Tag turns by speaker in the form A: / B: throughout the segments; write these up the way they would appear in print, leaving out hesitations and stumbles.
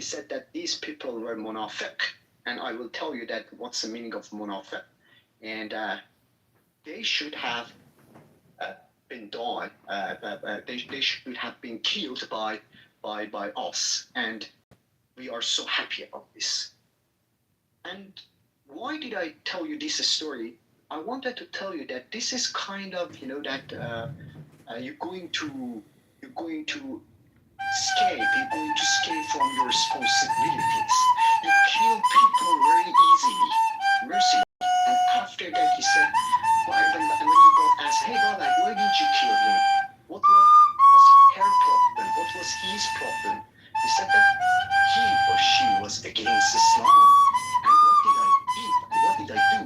A: he said that these people were munafiq, and I will tell you that what's the meaning of munafiq, and they should have been died. They should have been killed by us, and we are so happy about this. And why did I tell you this story? I wanted to tell you that this is kind of, that you're going to escape from your responsibilities. You kill people very easily, mercy. And after that, he said, when you go ask, hey, brother, why did you kill him? What was her problem? What was his problem? He said that he or she was against Islam. And what did I eat? What did I do?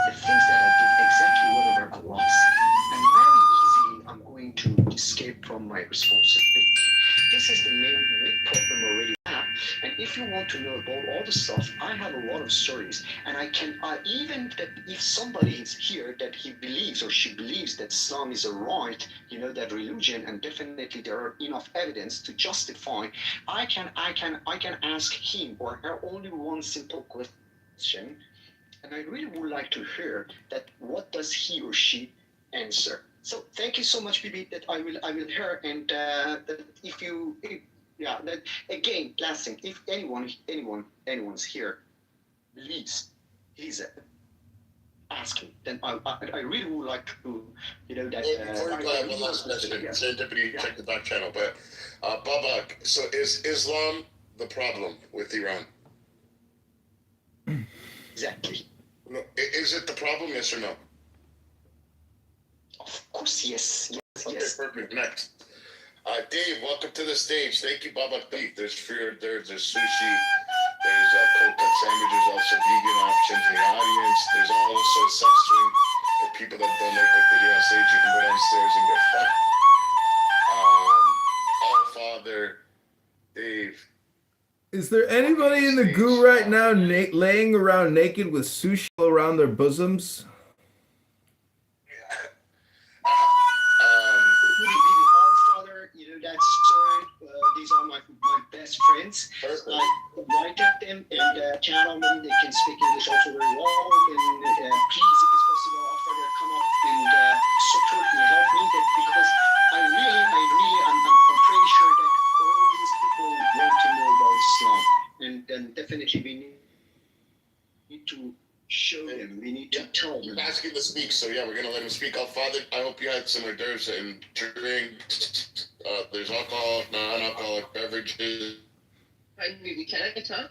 A: The things that I did exactly whatever Allah said. And very easily, I'm going to escape from my responsibility. This is the main big problem already. And if you want to know about all the stuff, I have a lot of stories, and I can even that if somebody is here that he believes or she believes that Islam is a right, that religion, and definitely there are enough evidence to justify, I can ask him or her only one simple question, and I really would like to hear that what does he or she answer. So thank you so much, Bibi, that I will hear, and that if that again, last thing, if anyone's here believes he's asking, then I really would like to, that.
B: Before you play, I have one last question. Serendipity, check the back channel. But Baba, so is Islam the problem with Iran?
A: Exactly.
B: No, is it the problem? Yes or no?
A: Of course, yes.
B: Okay, perfect. Next. Dave, welcome to the stage. Thank you, Baba. There's sushi, there's cold cut sandwiches, also vegan options in the audience. There's also a sex swing for people that don't like what they hear on stage. You can go downstairs and get fucked. All Father, Dave.
C: Is there anybody in the goo right now laying around naked with sushi around their bosoms?
A: That story. These are my best friends. I invited them and channel them. They can speak English also very well. And please, if it's possible, offer to come up and support me, help me, because I'm pretty sure that all these people want to know about Islam, and definitely we need to show them. We need to tell them.
B: I'm asking to speak, so yeah, we're gonna let him speak. Father, I hope you had some hors d'oeuvres and drinks. There's alcohol, non-alcoholic beverages.
D: Hi, baby, can I talk?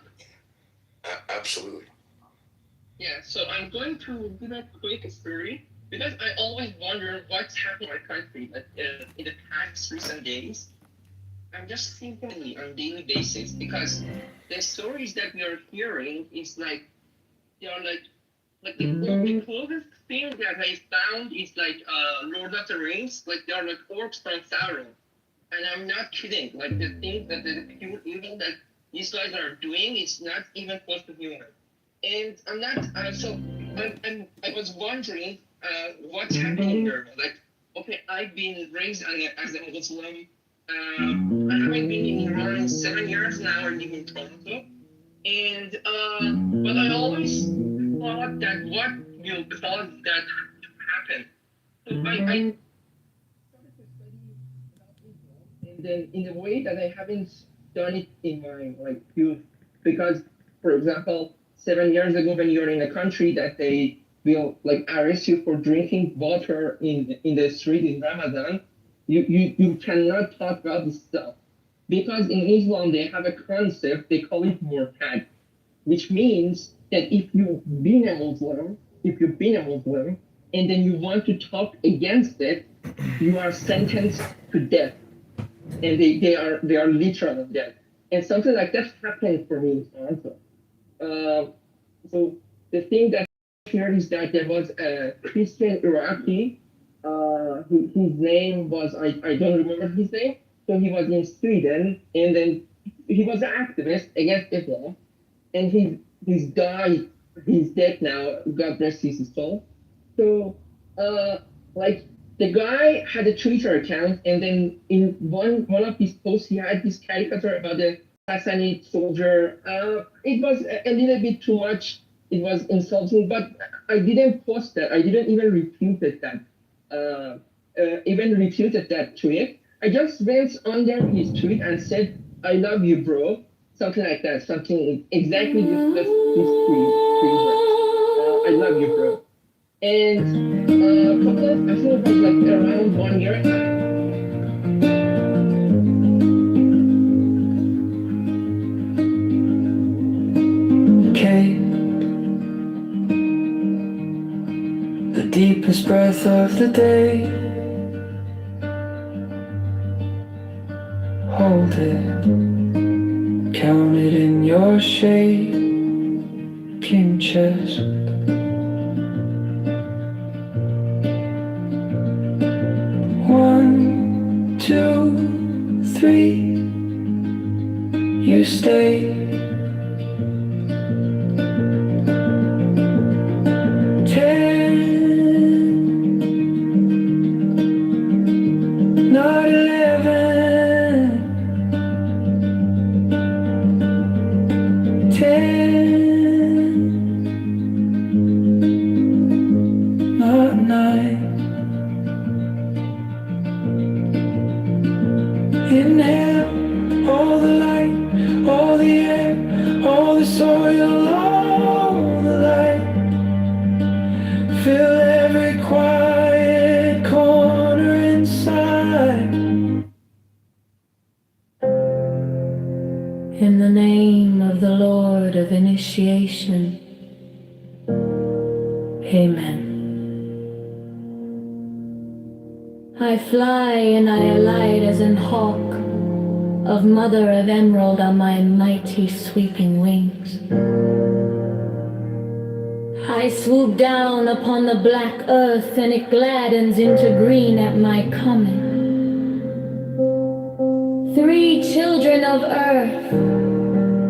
B: Absolutely.
D: Yeah, so I'm going to do that quick story because I always wonder what's happening in my country. But in the past recent days, I'm just thinking on a daily basis because the stories that we are hearing is like they are like the closest thing that I found is like Lord of the Rings, like they are like orcs from Sauron. And I'm not kidding. Like the thing that the pure evil that these guys are doing is not even close to human. And I'm not. I was wondering what's happening there. Like, okay, I've been raised as a Muslim. I haven't been in Iran 7 years now. I live in Toronto. And but I always thought that what will cause that to happen. So I then in a way that I haven't done it in my youth, because, for example, 7 years ago, when you're in a country that they will like arrest you for drinking water in the street in Ramadan, you cannot talk about this stuff, because in Islam they have a concept they call it murtad, which means that if you've been a Muslim, and then you want to talk against it, you are sentenced to death. And they are literal dead, and something like that happened for me in Toronto. So the thing that here is that there was a Christian Iraqi. His name was I don't remember his name. So he was in Sweden, and then he was an activist against Islam, and he's died. He's dead now. God rest his soul. So like. The guy had a Twitter account, and then in one of his posts, he had this caricature about the assassinate soldier. It was a little bit too much. It was insulting, but I didn't post that. I didn't even refuted that. Even refuted that tweet. I just went under his tweet and said, "I love you, bro." Something like that. Something exactly just these three words. I love you, bro. And a couple of, I think it was like around 1 year.
E: The deepest breath of the day. Hold it, count it in your shaking chest. One, two, three, you stay. Not 11, 10, not 9. Inhale all the light, all the air, all the soil, all the light. Fill every quiet corner inside.
F: In the name of the Lord of Initiation, Amen. I fly and I alight as an hawk, of mother of emerald on my mighty sweeping wings. I swoop down upon the black earth and it gladdens into green at my coming. 3 children of earth,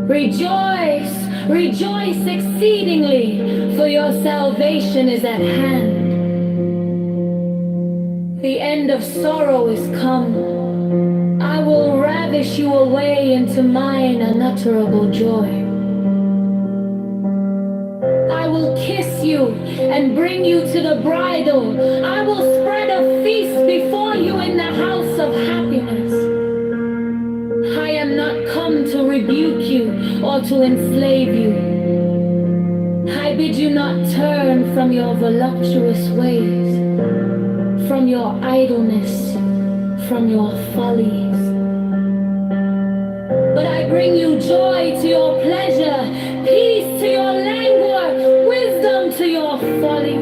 F: rejoice, rejoice exceedingly, for your salvation is at hand. The end of sorrow is come. I will ravish you away into mine unutterable joy. I will kiss you and bring you to the bridal. I will spread a feast before you in the house of happiness. I am not come to rebuke you or to enslave you. I bid you not turn from your voluptuous ways, from your idleness, from your follies. But I bring you joy to your pleasure, peace to your languor, wisdom to your folly.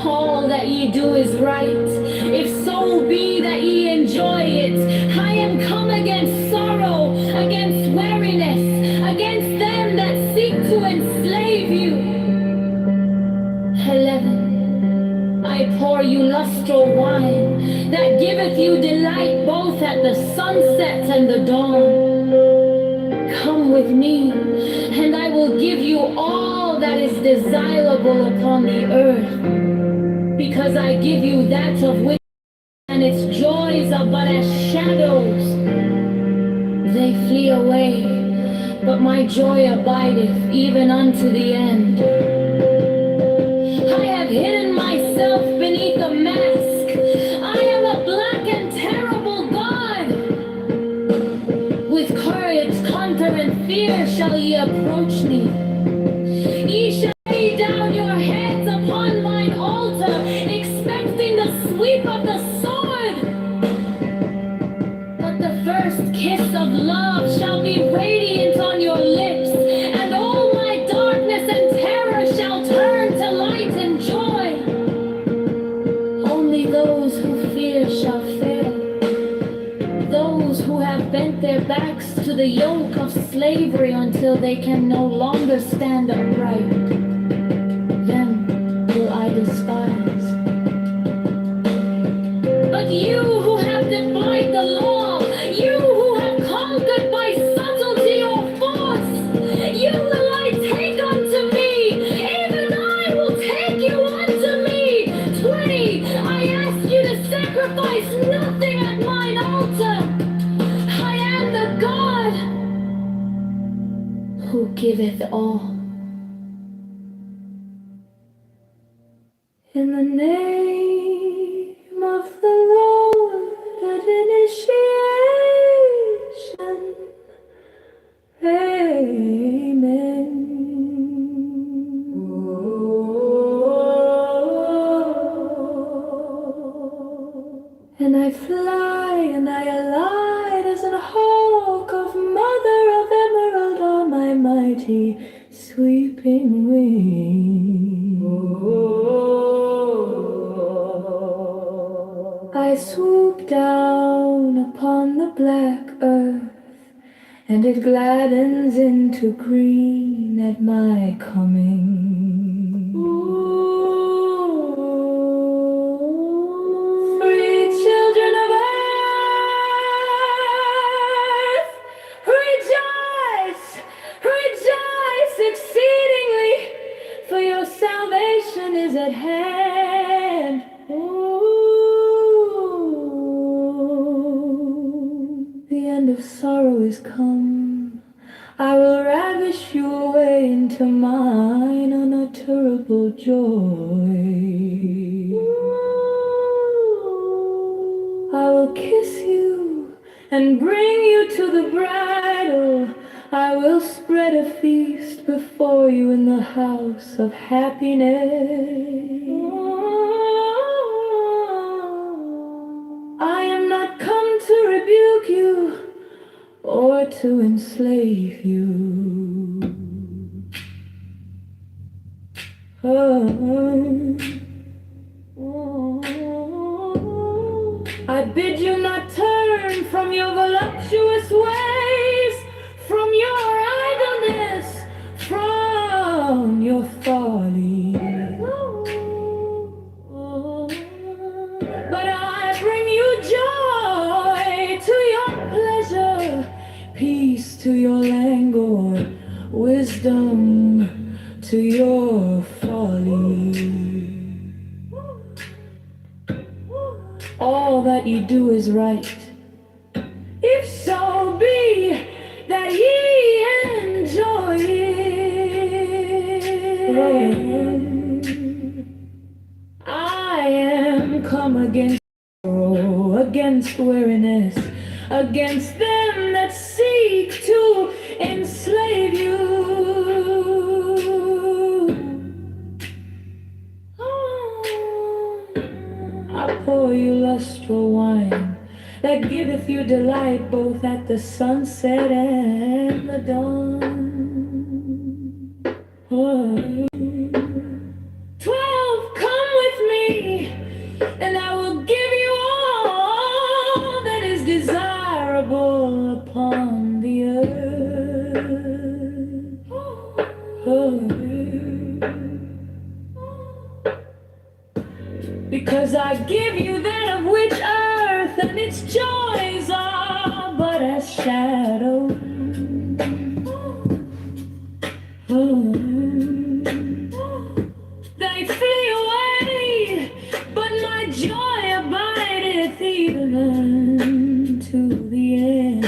F: All that ye do is right, if so be that ye enjoy it. I am come against sorrow, against weariness, against them that seek to enslave you. 11. I pour you lustral wine, that giveth you delight both at the sunset and the dawn. Come with me, and I will give you all that is desirable upon the earth, because I give you that of which and its joys are but as shadows. They flee away, but my joy abideth even unto the end. I have hidden myself beneath a mask. I am a black and terrible God. With courage, conquer, and fear shall ye approach me. Ye shall lay down your heads upon mine altar, expecting the sweep of the sword. But the first kiss of love shall be radiant on your lips, and all my darkness and terror shall turn to light and joy. Only those who fear shall fail. Those who have bent their backs to the yoke of slavery until they can no longer stand upright, them will I despise. But you who have defied the law, you who have conquered by subtlety or force, you will I take unto me, even I will take you unto me. 20. I ask you to sacrifice nothing at mine altar. I am the God who giveth all. In the name of the Lord at initiation, amen. And I fly and I alight as an hawk of mother of emerald on my mighty sweeping wing. I swoop down upon the black earth, and it gladdens into green at my coming. Free children of earth, rejoice, rejoice exceedingly, for your salvation is at hand. The end of sorrow is come. I will ravish you away into mine unutterable joy. I will kiss you and bring you to the bridal. I will spread a feast before you in the house of happiness. I am not come to rebuke you or to enslave you. I bid you not turn from your voluptuous ways, from your idleness, from your folly. But I bring you joy to your pleasure, peace to your languor, wisdom to your folly. All that you do is right, if so be that ye enjoy it. I am come against sorrow, against weariness, against them that seek to enslave you. I pour you lustral wine that giveth you delight both at the sunset and the dawn. 12, come with me, and I will give you all that is desirable upon the earth. Because I give you that of which earth and its joys are but as shadows. They flee away, but my joy abideth even unto the end.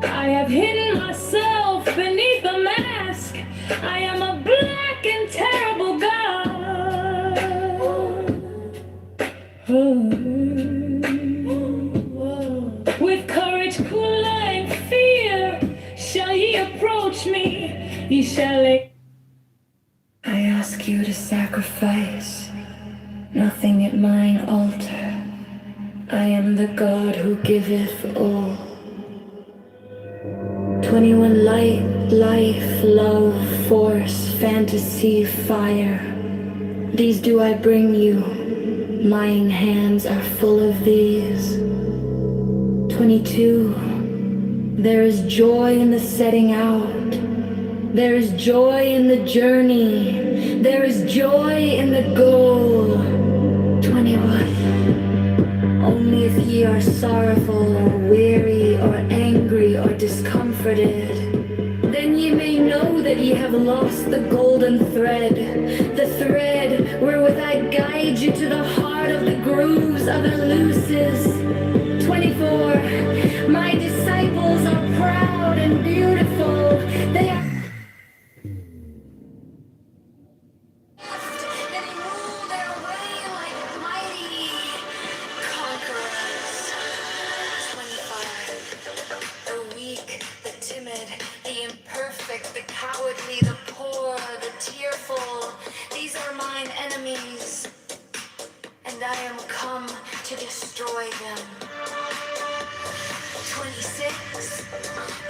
F: I have hidden myself beneath a mask. I am a black and terrible God. With courage cooling fear shall ye approach me. Ye shall I ask you to sacrifice nothing at mine altar. I am the God who giveth all. 21 light, life, love, force, fantasy, fire. These do I bring you. Mine hands are full of these. 22. There is joy in the setting out. There is joy in the journey. There is joy in the goal. 21. Only if ye are sorrowful or weary or angry or discomforted, then ye may know that ye have lost the golden thread, the thread wherewith I guide you to the heart of the of Eleusis. 24. My disciples are proud and beautiful. They are and rule their way like mighty conquerors. 25. The weak, the timid, the imperfect, the cowardly, the poor, the tearful. These are mine enemies, and I am come to destroy them. 26.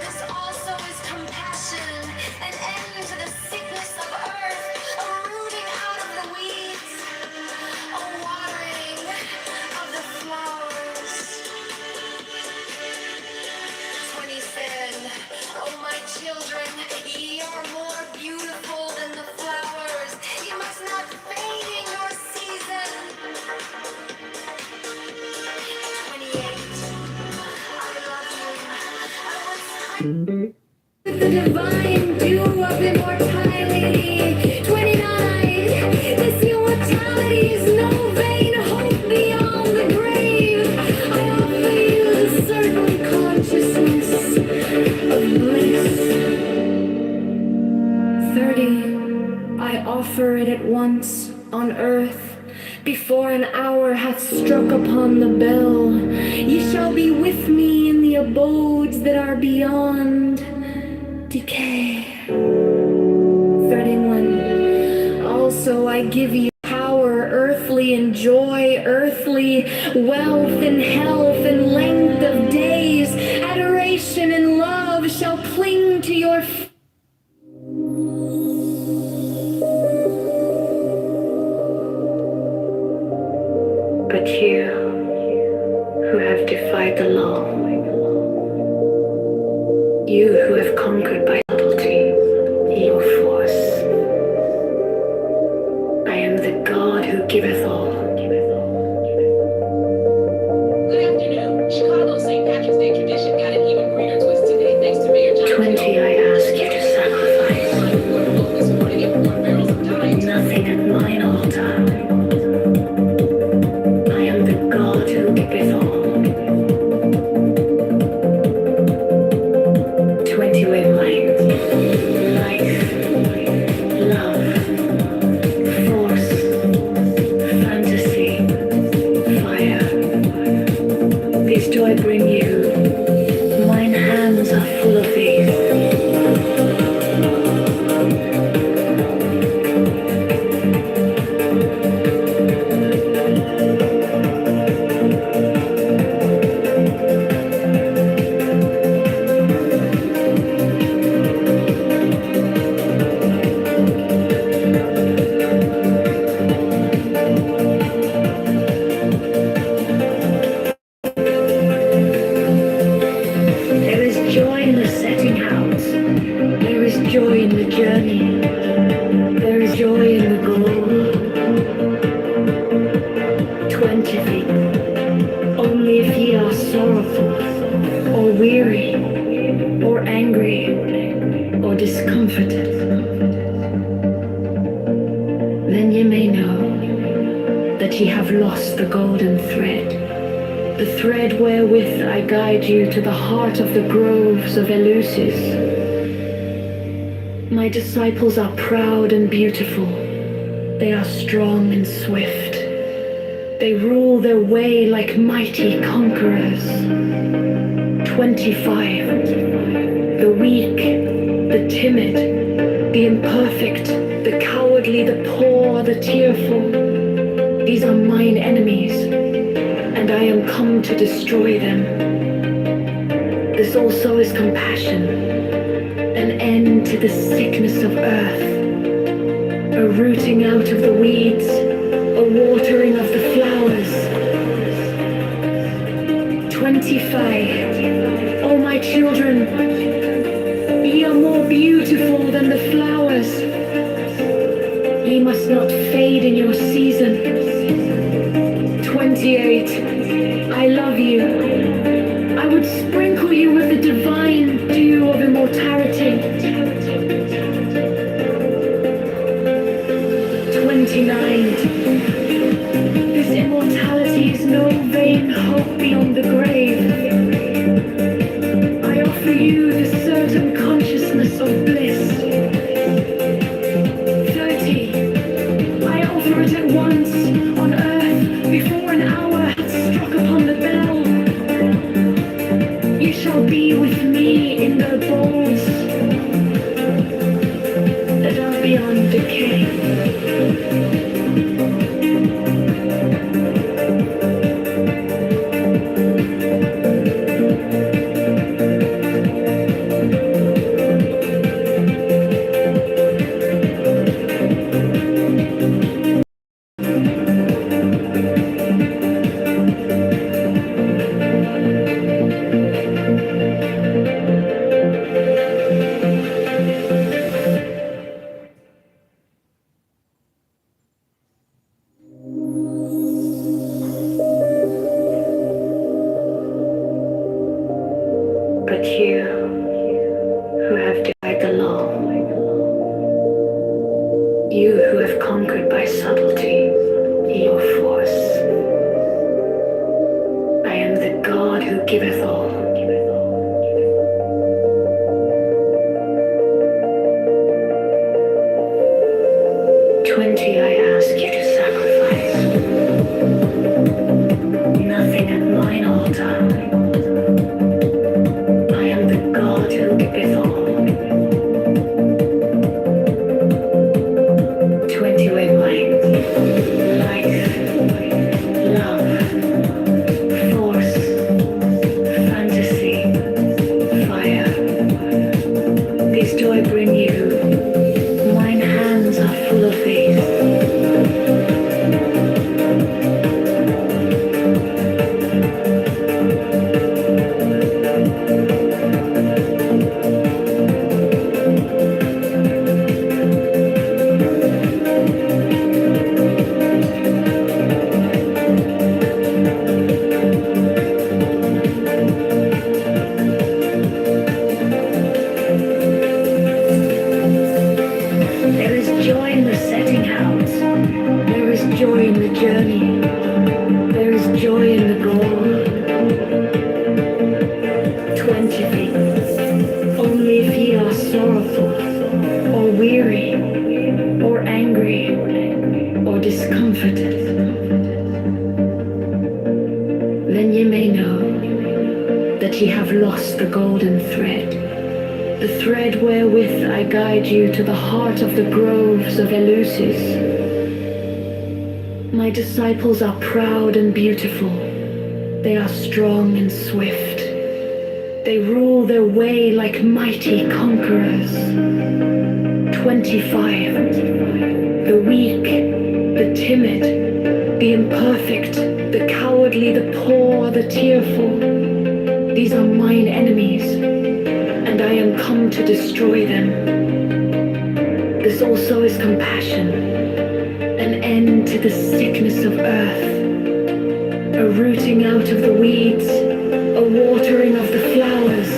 F: This also is compassion, an end to the sickness of earth, a rooting out of the weeds, a watering of the flowers. 27. Oh, my children, ye are more beautiful than the flowers. You must not fade in your season. 28. I love you. With the divine dew of immortality. 29. This immortality is no vain hope beyond the grave. I offer you the certain consciousness of bliss. 30. I offer it at once on earth, before an hour hath struck upon the bell. Ye shall be with me in the abodes that are beyond decay. 31. Also I give you power earthly and joy earthly, wealth and health and length of days, adoration and love shall cling to your But you, who have defied the law, you who have conquered by subtlety your force, I am the God who giveth all.
G: Good afternoon. Chicago's St. Patrick's Day tradition got an even greener twist today, thanks to Mayor John.
F: 20 I ask you to sacrifice,
G: This morning at 4 barrels of dying.
F: nothing at mine altar. I am the God who giveth all. 20 wavelengths, life, love, force, fantasy, fire. These do I bring you. Mine hands are full of these. There is joy in the setting out. There is joy in the journey. There is joy in the goal. 20 feet. Only if ye are sorrowful, or weary, or angry, or discomforted, then ye may know that ye have lost the golden thread. The thread wherewith I guide you to the heart of the groves of Eleusis. My disciples are proud and beautiful. They are strong and swift. They rule their way like mighty conquerors. 25. The weak, the timid, the imperfect, the cowardly, the poor, the tearful. These are mine enemies, and I am come to destroy them. This also is compassion, an end to the sickness of earth, a rooting out of the weeds, a watering of the flowers. 25. Oh, my children, ye are more beautiful than the flowers. Ye must not fade in your season. 28. I love you. I would sprinkle you with the divine dew of immortality. 29. This immortality is no on earth before an hour hath struck upon the bell. You shall be with me in the bowls that are beyond decay. But you who have defied the law, you who have conquered by subtlety your force, I am the God who giveth all. 20 I ask you to sacrifice, nothing at mine altar. I am the God who giveth all. 20 with mine, life, love, force, fantasy, fire. These do I bring you. Mine hands are full of these. There is joy in the setting out. There is joy in the journey. There is joy in the goal. 20 things. Only if ye are sorrowful, or weary, or angry, or discomforted, then ye may know that ye have lost the golden thread. The thread wherewith I guide you to the heart of the groves of Eleusis. My disciples are proud and beautiful. They are strong and swift. They rule their way like mighty conquerors. 25. The weak, the timid, the imperfect, the cowardly, the poor, the tearful. These are mine enemies, and I am come to destroy them. This also is compassion, an end to the sickness of earth, a rooting out of the weeds, a watering of the flowers.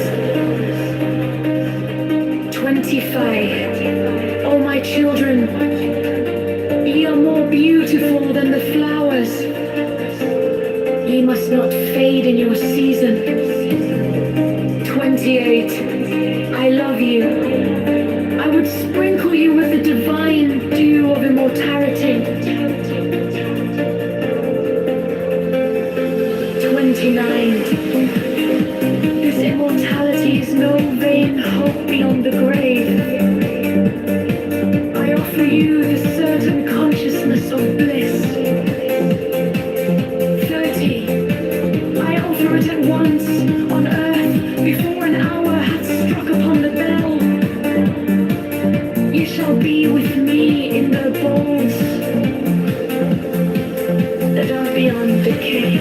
F: 25. Oh, my children, ye are more beautiful than the flowers. Ye must not fade in your season. 28. I love you. I would sprinkle you with the divine dew of immortality. 29. This immortality is no vain hope beyond the grave. I offer you the certain consciousness of bliss. 30. I offer it at once on earth before an hour hath struck upon the bell. You shall be with me in the bowls that are beyond decay.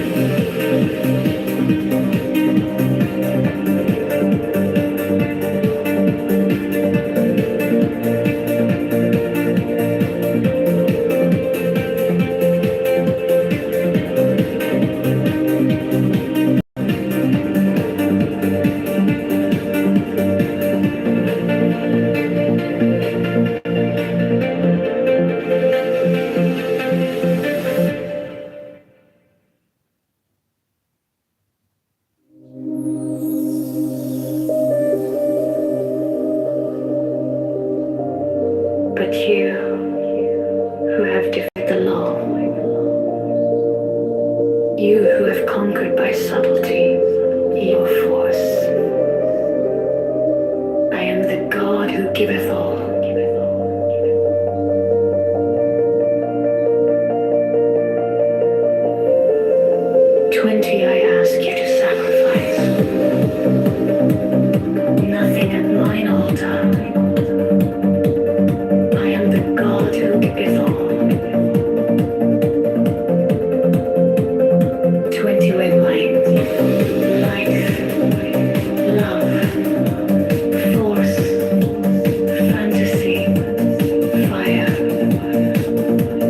F: 20, I ask you to sacrifice. Nothing at mine altar. I am the God who giveth all. 20 wavelengths. Life, love, force, fantasy, fire.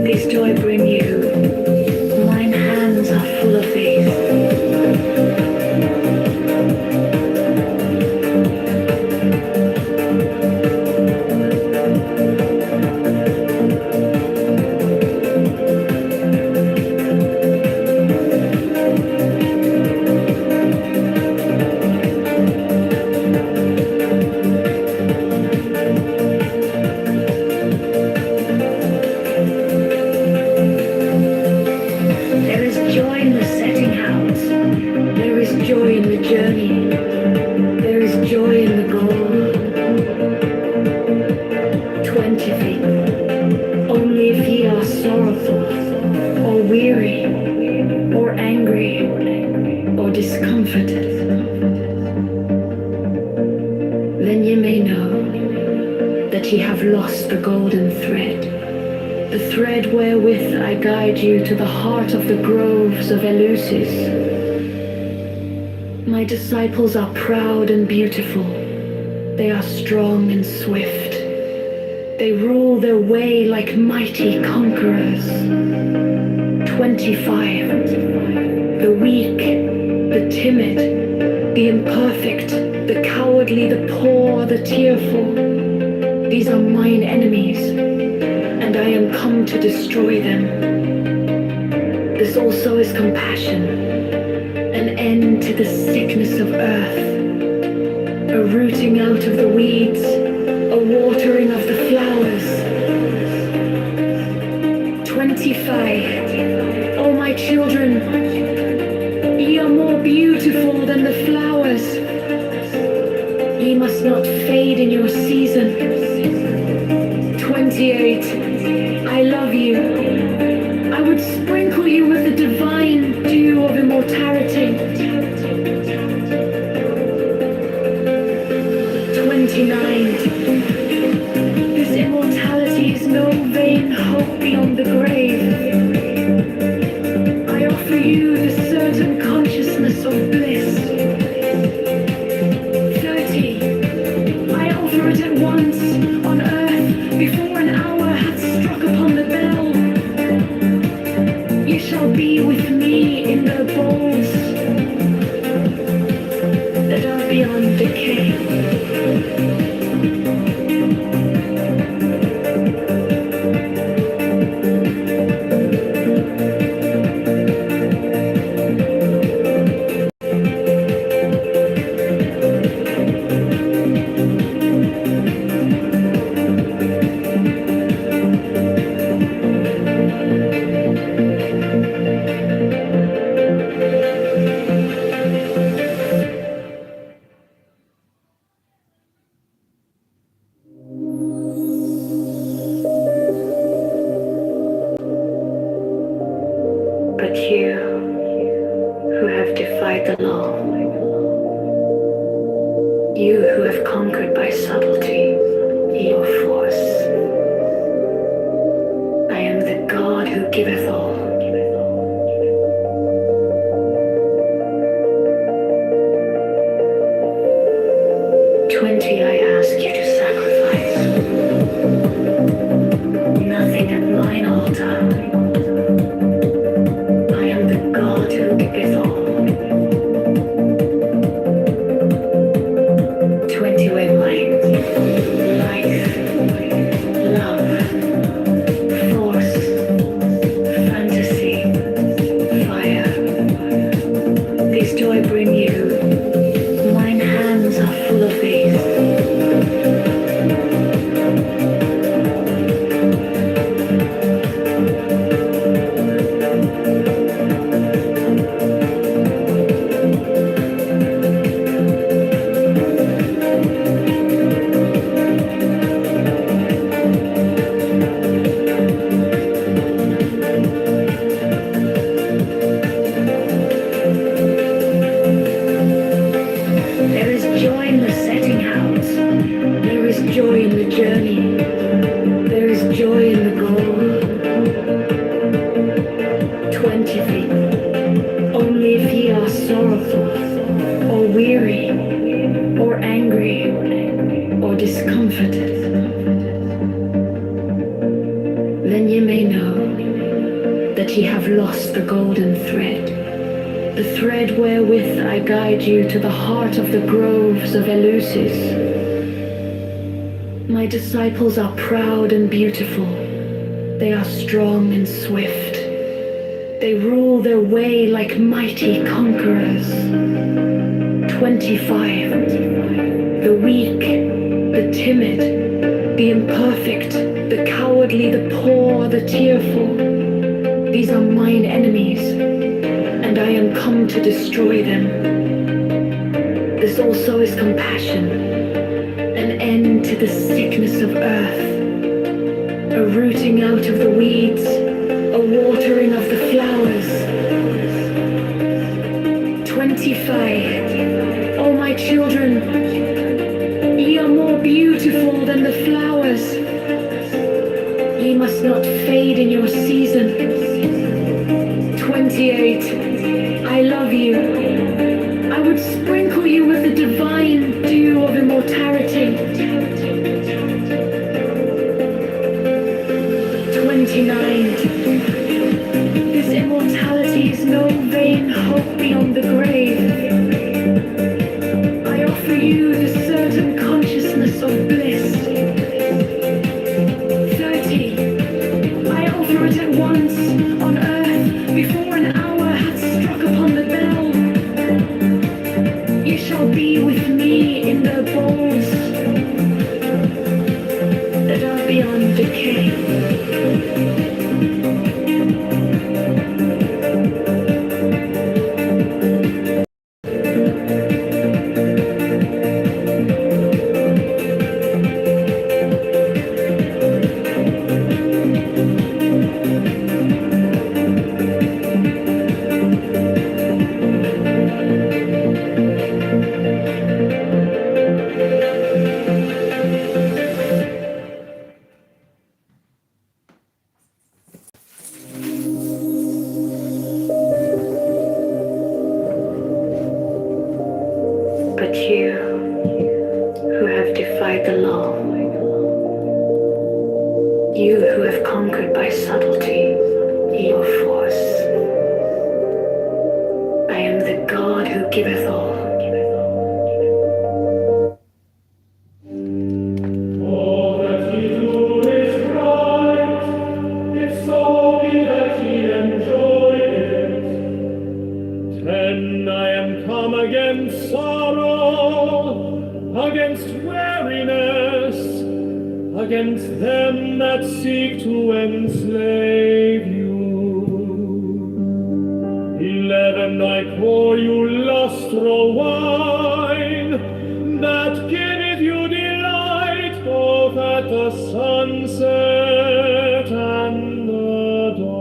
F: These do I bring you. Mine hands are full of these. There is joy in the setting out. There is joy in the journey. There is joy in the goal. 20 feet. Only if ye are sorrowful, or weary, or angry, or discomforted, then ye may know that ye have lost the golden thread. The thread wherewith I guide you to the heart of the groves of Eleusis. My disciples are proud and beautiful. They are strong and swift. They rule their way like mighty conquerors. 25. The weak, the timid, the imperfect, the cowardly, the poor, the tearful. These are mine enemies, and I am come to destroy them. This also is compassion, an end to the sickness of earth, a rooting out of the weeds, a watering of the flowers. 25. Oh, my children, ye are more beautiful than the flowers. Ye must not fade in your season. 28. I love you. I would sprinkle you with the divine dew of immortality. 29. This immortality is no vain hope beyond the grave. I offer you the certain consciousness of bliss. 30. I offer it at once on earth before an hour hath struck upon the bell. You shall be with me in the bowls that are beyond decay. But you who have defied the law, you who have conquered by subtlety your force, I am the God who giveth all. I ask you to sacrifice. Nothing at mine altar. I am the God who giveth all. 20 wavelengths. Life, love, force, fantasy. pity. Only if ye are sorrowful, or weary, or angry, or discomforted, then ye may know that ye have lost the golden thread, the thread wherewith I guide you to the heart of the groves of Eleusis. My disciples are proud and beautiful. They are strong and swift. They rule their way like mighty conquerors. 25. The weak, the timid, the imperfect, the cowardly, the poor, the tearful. These are mine enemies, and I am come to destroy them. This also is compassion, an end to the sickness of earth, a rooting out of the weeds, a watering of the flowers. 25. Oh, my children, ye are more beautiful than the flowers. Ye must not fade in your season. 28. I love you. I would sprinkle you with the divine dew of immortality. 29. This immortality is no vain hope beyond the grave. I offer you the certain consciousness of bliss. 30. I offer it at once on earth before an hour hath struck upon the bell. You shall be with me in the bowls that are beyond decay. But you, who have defied the law, you who have conquered by subtlety your force, I am the God who giveth all.
E: All that ye do is right, if so be that ye enjoy it. 10. I am come against sorrow, against weariness, against them that seek to enslave you. 11. I pour you lustral wine, that giveth you delight both at the sunset and the dawn.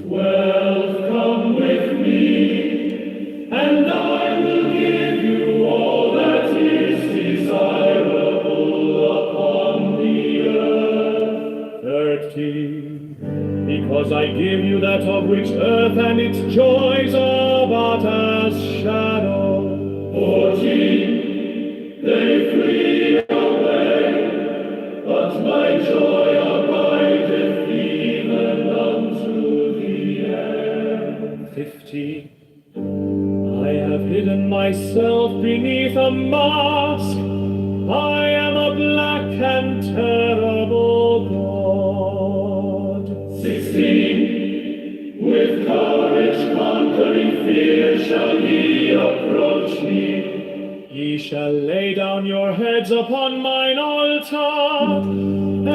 E: 12. Come with me, and I will give you all that is desirable upon the earth. 13. Because I give you that of which earth and its joys are but as shadow. 14. They flee away, but my joy abideth even unto the end. 15. I have hidden myself beneath a mask. I am a black and terrible God. 16. With courage conquering fear shall ye approach me. Ye shall lay down your heads upon mine altar,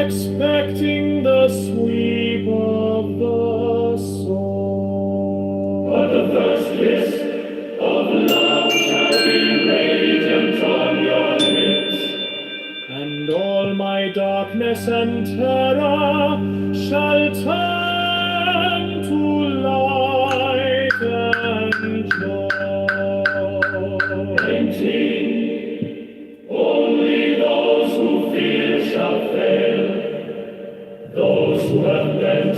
E: expecting the sweep of the sword. But the first kiss of love shall be radiant on your lips, and all my darkness and terror shall turn to light and joy. 19. Only those who fear shall fail, those who have bent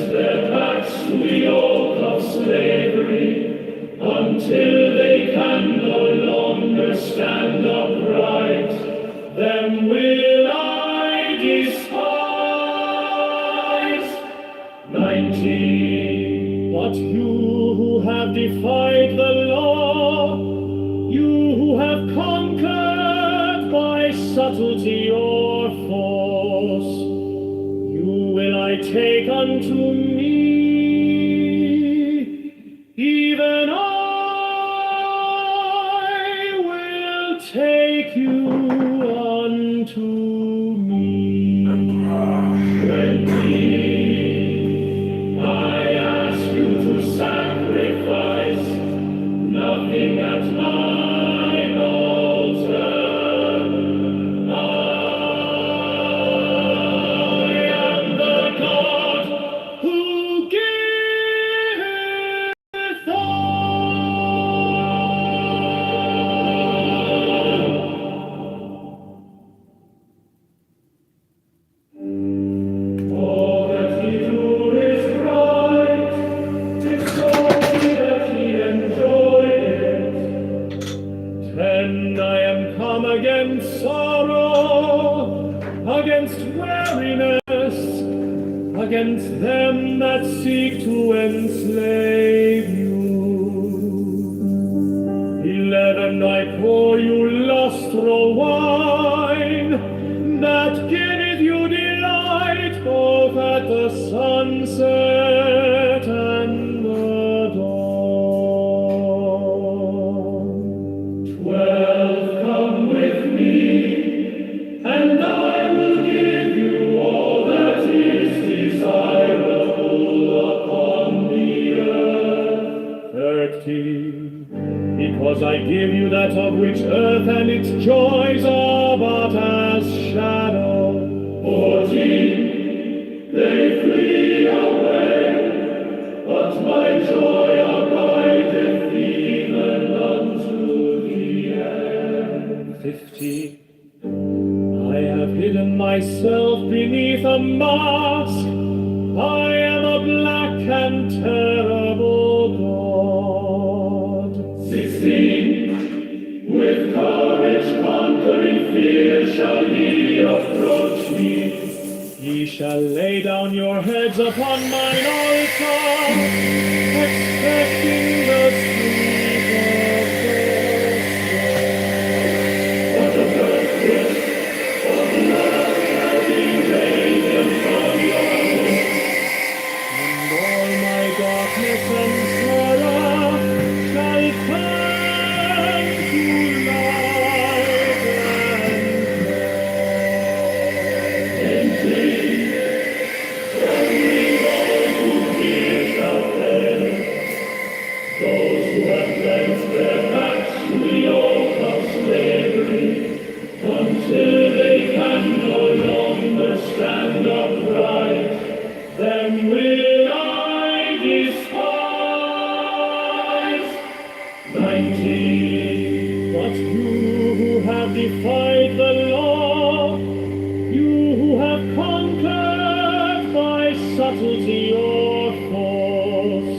E: 20. But you who have defied the law, you who have conquered by subtlety or force, you will I take unto me, even I will take you unto me. 20. I ask you to sacrifice nothing at mine altar. I am the God who giveth all that he do is right. It's only that he enjoyed it. 10. I am come against sorrow, against weariness, against them that seek to enslave you. 11. I pour you lustral wine, that giveth you delight both at the sunset and the dawn. 12. Come with me, and I will give you all that is desirable upon the earth. 13. Because I give you that of which earth and its joys are but as shadow. 14. They flee away, but my joy abideth even unto the end. 15. I have hidden myself beneath a mask. I am a black and terrible God. 16. With courage conquering fear shall ye approach me. Ye shall lay down your heads upon mine altar, expecting the sweet of the sword. What a birthright, for the Lord shall be radiant from your lips, and all my darkness and sorrow shall turn to light and joy. Only those who fear shall perish, those who have cleansed their backs to the yoke of slavery, until they can no longer stand upright, them will I despise. 19. But you who have defied the law, you who have conquered by subtlety or force,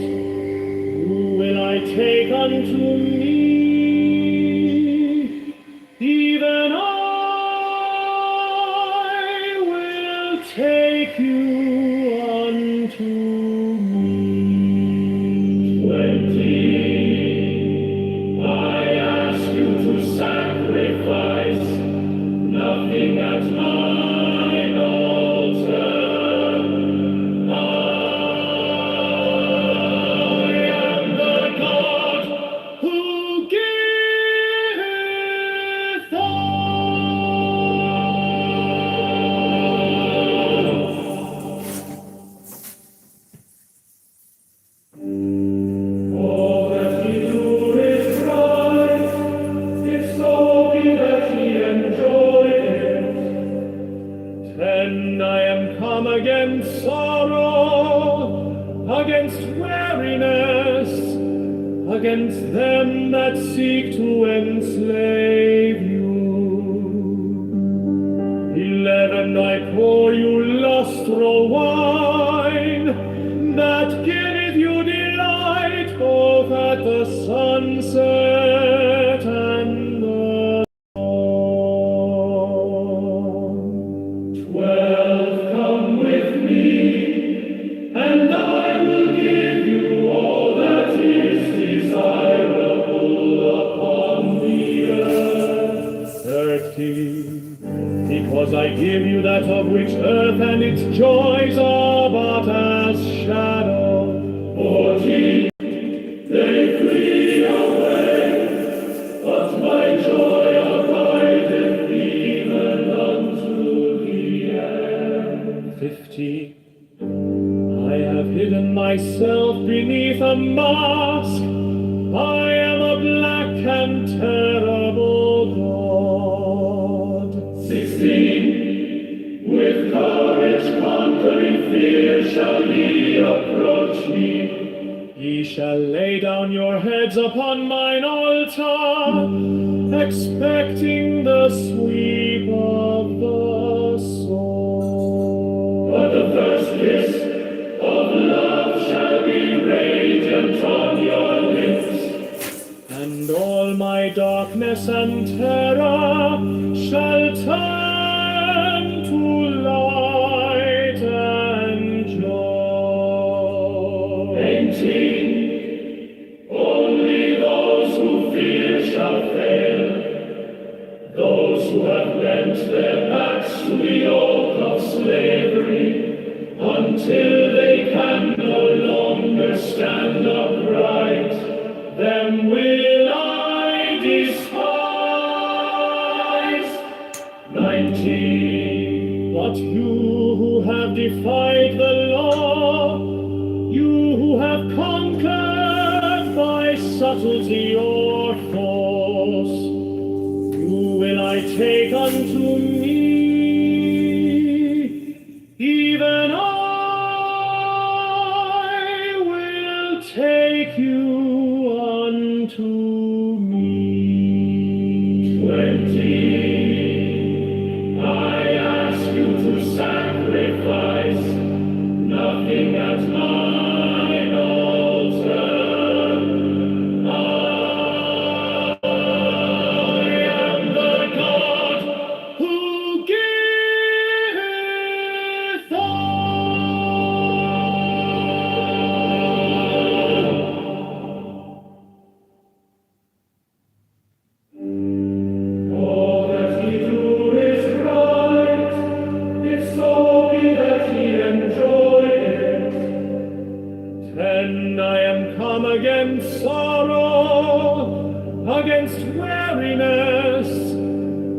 E: who will I take unto me, even I will take you unto me. 20. I ask you to sacrifice nothing at mine altar. I am the God who giveth all that he do is right. It's only that he enjoyed it. 10. I am come against sorrow, against weariness, against them that seek to enslave you. 11. I pour you lustral wine, that giveth you delight both at the sunset and the dawn. 12. Come with me, and I give you that of which earth and its joys are but as shadow. 14. They flee away, but my joy abideth even unto the end. 15. I have hidden myself beneath a mask. I am a black and terrible God. 16. With courage conquering fear shall ye approach me. Ye shall lay down your heads upon mine altar, expecting the sweep of the sword. But the first kiss of love shall be radiant on your lips, and all my darkness and terror shall turn to light and joy. 18. Only those who fear shall fail, those who have bent their backs to the yoke of slavery, until they can no longer stand upright, them will I despise. 19. But you who have defied the law, you who have conquered by subtlety or force, you will I take unto me, even I will take you unto me. 20. I ask you to sacrifice nothing at mine altar. I am the God who giveth all that he do is right, if so be that he enjoy it. 10. I am come against sorrow, against weariness,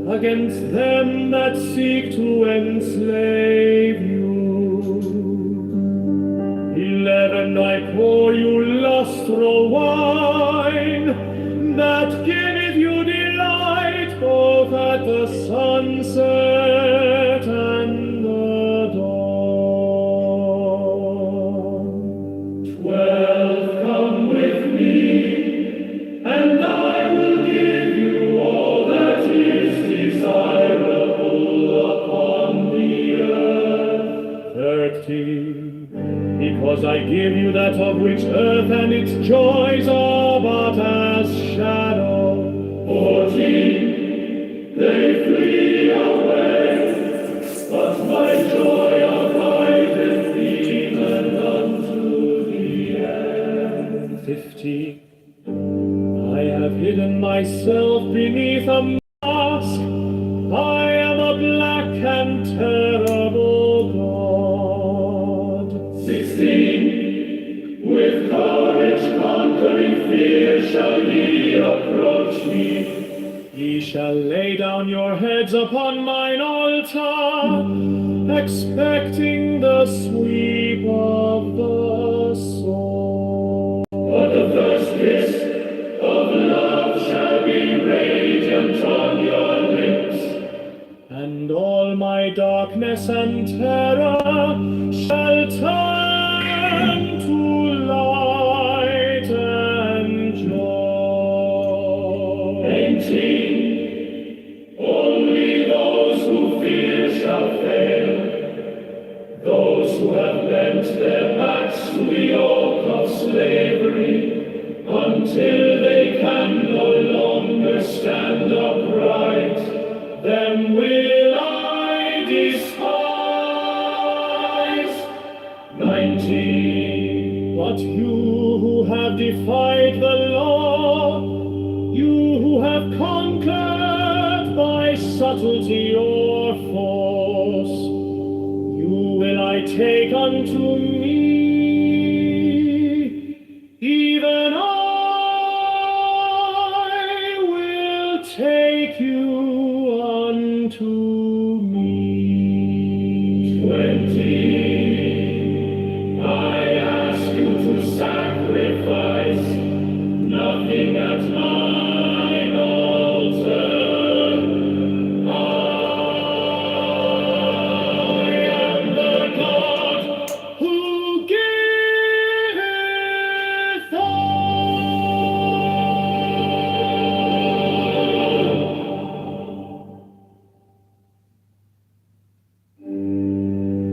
E: against them that seek to enslave you. 11. I pour you lustral wine, that giveth you delight both at the sunset and the dawn. 12. Come with me, and I will give you all that is desirable upon the earth. 13. Because I give you that of which earth and its joys are but as shadow. 14. They flee away, but my joy abideth even unto the end. 15. I have hidden myself beneath a mask. I am a black and terrible God. 16. With courage conquering fear shall ye approach me. Ye shall lay down your heads upon mine altar, expecting the sweep of the sword. But the first kiss of love shall be radiant on your lips, and all my darkness and terror shall turn to light and joy. 18. Only those who fear shall fail, those who have bent their backs to the yoke of slavery, until they can no longer stand upright, them will I despise. 19. But you who have defied the law, you who have conquered by subtlety or force, take unto me, even I will take you unto me. 20. I ask you to sacrifice nothing at mine altar. I am the God who giveth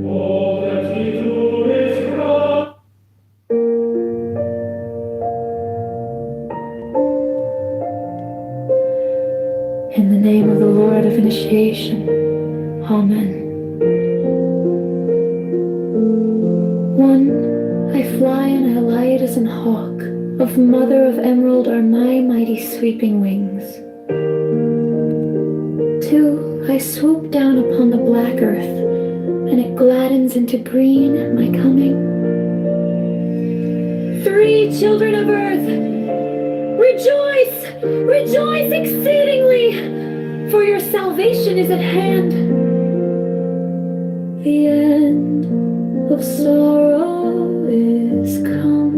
E: all that we do is right.
F: In the name of the Lord of Initiation, Amen. 1. I fly and I alight as an hawk. Of mother of emerald are my mighty sweeping wings. 2. I swoop down upon the black earth, and it gladdens into green at my coming. 3. Children of earth, rejoice, rejoice exceedingly, for your salvation is at hand. The end of sorrow is come.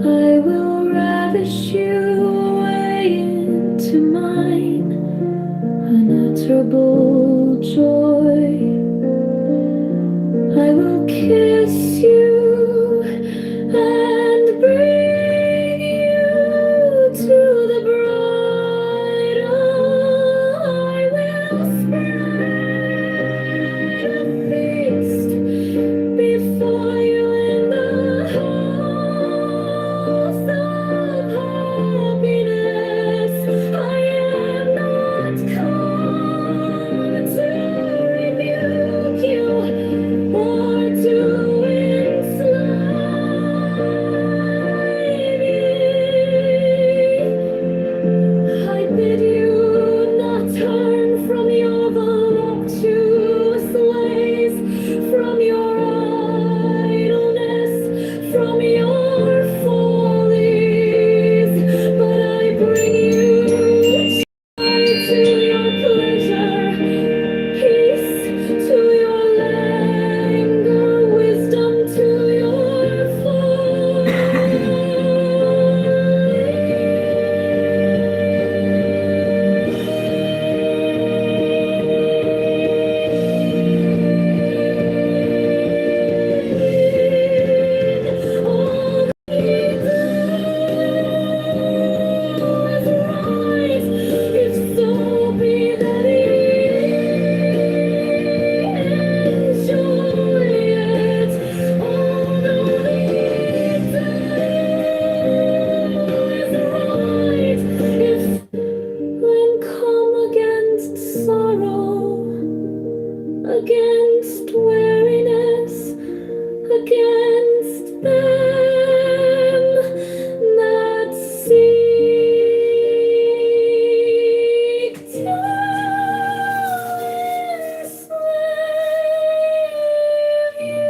F: I will ravish you away into mine unutterable joy. I will kiss you and bring you to the bridal. I will spread a feast before you in the house of happiness. I am not come to rebuke you or to enslave you. I bid you not turn from your voluptuous ways, from your idleness, from your follies, but I bring you joy to your pleasure, peace to your languor, wisdom to your folly. If so be that he enjoy it, although the is right. If when come against sorrow, against weariness, against them that seek to enslave you.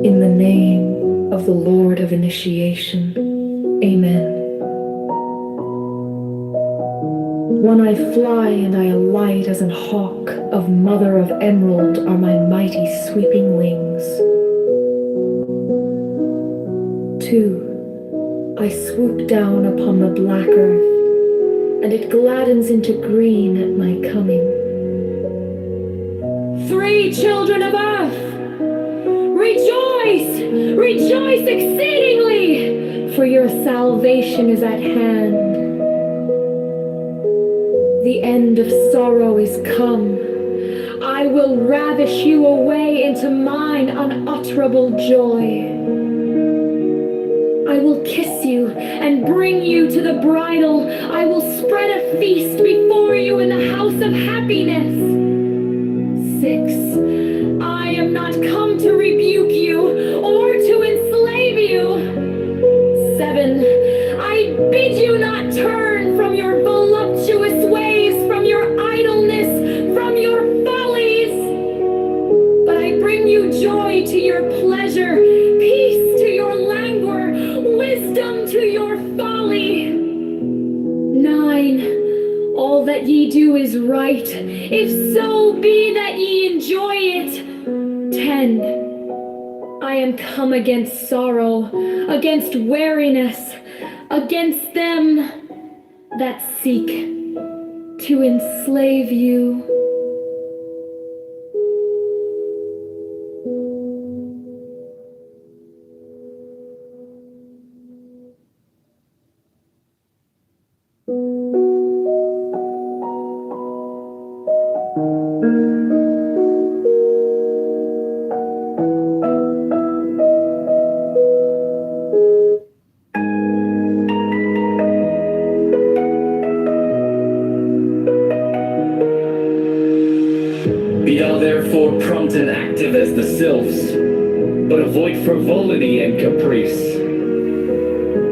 F: In the name of the Lord of Initiation, Amen. 1. I fly and I alight as an hawk. Of mother of emerald are my mighty sweeping wings. 2. I swoop down upon the black earth, and it gladdens into green at my coming. 3. Children of earth, rejoice, rejoice exceedingly, for your salvation is at hand. The end of sorrow is come. I will ravish you away into mine unutterable joy. I will kiss you bring you to the bridal. I will spread a feast before you in the house of happiness. 6. I am not come to rebuke you or to enslave you. 7. I bid you not turn from your voluptuous ways, from your idleness, from your follies. But I bring you joy to your pleasure, peace to your languor, wisdom to your folly. 9. All that ye do is right, if so be that ye enjoy it. 10. I am come against sorrow, against weariness, against them that seek to enslave you.
E: Be thou therefore prompt and active as the sylphs, but avoid frivolity and caprice.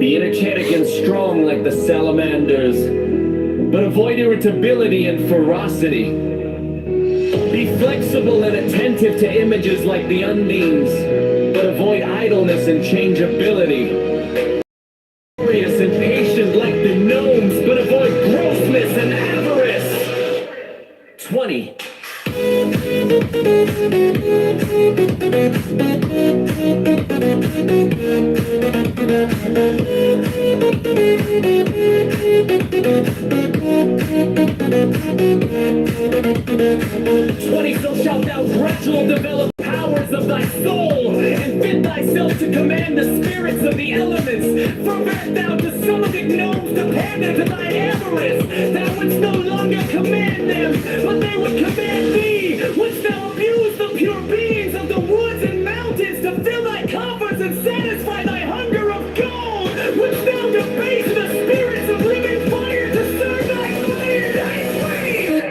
E: Be energetic and strong like the salamanders, but avoid irritability and ferocity. Be flexible and attentive to images like the undines, but avoid idleness and changeability. Curious and patient like the gnomes, but avoid grossness and avarice. 20. 20. So shalt thou gradual develop powers of thy soul, and fit thyself to command the spirits of the elements. Forget thou to summoning gnomes dependent to thy avarice. Thou wouldst no longer command them, but they would command thee. Wouldst thou abuse the pure beings of the woods and mountains to fill thy coffers and satisfy thy hunger of gold? Wouldst thou debase the spirits of living fire to serve thy fire, thy flame?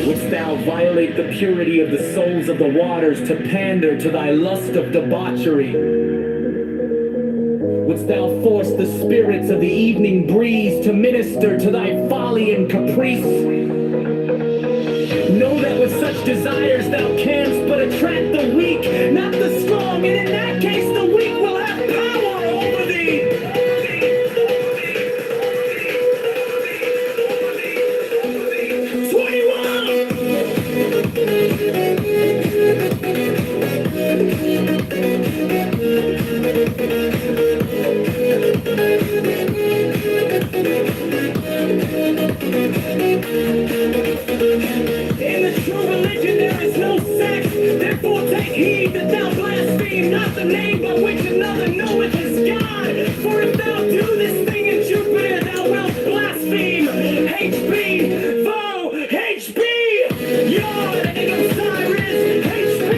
E: Wouldst thou violate the purity of the souls of the waters to pander to thy lust of debauchery? Wouldst thou force the spirits of the evening breeze to minister to thy folly and caprice? Know that with such desires thou canst but attract the weak, not the strong, and in that case the weak will have power over thee. 21. In the true religion there is no sex, therefore take heed that thou blaspheme not the name by which another knoweth as God. For if thou do this thing in Jupiter, thou wilt blaspheme HB, foe, HB, Yod, and Osiris, HB,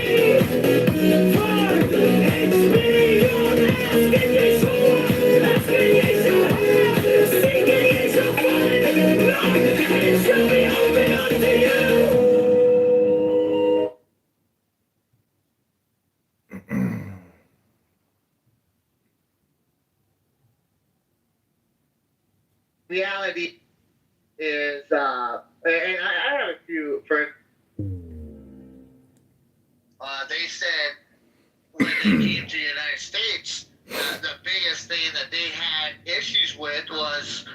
E: foe, HB, Yod, asking ye shall what? Asking ye shall have, seeking ye shall find, knock, and it shall be opened unto you.
H: Reality is, and I have a few friends.
B: They said when they came to the United States, the biggest thing that they had issues with was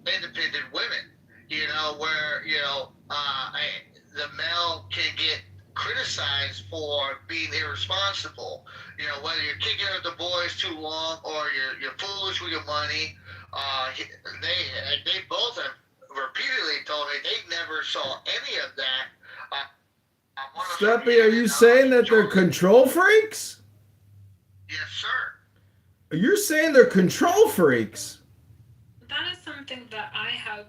B: independent women. You know, where the male can get criticized for being irresponsible. You know, whether you're kicking up the boys too long or you're foolish with your money. They both have repeatedly told me they never saw any of that.
C: Steppy, are you saying that they're control freaks?
B: Yes, sir.
C: You're saying they're control freaks.
I: That is something that I have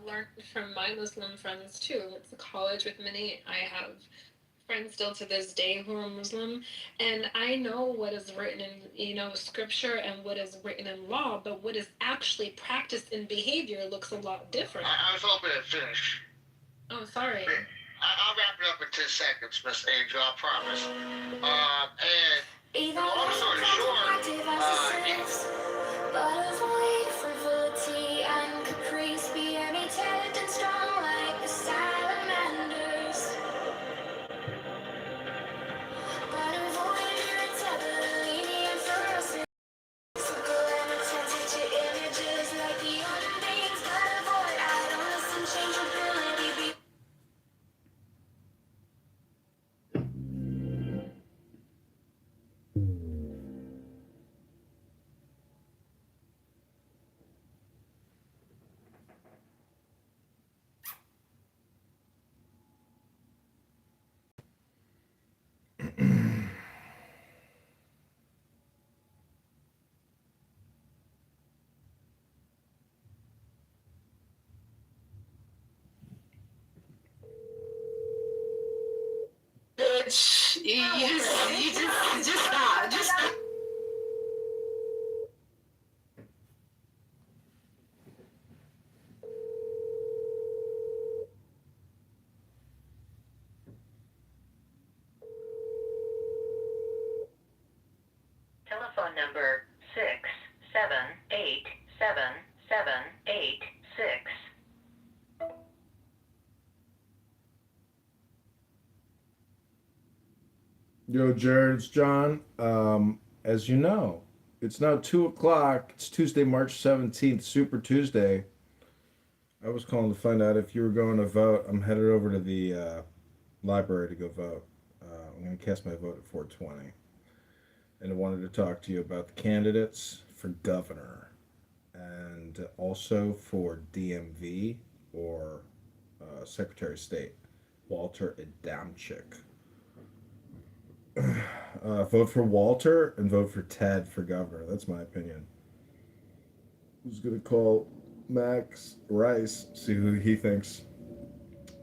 I: learned from my Muslim friends too. It's a college with many. I have friends still to this day who are Muslim, and I know what is written in scripture and what is written in law, but what is actually practiced in behavior looks a lot different.
B: I was hoping to finish.
I: Oh, sorry.
B: I'll wrap it up in 10 seconds, Miss Angel, I promise. And long story short,
F: but avoid frivolity and caprice. Be irritated and strong like the salamanders. But avoid irritability and ferocity. Simple and attentive to images like the unbeings. But avoid idleness and changeability. Be
G: Bitch, you just stop. Just stop.
J: Telephone number 6787786.
C: Yo, Jared, it's John. As you know, it's now 2 o'clock. It's Tuesday, March 17th, Super Tuesday. I was calling to find out if you were going to vote. I'm headed over to the library to go vote. I'm going to cast my vote at 4:20. And I wanted to talk to you about the candidates for governor and also for DMV or Secretary of State, Walter Adamczyk. Vote for Walter and vote for Ted for governor. That's my opinion. Who's going to call Max Rice, see who he thinks.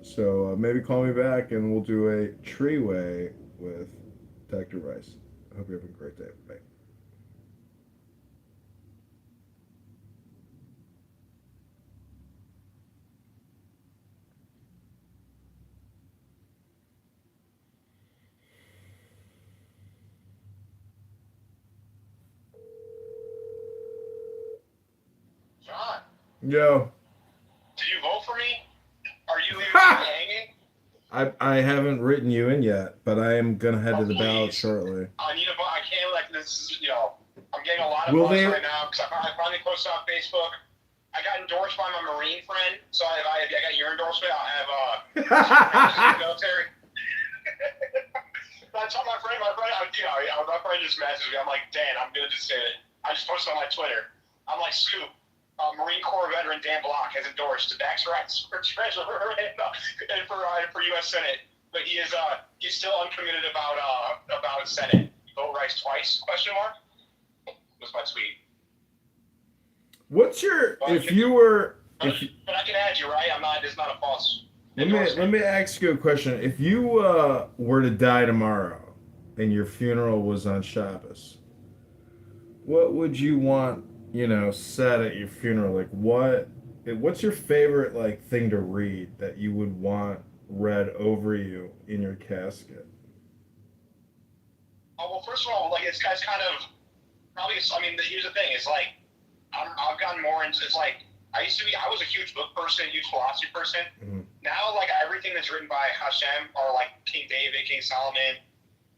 C: So maybe call me back and we'll do a tree-way with Dr. Rice. I hope you're having a great day. Bye.
B: John,
C: Yo.
B: did you vote for me? Are you leaving me hanging?
C: I haven't written you in yet, but I am gonna head to the ballot shortly.
B: I need a vote. I can't this is, I'm getting a lot of
C: Will
B: buzz
C: they-
B: right now because I finally posted on Facebook. I got endorsed by my Marine friend, so if I got your endorsement, I'll have military. I told my friend, my friend just messaged me. I'm like, Dan, I'm gonna just say it. I just posted on my Twitter. I'm like, Scoop, Marine Corps veteran Dan Block has endorsed Dax Rice for treasurer and for U.S. Senate, but he's still uncommitted about Senate. Vote Rice twice? Question mark. Was my tweet.
C: What's your
B: But
C: if you were
B: But,
C: if
B: but I can add you, right? I'm not. It's not a false.
C: let me ask you a question. If you were to die tomorrow and your funeral was on Shabbos, what would you want, said at your funeral? Like what's your favorite thing to read that you would want read over you in your casket?
B: Oh, well, first of all, it's kind of probably. I mean, here's the thing. It's like I've gotten more into. It's like I was a huge book person, huge philosophy person.
C: Mm-hmm.
B: Now, everything that's written by Hashem or King David, King Solomon,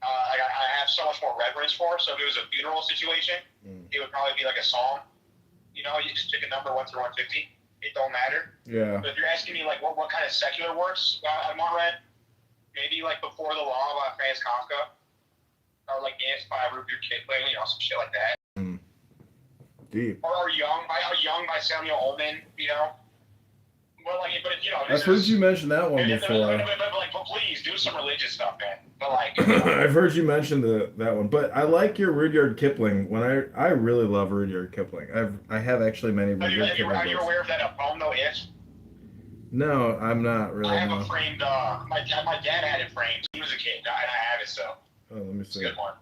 B: I have so much more reverence for. So if it was a funeral situation, it would probably be like a psalm. You just pick a number 1 through 150. It don't matter.
C: Yeah.
B: But if you're asking me what kind of secular works I want read, maybe Before the Law by Franz Kafka, or Dance by Rudyard Kipling, some shit like that.
C: Deep.
B: Or Young by Samuel Ullman,
K: Well, like, but you know,
C: I've heard you mention that one before.
K: but please do some religious stuff, man. But like,
C: I've heard you mention that one, but I like your Rudyard Kipling. I really love Rudyard Kipling. I have actually many Rudyard Kipling
K: are you
C: books.
K: aware of that poem though? If
C: No, I'm not really.
K: I have
C: No.
K: a framed. My dad had it framed. He was a kid, and I have it still.
C: Oh, let me
K: It's a
C: see.
K: good one.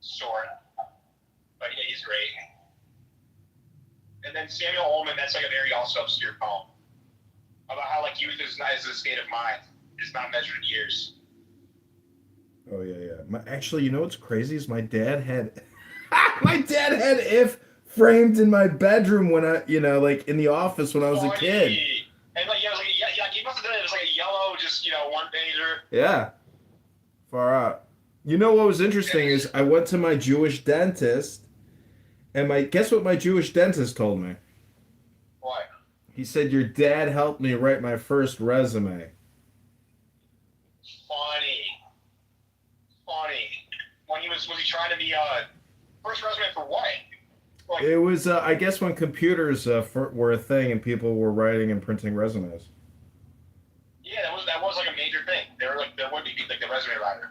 K: Short, but yeah, he's great. And then Samuel Ullman, that's like a very also obscure poem about how like youth is a state of mind. It's not measured in years.
C: Oh yeah. Actually, you know what's crazy is my dad had "If" framed in my bedroom when I, like in the office when I was a kid.
K: And like, yeah, he must have done it. It was like a yellow, just one pager.
C: Yeah. Far out. You know what was interesting is I went to my Jewish dentist, and guess what my Jewish dentist told me?
K: What?
C: He said your dad helped me write my first resume.
K: Funny. When was he trying to be first resume for what? Like,
C: It was I guess when computers were a thing and people were writing and printing resumes.
K: yeah, that was like a major thing. There would be like the resume writer.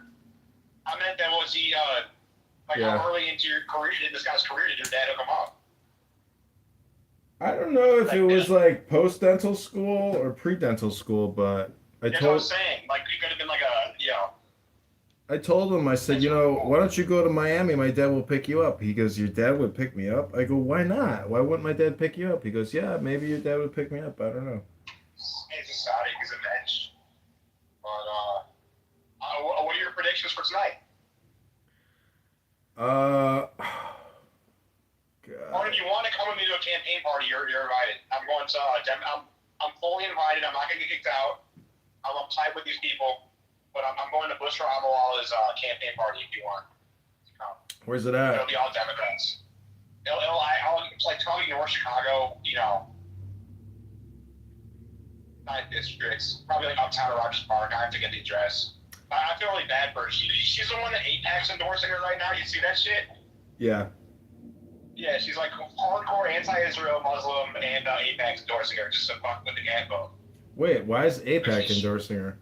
K: I meant that was he
C: Yeah.
K: how early into your career in this guy's career did your dad hook him up?
C: I don't know if
K: Like
C: it was
K: that.
C: like post-dental school or pre-dental school, but
K: That's what I'm saying. Like he could have been like
C: I told him, I said, why don't you go to Miami? My dad will pick you up. He goes, your dad would pick me up? I go, why not? Why wouldn't my dad pick you up? He goes, yeah, maybe your dad would pick me up. I don't know.
K: He's a Saudi, he's a mensch. But what are your predictions for tonight?
C: God.
K: Or if you want to come with me to a campaign party, you're invited. I'm going to. I'm fully invited. I'm not gonna get kicked out. I'm tight with these people, but I'm going to Bushra Amalala's campaign party if you want.
C: Where's it
K: It'll
C: at?
K: be all Democrats. It's like probably North Chicago. 9 districts. Probably like uptown or Rogers Park. I have to get the address. I feel really bad for her. She's the one that AIPAC's endorsing her right now. You see that shit?
C: Yeah.
K: Yeah, she's like hardcore anti-Israel Muslim, and AIPAC's endorsing her just to fuck with the cat vote.
C: Wait, why is APAC endorsing her?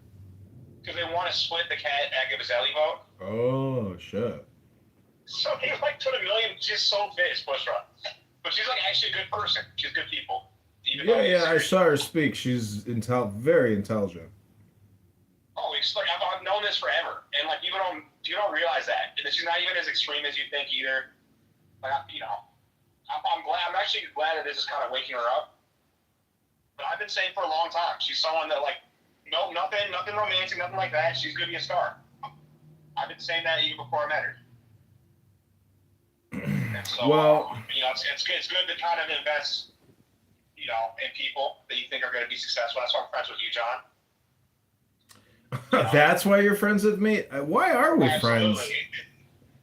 K: Because they want to split the cat Agabazeli vote.
C: Oh, shit.
K: So they like put $1 million. She's so pissed, Bushra. But she's like actually a good person. She's good people.
C: Yeah, I saw her speak. She's very intelligent.
K: Oh, it's like I've known this forever, and like you don't realize that. And she's not even as extreme as you think either. Like I'm glad. I'm actually glad that this is kind of waking her up. But I've been saying for a long time, she's someone that like, no, nothing romantic, nothing like that. She's gonna be a star. I've been saying that even before I met her. And so,
C: Well-
K: it's good to kind of invest, in people that you think are going to be successful. That's why I'm friends with you, John.
C: That's why you're friends with me? Why are we
K: Absolutely.
C: friends?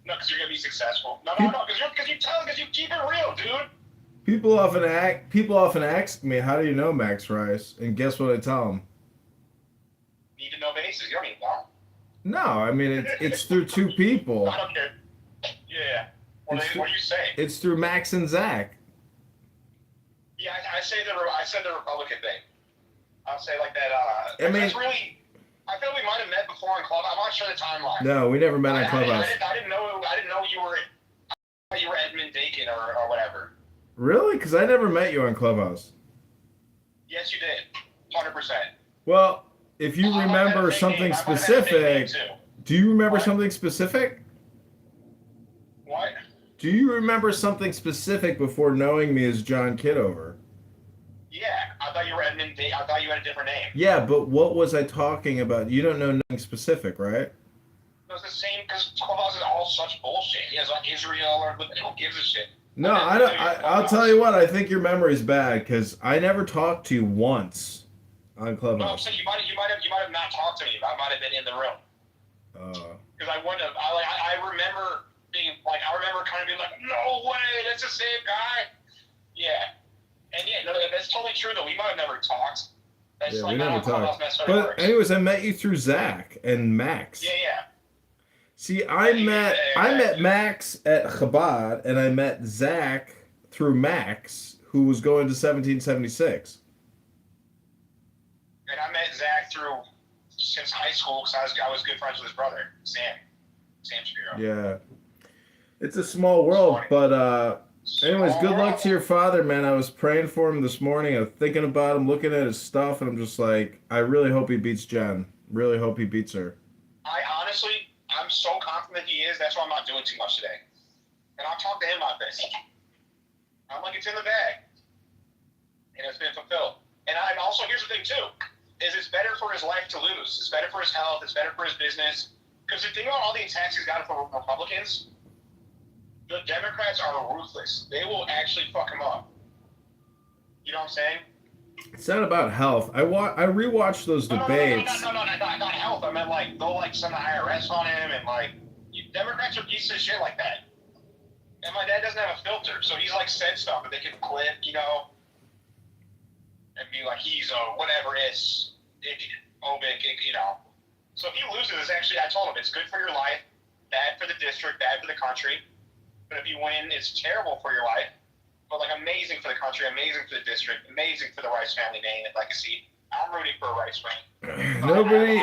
K: No, because you're going to be successful. No, because you keep it real, dude.
C: People often ask me, how do you know Max Rice? And guess what I tell them?
K: Need to know bases. You don't need to know.
C: No, I mean, it's through two people.
K: I don't care. Yeah. What do you say?
C: It's through Max and Zach.
K: Yeah, I said the Republican thing. I'll say like that.
C: I mean-
K: That's really. I feel we might have met before in club. I'm not sure the timeline.
C: No, we never met on Clubhouse.
K: I didn't know you were. I thought you were Edmund Dakin or whatever.
C: Really? Because I never met you on Clubhouse.
K: Yes, you did. 100%.
C: Well, if you remember something specific, do you remember something specific?
K: What?
C: Do you remember something specific before knowing me as John Kitover?
K: Yeah, I thought you were Edmund Dakin. I thought you had a different name.
C: Yeah, but what was I talking about? You don't know nothing specific, right?
K: It was the same because Clubhouse is all such bullshit. He has like Israel or who gives a shit.
C: No, I don't. I'll tell you what. I think your memory's bad because I never talked to you once on
K: No, I'm
C: Clubhouse.
K: saying you might have not talked to me. I might have been in the room because I wouldn't have. I remember being like, I remember kind of being like, no way, that's the same guy. Yeah, and yeah, no, that's totally true though. We might have never talked. That's
C: Yeah,
K: like
C: we
K: not
C: never
K: how Clubhouse
C: talked.
K: necessarily
C: But
K: works.
C: anyways, I met you through Zach and Max.
K: Yeah.
C: See, I met Max at Chabad, and I met Zach through Max, who was going to 1776.
K: met Zach through since high school because I was good friends with his brother, Sam Shapiro.
C: Yeah. It's a small world, but anyways, good luck to your father, man. I was praying for him this morning. I was thinking about him, looking at his stuff, and I'm just like, I really hope he beats Jen. Really hope he beats her.
K: I'm so confident he is. That's why I'm not doing too much today. And I'll talk to him about this. I'm like, it's in the bag. And it's been fulfilled. And also, here's the thing, too, is it's better for his life to lose. It's better for his health. It's better for his business. Because the thing about all the attacks he's got from Republicans, the Democrats are ruthless. They will actually fuck him up. You know what I'm saying?
C: It's not about health. I rewatched those debates.
K: No, not health. I meant like they'll like send the IRS on him and like Democrats are pieces of shit like that. And my dad doesn't have a filter, so he's like said stuff that they can clip, you know, and be like he's whatever is idiot, you know. So if he loses, it's actually I told him it's good for your life, bad for the district, bad for the country. But if you win, it's terrible for your life. But like amazing for the country, amazing for the district, amazing for the Rice family name and legacy. I'm rooting for a Rice ring.
C: Nobody,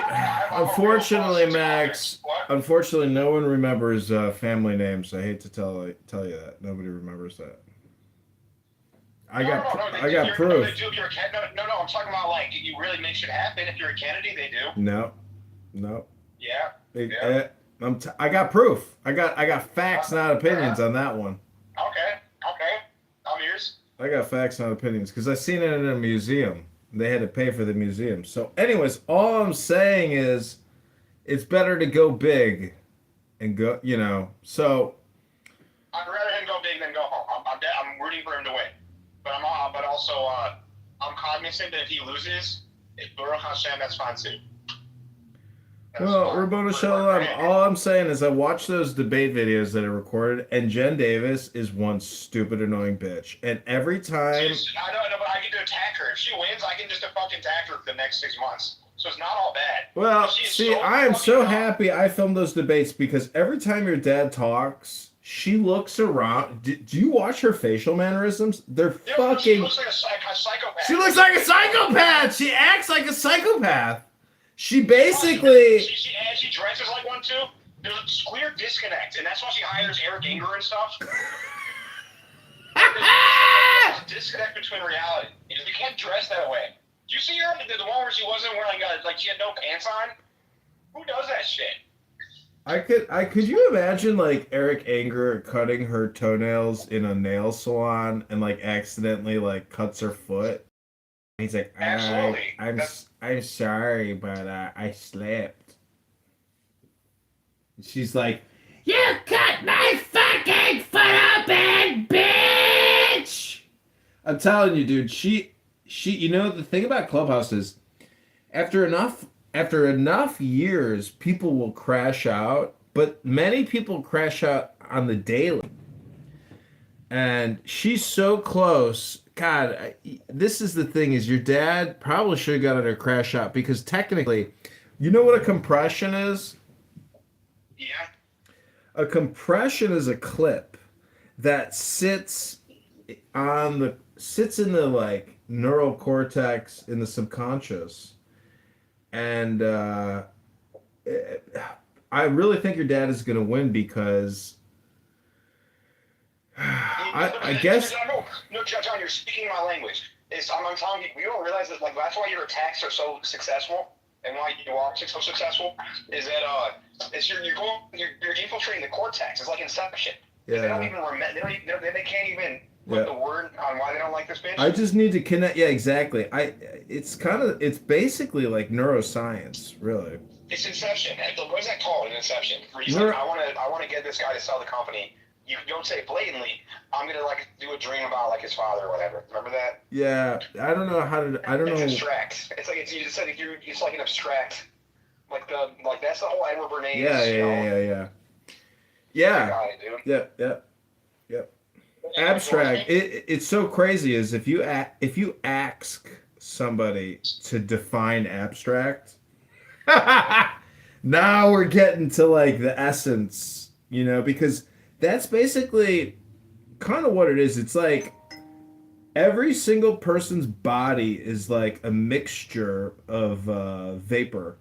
C: unfortunately, Max. Unfortunately, no one remembers family names. I hate to tell you that nobody remembers that. I got proof.
K: No, I'm talking about like you really make shit happen. If you're a Kennedy, they do.
C: No.
K: Yeah.
C: I got proof. I got facts, not opinions on that one.
K: Okay. I'm yours.
C: I got facts, not opinions, because I seen it in a museum. They had to pay for the museum. So, anyways, all I'm saying is, it's better to go big, and go. You know. So.
K: I'd rather him go big than go home. I'm rooting for him to win, but I'm cognizant that if he loses, if Baruch Hashem, that's fine too.
C: Well, Rabboni Shalom, all I'm saying is I watched those debate videos that I recorded, and Jen Davis is one stupid, annoying bitch. And every time...
K: I don't know, but I get to attack her. If she wins, I can just fucking attack her for the next 6 months. So it's not all bad.
C: Well, see, I am so happy I filmed those debates, because every time your dad talks, she looks around. Do you watch her facial mannerisms? They're fucking... She
K: looks like a psychopath.
C: She looks like a psychopath! She acts like a psychopath! She basically...
K: She dresses like one, too. There's a clear disconnect, and that's why she hires Eric Anger and stuff. There's a disconnect between reality. You can't dress that way. Do you see her? The one where she wasn't wearing, like, she had no pants on? Who does that shit?
C: Could you imagine, like, Eric Anger cutting her toenails in a nail salon and, like, accidentally, like, cuts her foot? He's like,
K: absolutely.
C: I'm sorry, but I slipped. She's like, you cut my fucking foot open, bitch! I'm telling you, dude, she, you know, the thing about Clubhouse is, after enough years, people will crash out, but many people crash out on the daily. And she's so close. God, this is the thing, is your dad probably should have gotten her crash out, because technically, you know what a compression is?
K: Yeah.
C: A compression is a clip that sits in the like neural cortex in the subconscious. And I really think your dad is going to win, because I guess...
K: No, John, you're speaking my language. I'm telling you, you don't realize that, like, that's why your attacks are so successful, and why you are so successful, is that you're infiltrating the cortex. It's like Inception.
C: Yeah.
K: They don't even remember. They can't even put the word on why they don't like this bitch.
C: I just need to connect. Yeah, exactly. It's basically like neuroscience, really.
K: It's Inception. What is that called? An Inception. Where you like, I want to get this guy to sell the company. You don't say it blatantly. I'm gonna like do a dream about like his father or whatever. Remember that?
C: Yeah, I don't know how to. I don't know.
K: It's abstract. It's like it's like an abstract. Like that's the whole Edward Bernays.
C: Yeah. Yep. Abstract. It's so crazy. Is if you ask somebody to define abstract, now we're getting to like the essence, you know, because that's basically kind of what it is. It's like Every single person's body is like a mixture of vapor.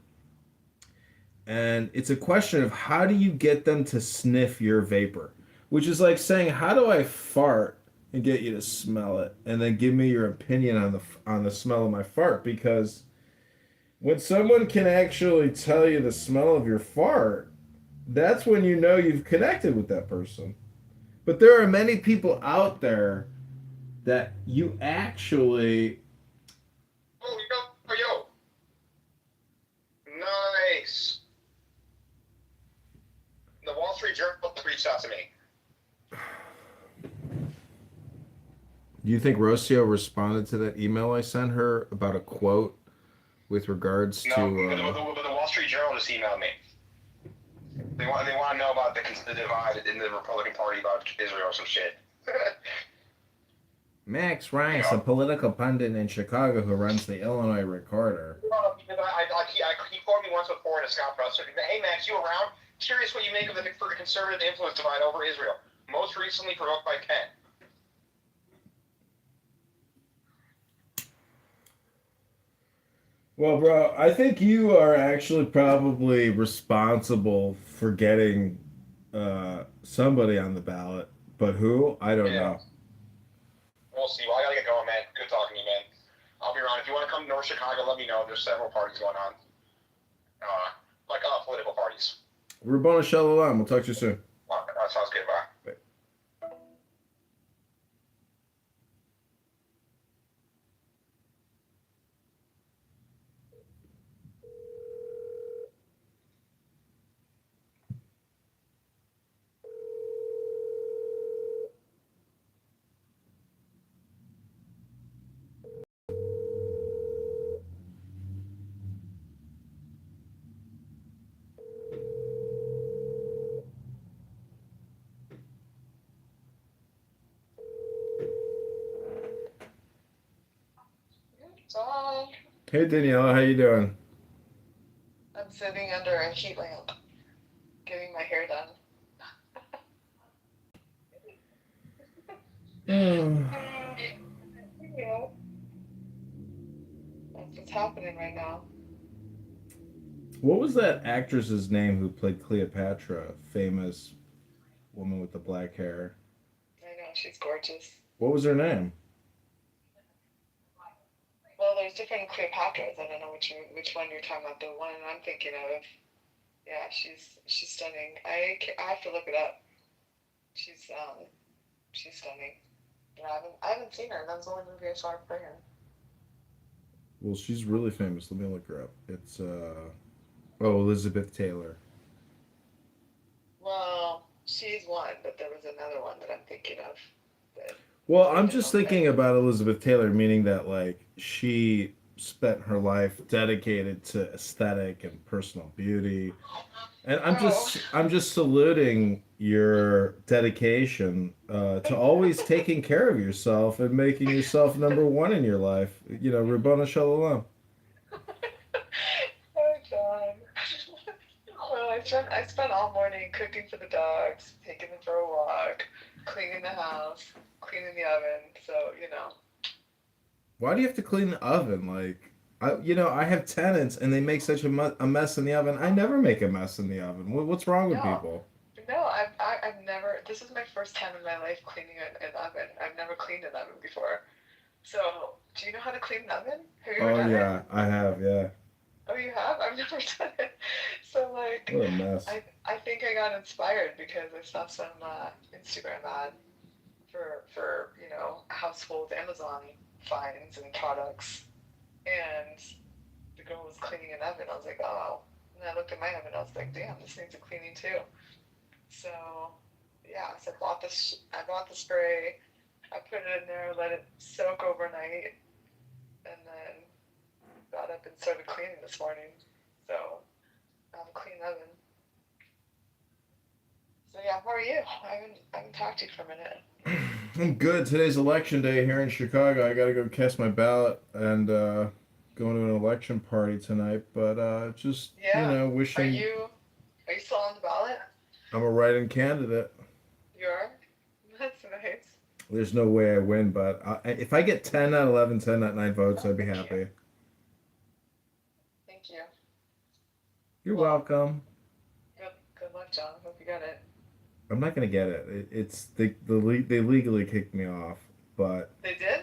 C: And it's a question of how do you get them to sniff your vapor? Which is like saying, how do I fart and get you to smell it? And then give me your opinion on the smell of my fart. Because when someone can actually tell you the smell of your fart, that's when you know you've connected with that person. But there are many people out there that you actually.
K: Oh, yo. Nice. The Wall Street Journal reached out to me.
C: Do you think Rocio responded to that email I sent her about a quote with regards
K: No,
C: to?
K: but the Wall Street Journal just emailed me. They want to know about the divide in the Republican Party about Israel or some shit.
C: Max Rice, a political pundit in Chicago who runs the Illinois Recorder.
K: He quoted me once before in a Scott Press. Hey Max, you around? Curious what you make of the conservative influence divide over Israel, most recently provoked by Penn.
C: Well, bro, I think you are actually probably responsible for getting somebody on the ballot, but who? I don't know.
K: We'll see. Well, I gotta get going, man. Good talking to you, man. I'll be around. If you want to come to North Chicago, let me know. There's several parties going on. Political parties.
C: Rabboni Shalom. We'll talk to you soon.
K: That sounds good. Bye.
C: Bye.
L: Hi.
C: Hey Daniela, how you doing?
L: I'm sitting under a heat lamp, getting my hair done. Yeah, that's what's happening right now.
C: What was that actress's name who played Cleopatra? Famous woman with the black hair.
L: I know, she's gorgeous.
C: What was her name?
L: Well, there's different Cleopatras. I don't know which one you're talking about. The one I'm thinking of. Yeah, she's stunning. I have to look it up. She's stunning. Yeah, I haven't seen her. That's the only movie I saw her play in.
C: Well, she's really famous. Let me look her up. It's Elizabeth Taylor.
L: Well, she's one, but there was another one that I'm thinking of.
C: Well, I'm just thinking about Elizabeth Taylor, meaning that like she spent her life dedicated to aesthetic and personal beauty. And I'm just saluting your dedication to always taking care of yourself and making yourself number one in your life. You know, Rabboni Shalom.
L: Oh, John. Well, I spent all morning cooking for the dogs, taking them for a walk, cleaning the house, cleaning the oven. So, you know.
C: Why do you have to clean the oven? Like, I have tenants and they make such a mess in the oven. I never make a mess in the oven. What's wrong with people?
L: No, I've never. This is my first time in my life cleaning an oven. I've never cleaned an oven before. So, do you know how to clean an oven? Have you ever done
C: Yeah,
L: it?
C: I have. Yeah.
L: Oh, you have? I've never done it. So, like,
C: What a mess.
L: I think I got inspired because I saw some Instagram ad for household Amazon finds and products, and the girl was cleaning an oven. I was like, oh. And I looked at my oven. I was like, damn, this needs a cleaning too. So, yeah, so I bought the spray. I put it in there, let it soak overnight, and then got up and started cleaning this morning. So, I have a clean oven. So yeah, how are you? I haven't talked to you for a minute.
C: I'm good. Today's election day here in Chicago. I got to go cast my ballot and go to an election party tonight. But wishing.
L: Are you still on the ballot?
C: I'm a write-in candidate.
L: You are? That's nice.
C: There's no way I win, but if I get 10 out of 11, 10 out of 9 votes, I'd be
L: Thank
C: happy.
L: you. Thank you.
C: You're
L: Well,
C: welcome.
L: good luck, John. Hope you got it.
C: I'm not gonna get it. It's they legally kicked me off, but
L: They did?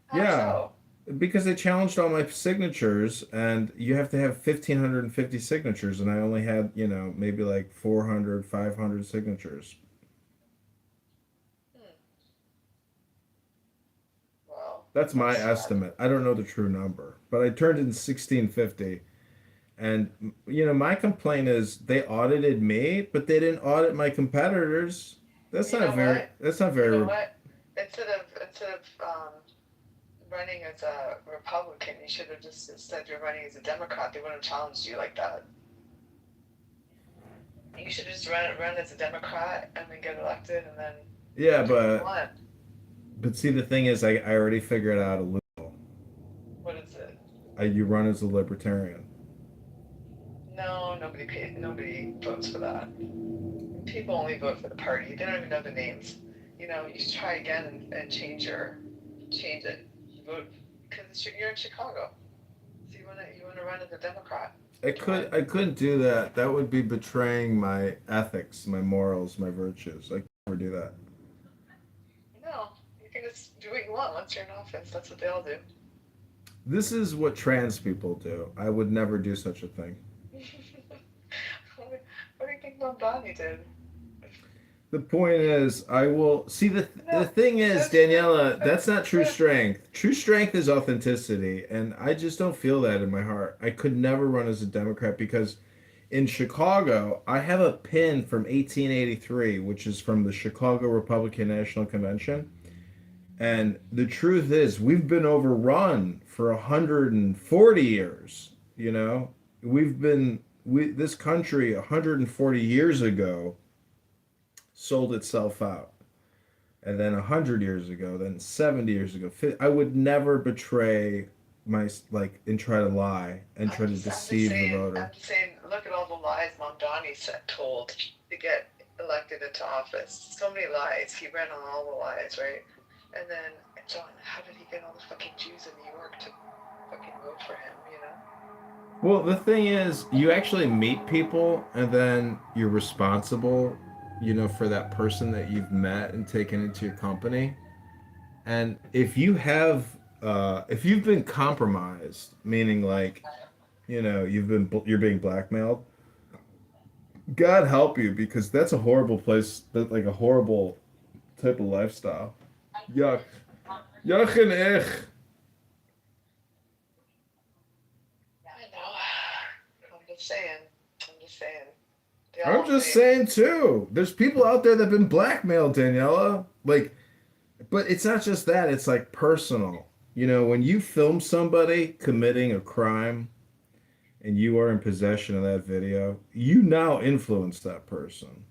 L: How
C: yeah,
L: so?
C: because they challenged all my signatures, and you have to have 1,550 signatures, and I only had, maybe like 400, 500 signatures.
L: Hmm. Well,
C: That's my
L: that's sad.
C: estimate. I don't know the true number, but I turned in 1,650. And my complaint is they audited me, but they didn't audit my competitors. That's
L: You
C: not
L: know
C: very.
L: what?
C: That's not
L: You know
C: very.
L: what? Instead of running as a Republican, you should have just instead you're running as a Democrat. They wouldn't have challenged you like that. You should just run as a Democrat and then get elected and then
C: Yeah,
L: do what you
C: but
L: want.
C: see, the thing is, I already figured out a loophole.
L: What is it?
C: You run as a libertarian.
L: No, nobody votes for that. People only vote for the party. They don't even know the names. You should try again and change it. Vote because you're in Chicago. So you wanna run as a Democrat. Try.
C: I couldn't do that. That would be betraying my ethics, my morals, my virtues. I could never do that.
L: No, you can just do what you want once you're in office. That's what they all do.
C: This is what trans people do. I would never do such a thing.
L: What do you think Mom Donnie did?
C: The point is, I will see the
L: No,
C: thing is,
L: that's
C: Daniela, that's not true
L: that's
C: strength. True strength is authenticity, and I just don't feel that in my heart. I could never run as a Democrat because in Chicago, I have a pin from 1883, which is from the Chicago Republican National Convention. And the truth is, we've been overrun for 140 years. This country 140 years ago sold itself out, and then 100 years ago, then 70 years ago. I would never betray my and try to lie and try to deceive the voter.
L: I'm just saying, look at all the lies Mom Donnie told to get elected into office. So many lies. He ran on all the lies, right? And then, John, how did he get all the fucking Jews in New York to fucking vote for him?
C: Well, the thing is, you actually meet people, and then you're responsible, for that person that you've met and taken into your company. And if you've been compromised, meaning like, you're being blackmailed, God help you, because that's a horrible place, that like a horrible type of lifestyle. Yuck. Yuck and ich.
L: I know. I'm just saying. They
C: I'm
L: all
C: just
L: say,
C: saying too. There's people out there that have been blackmailed, Daniela. Like, but it's not just that. It's like personal. When you film somebody committing a crime and you are in possession of that video, you now influence that person.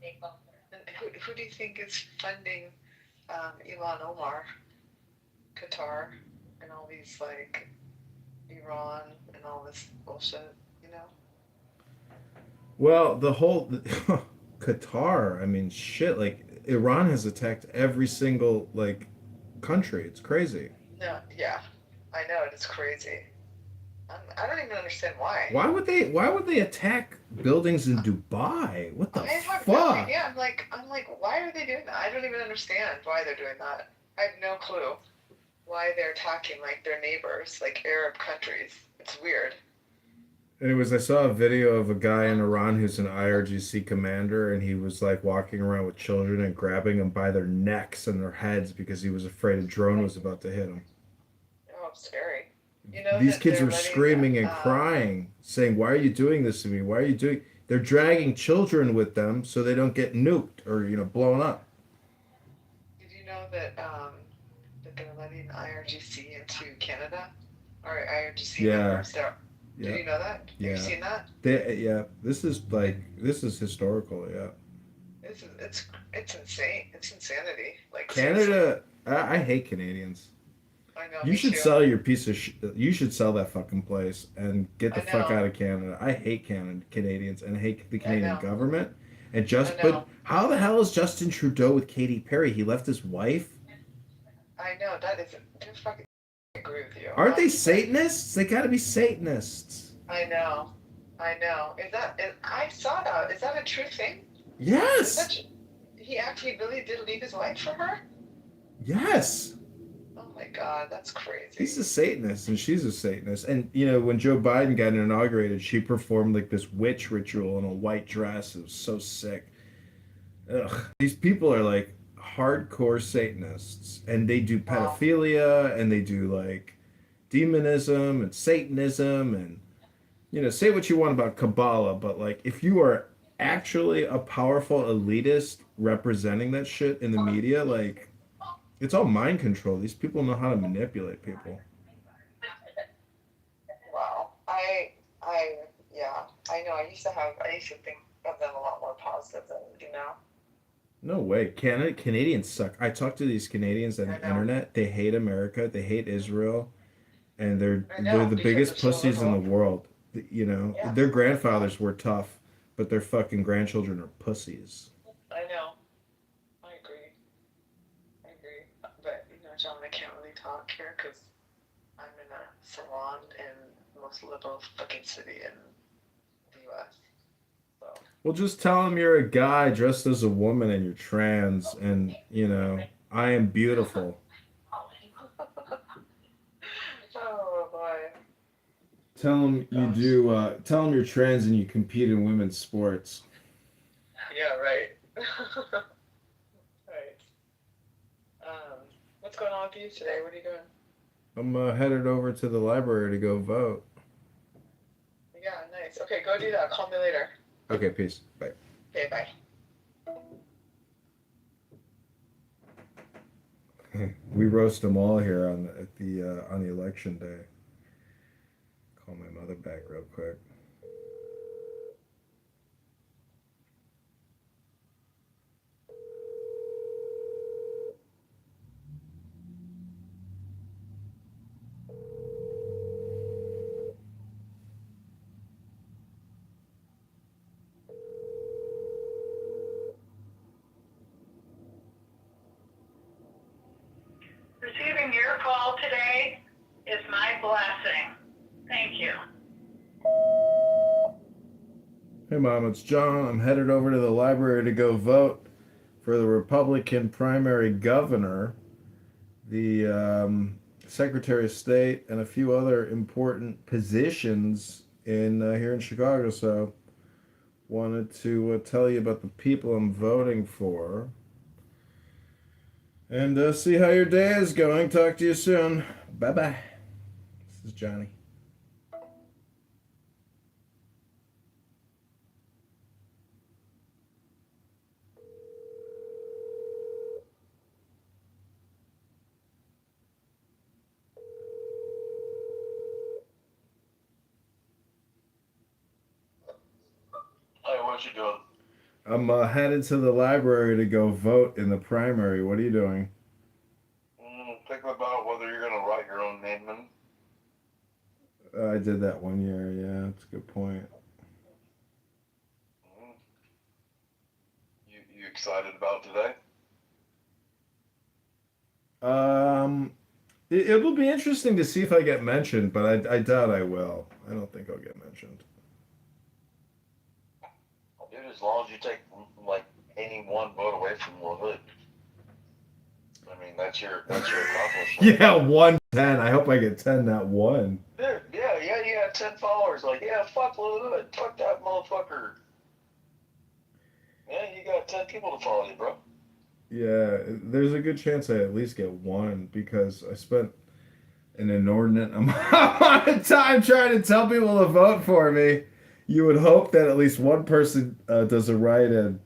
L: and who do you think is funding Elon Omar, Qatar, and all these like Iran and all this bullshit?
C: Well, the whole Qatar, I mean, shit, like Iran has attacked every single like country. It's crazy.
L: No, yeah, I know it's crazy. I don't even understand why.
C: Why would they attack buildings in Dubai? What the
L: I have no
C: fuck?
L: idea. I'm like, why are they doing that? I don't even understand why they're doing that. I have no clue why they're attacking like their neighbors, like Arab countries. It's weird.
C: Anyways, I saw a video of a guy in Iran who's an IRGC commander, and he was like walking around with children and grabbing them by their necks and their heads because he was afraid a drone was about to hit him.
L: Oh, scary. You know
C: These
L: that
C: kids
L: they're
C: were
L: letting
C: screaming and crying, saying, "Why are you doing this to me? Why are you doing?" They're dragging children with them so they don't get nuked or blown up.
L: Did you know that they're letting IRGC into Canada? Or IRGC
C: Yeah,
L: members there. Did
C: yeah,
L: you know that? Have you
C: yeah.
L: seen that?
C: Yeah. This is historical. Yeah.
L: It's insane. It's insanity. Like seriously.
C: Canada, I hate Canadians.
L: I know,
C: You
L: me
C: should
L: too.
C: sell your piece of you should sell that fucking place and get the
L: I
C: fuck
L: know.
C: out of Canada. I hate Canadians, and I hate the
L: I
C: Canadian
L: know.
C: government. And
L: I
C: but
L: know.
C: how the hell is Justin Trudeau with Katy Perry? He left his wife.
L: I know. That is. I fucking agree with you.
C: Aren't they
L: 100%.
C: Satanists? They got to be Satanists.
L: I know. I know. I saw that. Is that a true thing? Is that?
C: Yes.
L: He actually really did leave his wife for her?
C: Yes.
L: Oh my god, that's
C: He's
L: crazy.
C: a Satanist and she's a Satanist. And when Joe Biden got inaugurated, she performed like this witch ritual in a white dress. It was so sick. Ugh. These people are like hardcore Satanists and they do
L: Wow.
C: pedophilia and they do like demonism and Satanism and say what you want about Kabbalah, but like if you are actually a powerful elitist representing that shit in the media, like it's all mind control. These people know how to manipulate people.
L: Wow. Yeah. I know. I used to think of them a lot more positive than
C: No way. Canadians suck. I talk to these Canadians on
L: I
C: the
L: know.
C: internet. They hate America. They hate Israel, and
L: I
C: they're
L: know
C: the
L: because they're
C: biggest
L: so
C: pussies in the
L: liberal.
C: world.
L: Yeah.
C: Their
L: Oh my god.
C: grandfathers were tough, but their fucking grandchildren are pussies.
L: I know. I agree. I agree. But John, I can't really talk here because I'm in a salon in the most liberal fucking city in the U.S. So.
C: Well, just tell them you're a guy dressed as a woman and you're trans, and I am beautiful.
L: Oh boy.
C: Tell them you
L: Gosh.
C: do. Tell them you're trans and you compete in women's sports.
L: Yeah. Right. Right. What's going on with you today? What are you doing?
C: I'm headed over to the library to go vote.
L: Yeah. Nice. Okay. Go do that. Call me later.
C: Okay, peace. Bye.
L: Okay. Bye.
C: We roast them all here on the election day. Call my mother back real quick.
J: Receiving your call today is my blessing. Thank you.
C: Hey, Mom, it's John. I'm headed over to the library to go vote for the Republican primary governor, the Secretary of State, and a few other important positions in here in Chicago. So, wanted to tell you about the people I'm voting for and see how your day is going. Talk to you soon. Bye bye. This is Johnny.
K: Hey, what you doing?
C: I'm headed to the library to go vote in the primary. What are you doing?
K: Thinking about whether you're gonna write your own name in.
C: I did that one year. Yeah, that's a good point.
K: Mm. You excited about today?
C: Um, it'll be interesting to see if I get mentioned, but I doubt I will. I don't think I'll get mentioned.
K: Dude, as long as you take like any one vote away from Wood, I mean that's your accomplishment.
C: Yeah, 110. I hope I get 10, not one.
K: Dude, yeah, you have 10 followers. Like, yeah, fuck Wood, fuck that motherfucker. Yeah, you got 10 people to follow you, bro.
C: Yeah, there's a good chance I at least get one because I spent an inordinate amount of time trying to tell people to vote for me. You would hope that at least one person does a write-in,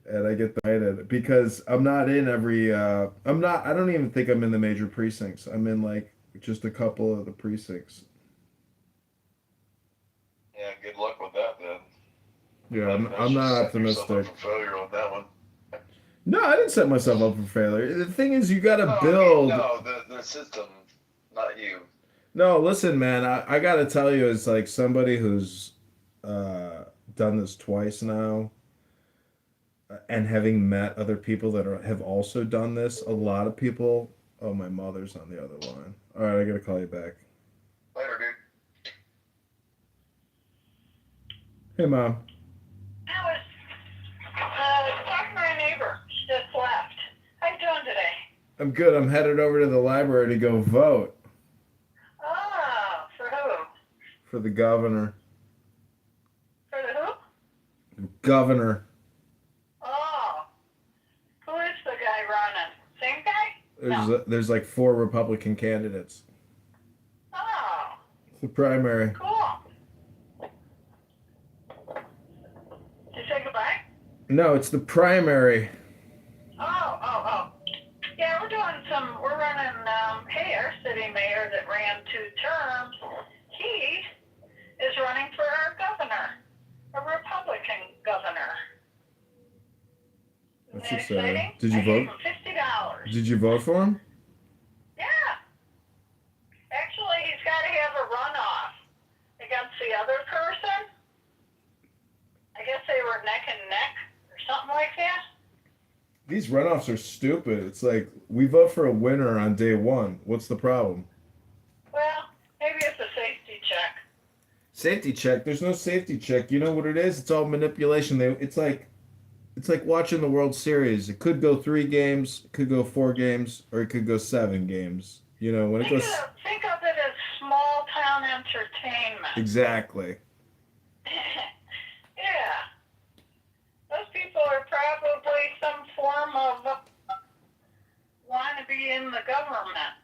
C: and I get the write-in because I'm not in every. I'm not. I don't even think I'm in the major precincts. I'm in like just a couple of the precincts.
K: Yeah, good luck with that, then.
C: Yeah, I'm
K: That's just
C: not
K: setting yourself up
C: optimistic.
K: for failure on that one.
C: No, I didn't set myself up for failure. The thing is, you got to
K: No, I mean,
C: build.
K: no, the system, not you.
C: No, listen, man. I got to tell you, as like somebody who's uh, done this twice now. and having met other people that have also done this, a lot of people. Oh, my mother's on the other line. All right, I gotta call you back.
B: Later, dude.
C: Hey, Mom.
J: I was talking to my neighbor. She just left. How you doing today?
C: I'm good. I'm headed over to the library to go vote
J: Oh, for who?
C: for the governor.
J: For the who?
C: Governor.
J: Oh, who is the guy running? Same guy?
C: There's like 4 Republican candidates.
J: Oh,
C: It's the primary.
J: cool. Did you say goodbye?
C: No, it's the primary.
J: Oh. Yeah, we're running, hey, our city mayor that ran 2 terms, he is running for our governor, a Republican governor. Isn't
C: That's
J: that
C: exciting.
J: exciting?
C: Did you
J: I gave
C: vote?
J: him $50.
C: Did you vote for him?
J: Yeah. Actually, he's got to have a runoff against the other person. I guess they were neck and neck or something like that.
C: These runoffs are stupid. It's like we vote for a winner on day 1. What's the problem?
J: Well, maybe it's a safety check.
C: Safety check. There's no safety check. You know what it is? It's all manipulation. It's like watching the World Series. It could go 3 games, it could go 4 games, or it could go 7 games. You know, when it goes
J: Think of it as small town entertainment.
C: exactly.
J: Yeah. Those people are probably some form of want to be in the government.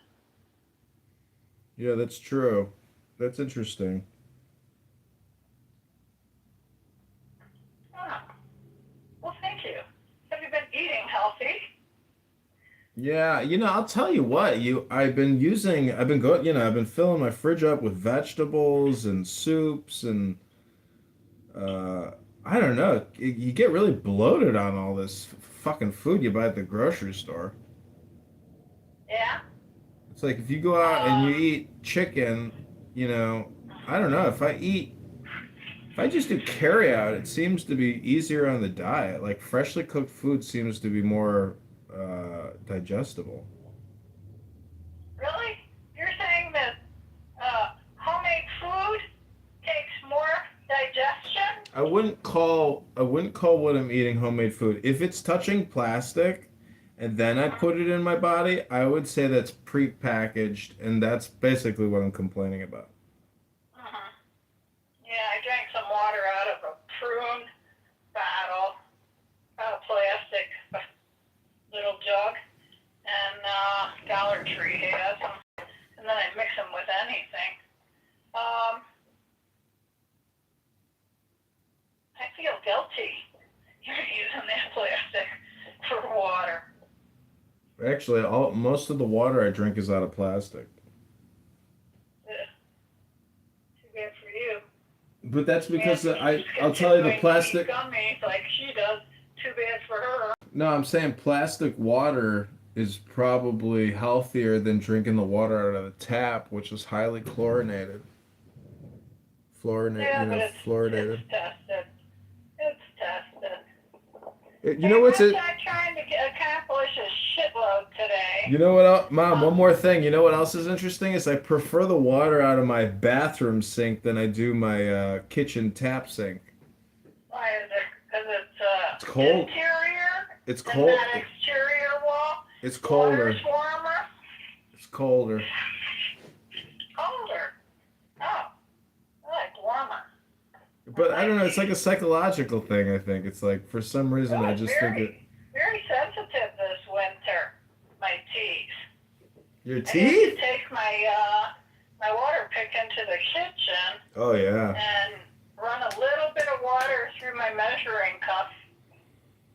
C: Yeah, that's true. That's interesting.
J: Oh. Well, thank you. Have you been eating healthy?
C: Yeah, I'll tell you what, I've been filling my fridge up with vegetables and soups and uh I don't know. You get really bloated on all this fucking food you buy at the grocery store.
J: Yeah.
C: It's like if you go out and you eat chicken, I don't know, if I just do carry out, it seems to be easier on the diet. Like freshly cooked food seems to be more digestible.
J: Really? You're saying that homemade food takes more digestion?
C: I wouldn't call what I'm eating homemade food. If it's touching plastic and then I put it in my body, I would say that's pre-packaged, and that's basically what I'm complaining about.
J: Uh-huh. Yeah, I drank some water out of a prune bottle, a plastic little jug, and Dollar Tree has them, and then I mix them with anything. I feel guilty. You're using that plastic for water.
C: Actually, most of the water I drink is out of plastic.
J: Ugh. Too bad for you.
C: But that's because
J: Yeah,
C: I'll tell you the
J: she's
C: plastic.
J: gummies like she does. Too bad for her.
C: No, I'm saying plastic water is probably healthier than drinking the water out of the tap, which is highly chlorinated.
J: Yeah, but
C: Fluoridated.
J: it's tested. It's tested.
C: You know what's it?
J: I'm trying to accomplish a shitload today.
C: You know what else, Mom? One more thing. You know what else is interesting is I prefer the water out of my bathroom sink than I do my kitchen tap sink.
J: Why is it? Because
C: It's cold.
J: Interior.
C: It's
J: And
C: cold.
J: that exterior wall.
C: It's colder.
J: Water's warmer.
C: It's colder.
J: Colder. Oh, I like warmer.
C: But I don't know. It's like a psychological thing. I think it's like for some reason I just think it.
J: Very sensitive this winter. My teeth.
C: Your
J: I had
C: teeth?
J: to take my my water pick into the kitchen
C: Oh yeah.
J: and run a little bit of water through my measuring cup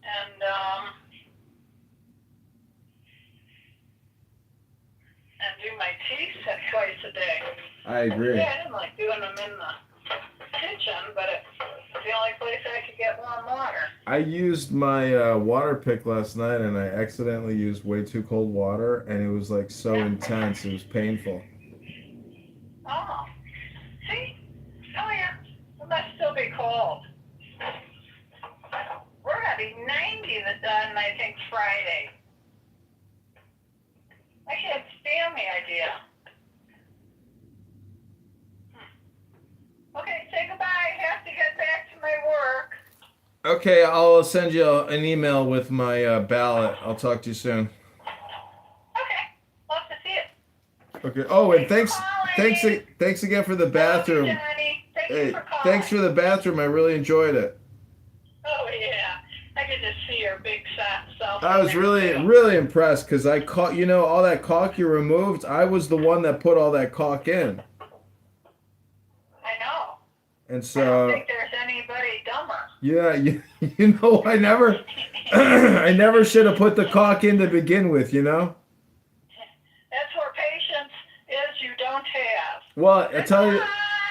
J: and do my teeth twice a day.
C: I agree.
J: Yeah, I didn't like doing them in the kitchen, but it's the only place I could get warm water.
C: I used my water pick last night and I accidentally used way too cold water and it was like so intense. It was painful.
J: Oh, see? Oh yeah, it must still be cold. We're not be 90 that done, I think, Friday. I can't stand the idea. Okay, say goodbye. I have to get back to my work.
C: Okay, I'll send you an email with my ballot. I'll talk to you soon.
J: Okay, love to see it.
C: Okay. Oh, and
J: Thanks
C: thanks again for the
J: Love you,
C: bathroom.
J: Johnny. Thank you
C: Hey,
J: for calling.
C: thanks for the bathroom. I really enjoyed it.
J: Oh, yeah. I could just see your big fat self.
C: I was really impressed because I caught, all that caulk you removed. I was the one that put all that caulk in.
J: I know.
C: And
J: I don't
C: so,
J: think there's anybody dumber.
C: yeah, I never, I never should have put the caulk in to begin with,
J: That's where patience is you don't have.
C: Well, I tell you,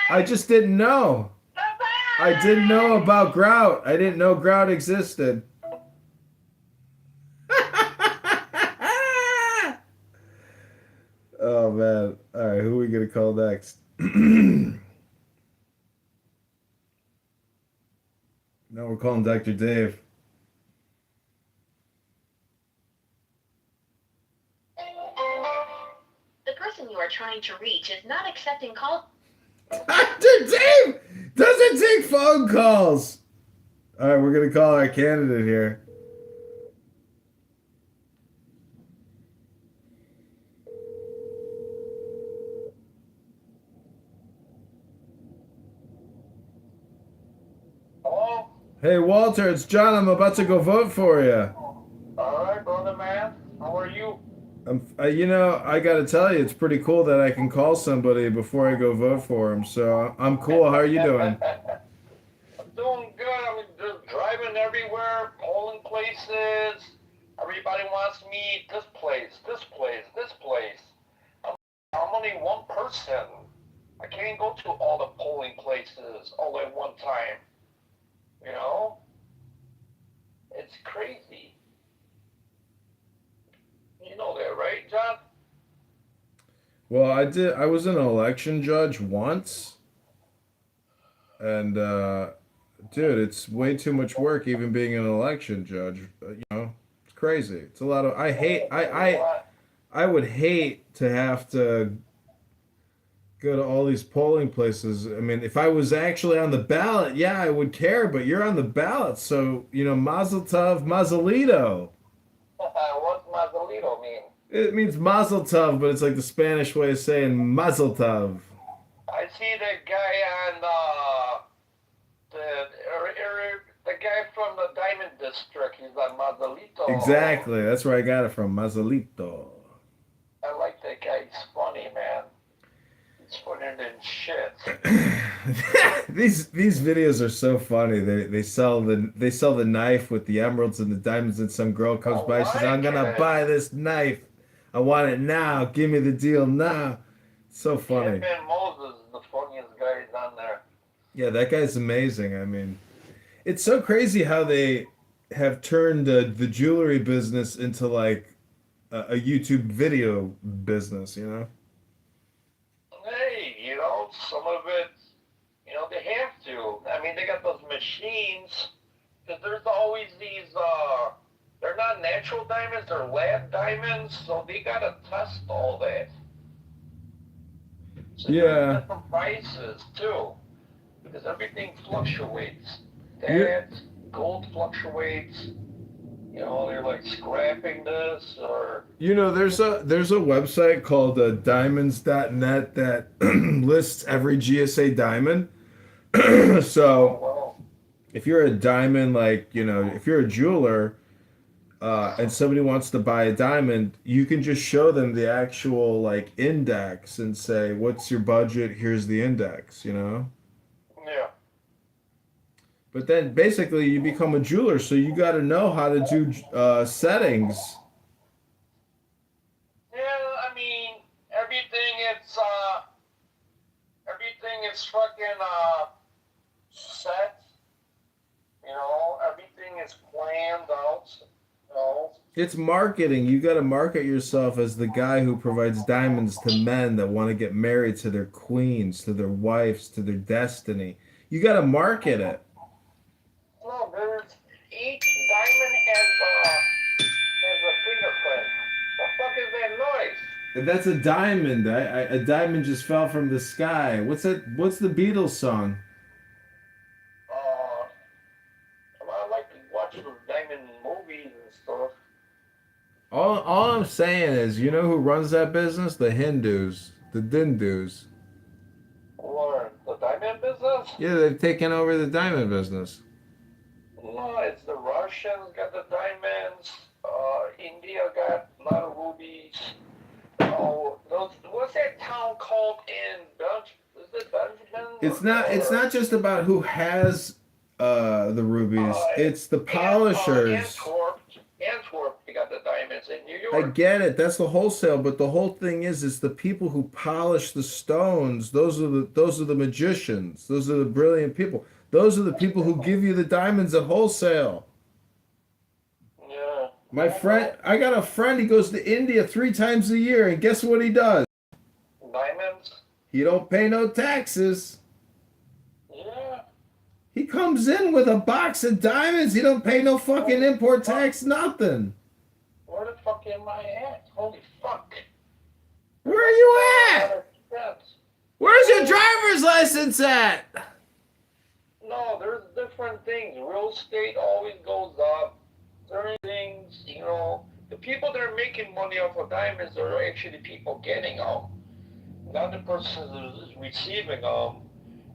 C: I just didn't know.
J: Bye-bye.
C: I didn't know about grout. I didn't know grout existed. Oh man. All right, who are we gonna call next? Now we're calling Dr. Dave.
G: The person you are trying to reach is not accepting calls.
C: Dr. Dave doesn't take phone calls. All right, we're gonna call our candidate here.
H: Hello?
C: Hey Walter, it's John. I'm about to go vote for you.
H: All right, brother man. How are you?
C: I gotta tell you, it's pretty cool that I can call somebody before I go vote for him. So I'm cool. How are you doing?
H: I'm doing good. I'm just driving everywhere, polling places. Everybody wants me this place, this place, this place. I'm only one person. I can't go to all the polling places all at one time. It's crazy. You know that, right, John?
C: Well, I did. I was an election judge once, and dude, it's way too much work even being an election judge. It's crazy. It's a lot of. I hate. I would hate to have to go to all these polling places. I mean, if I was actually on the ballot, yeah, I would care. But you're on the ballot, so Mazel Tov, Mazelito.
H: What's Mazelito mean?
C: It means Mazel Tov, but it's like the Spanish way of saying Mazel Tov.
H: I see the guy on the guy from the Diamond District. He's on Mazelito.
C: Exactly. That's where I got it from, Mazelito.
H: I like that guy. He's funny, man. He's funnier than shit.
C: These videos are so funny. They sell the knife with the emeralds and the diamonds, and some girl comes by. She says, "I'm gonna buy this knife. I want it now. Give me the deal now." So funny.
H: Kevin Moses is the funniest guy on there.
C: Yeah, that guy's amazing. I mean, it's so crazy how they have turned the jewelry business into like a YouTube video business.
H: Hey, some of it, they have to. I mean, they got those machines, because there's always these, they're not natural diamonds, they're lab diamonds, so they gotta test all that. So
C: Yeah.
H: there's different prices, too, because everything fluctuates. Gold fluctuates. They're like scrapping this or.
C: There's a website called diamonds.net that lists every GSA diamond. So if you're a diamond, if you're a jeweler and somebody wants to buy a diamond, you can just show them the actual index and say, "What's your budget? Here's the index,"
H: Yeah.
C: But then basically you become a jeweler, so you got to know how to do settings.
H: Yeah, I mean, everything is fucking set. Everything is planned out.
C: It's marketing. You got to market yourself as the guy who provides diamonds to men that want to get married to their queens, to their wives, to their destiny. You got to market it.
H: No, there's 18 diamond has a fingerprint. The fuck is that noise?
C: That's a diamond. A diamond just fell from the sky. What's that? What's the Beatles song?
H: I like to watch those diamond movies and stuff.
C: All I'm saying is, you know who runs that business? The Hindus, the Dindus.
H: Or the diamond business?
C: Yeah, they've taken over the diamond business.
H: No, it's the Russians got the diamonds. India got a lot of rubies. Oh, what's that town called in Belgium? Is it Belgium?
C: It's not just about who has the rubies. It's the polishers.
H: Antwerp, they got the diamonds in New
C: I
H: York.
C: get it. That's the wholesale, but the whole thing is, it's the people who polish the stones. Those are the magicians. Those are the brilliant people. Those are the people who give you the diamonds at wholesale.
H: Yeah.
C: My friend, I got a friend. He goes to India 3 times a year, and guess what he does?
H: Diamonds?
C: He don't pay no taxes.
H: Yeah.
C: He comes in with a box of diamonds. He don't pay no fucking import tax, nothing.
H: Where the fuck am I at? Holy fuck.
C: Where are you at? Where's your driver's license at?
H: No, there's different things. Real estate always goes up. Certain things, the people that are making money off of diamonds are actually people getting them, not the person who's receiving them,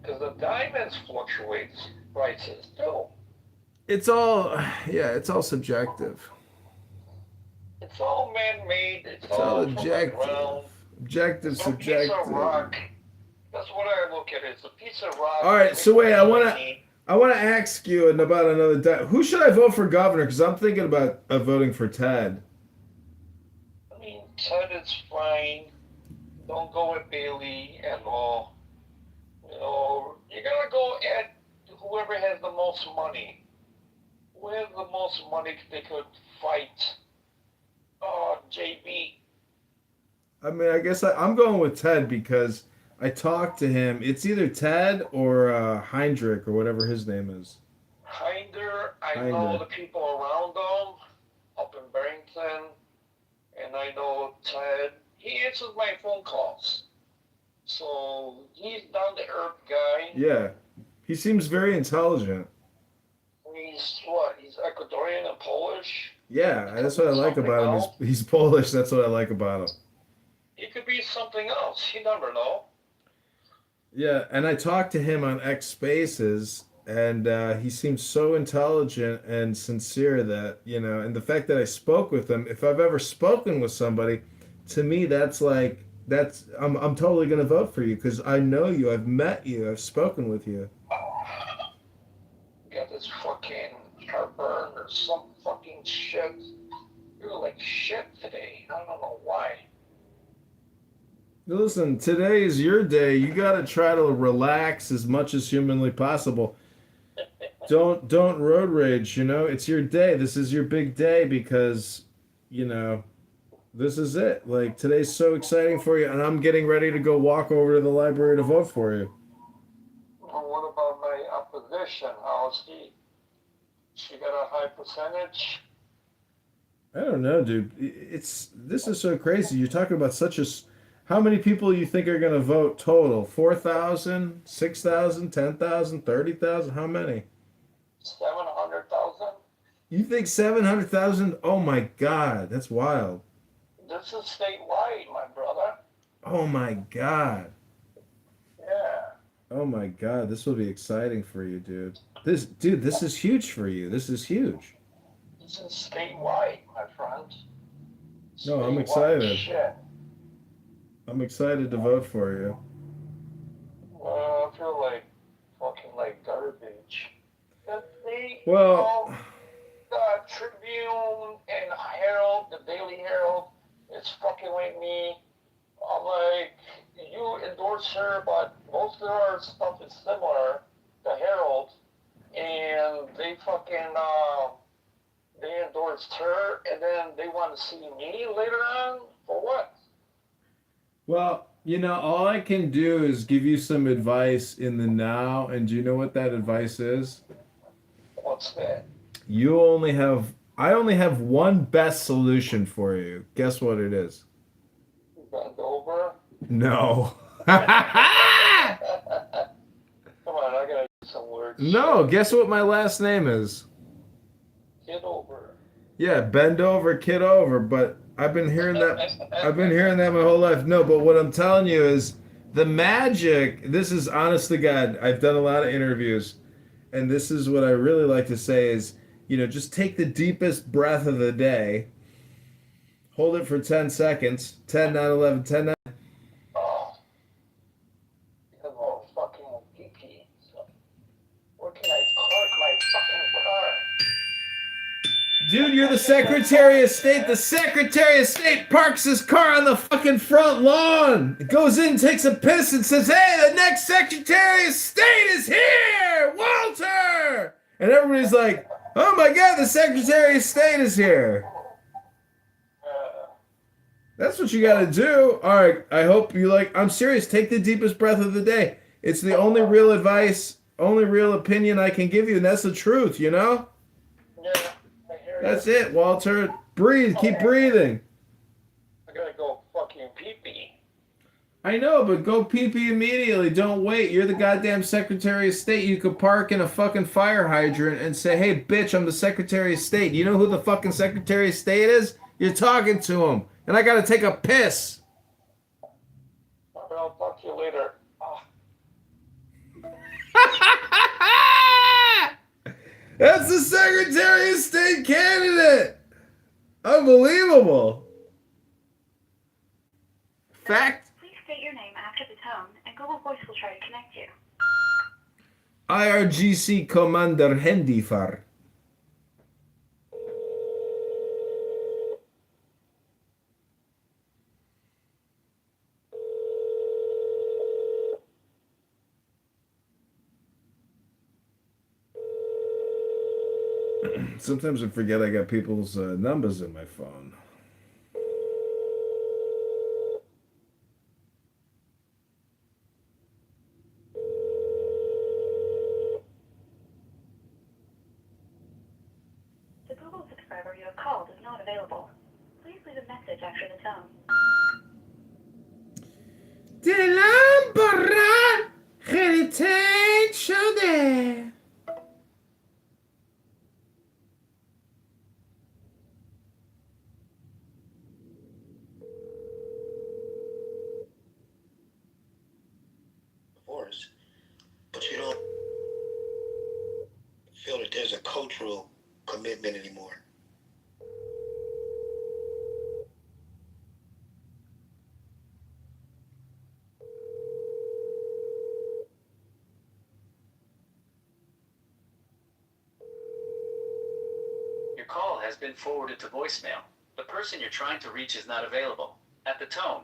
H: because the diamonds fluctuates prices too.
C: It's all subjective.
H: It's all man-made. It's
C: all
H: from the
C: objective.
H: ground.
C: Objective,
H: It's a piece of
C: subjective.
H: rock. That's what I look at it. It's a piece of rock.
C: All right, so wait, I want to ask you about another. Who should I vote for governor? Because I'm thinking about voting for Ted.
H: I mean, Ted is fine. Don't go with Bailey at all. You gotta go at whoever has the most money. Who has the most money they could fight? JB.
C: I mean, I guess I'm going with Ted because I talked to him. It's either Ted or Heinrich or whatever his name is.
H: I know the people around him up in Barrington, and I know Ted. He answers my phone calls. So he's down to earth guy.
C: Yeah, he seems very intelligent.
H: He's what? He's Ecuadorian and Polish.
C: Yeah, that's what I like about him. He's Polish. That's what I like about him.
H: He could be something else. You never know.
C: Yeah, and I talked to him on X Spaces, and he seems so intelligent and sincere that, and the fact that I spoke with him, if I've ever spoken with somebody, to me, I'm totally going to vote for you because I know you, I've met you, I've spoken with you.
H: Got this fucking heartburn or some fucking shit. You're like shit today. I don't know why.
C: Listen, today is your day. You got to try to relax as much as humanly possible. Don't road rage, It's your day. This is your big day because, this is it. Like, today's so exciting for you, and I'm getting ready to go walk over to the library to vote for you.
H: Well, what about my opposition? How is he? She got a high percentage?
C: I don't know, dude. This is so crazy. You're talking about how many people you think are going to vote total? 4,000, 6,000, 10,000, 30,000? How many?
H: 700,000?
C: You think 700,000? Oh my God, that's wild.
H: This is statewide, my brother.
C: Oh my God.
H: Yeah.
C: Oh my God, this will be exciting for you, dude. This is huge for you. This is huge.
H: This is statewide, my friend.
C: No, I'm excited.
H: Shit.
C: I'm excited to vote for you.
H: Well, I feel like fucking like garbage.
C: Well,
H: the Tribune and Herald, the Daily Herald, is fucking with me. I'm like, you endorse her, but most of our stuff is similar. The Herald, and they fucking they endorsed her, and then they want to see me later on for what?
C: well, all I can do is give you some advice in the now, and do you know what that advice is?
H: What's that?
C: You only have I only have one best solution for you. Guess what it is?
H: Bend over.
C: No.
H: Come on, I gotta use some words.
C: No, guess what my last name is?
H: Kitover.
C: Yeah, bend over, kid over, but I've been hearing that my whole life. No, but what I'm telling you is the magic, this is honest to God, I've done a lot of interviews, and this is what I really like to say is, just take the deepest breath of the day, hold it for 10 seconds, 10, 9, 11, 10, 9.
H: Oh, because of fucking pee. So, where can I park my fucking car?
C: Dude, you're the Secretary of State. The Secretary of State parks his car on the fucking front lawn. It goes in, takes a piss, and says, "Hey, the next Secretary of State is here, Walter!" And everybody's like, "Oh my God, the Secretary of State is here." That's what you gotta do. All right, I hope you I'm serious. Take the deepest breath of the day. It's the only real advice, only real opinion I can give you, and that's the truth,
H: Yeah, I hear
C: That's
H: you.
C: it, Walter. Breathe, keep breathing.
H: I gotta go fucking pee.
C: I know, but go pee-pee immediately. Don't wait. You're the goddamn Secretary of State. You could park in a fucking fire hydrant and say, "Hey, bitch, I'm the Secretary of State." You know who the fucking Secretary of State is? You're talking to him. And I gotta take a piss.
H: I'll talk to you later.
C: That's the Secretary of State candidate. Unbelievable. Fact.
J: Please state your name after the tone, and Google Voice will try to connect you.
C: IRGC Commander Hendifar. Sometimes I forget I got people's numbers in my phone.
J: The Google subscriber you have called is not available. Please leave a message after the tone.
C: De lámpara heritage shode.
A: Force, but you don't feel that there's a cultural commitment anymore.
M: Your call has been forwarded to voicemail. The person you're trying to reach is not available. At the tone,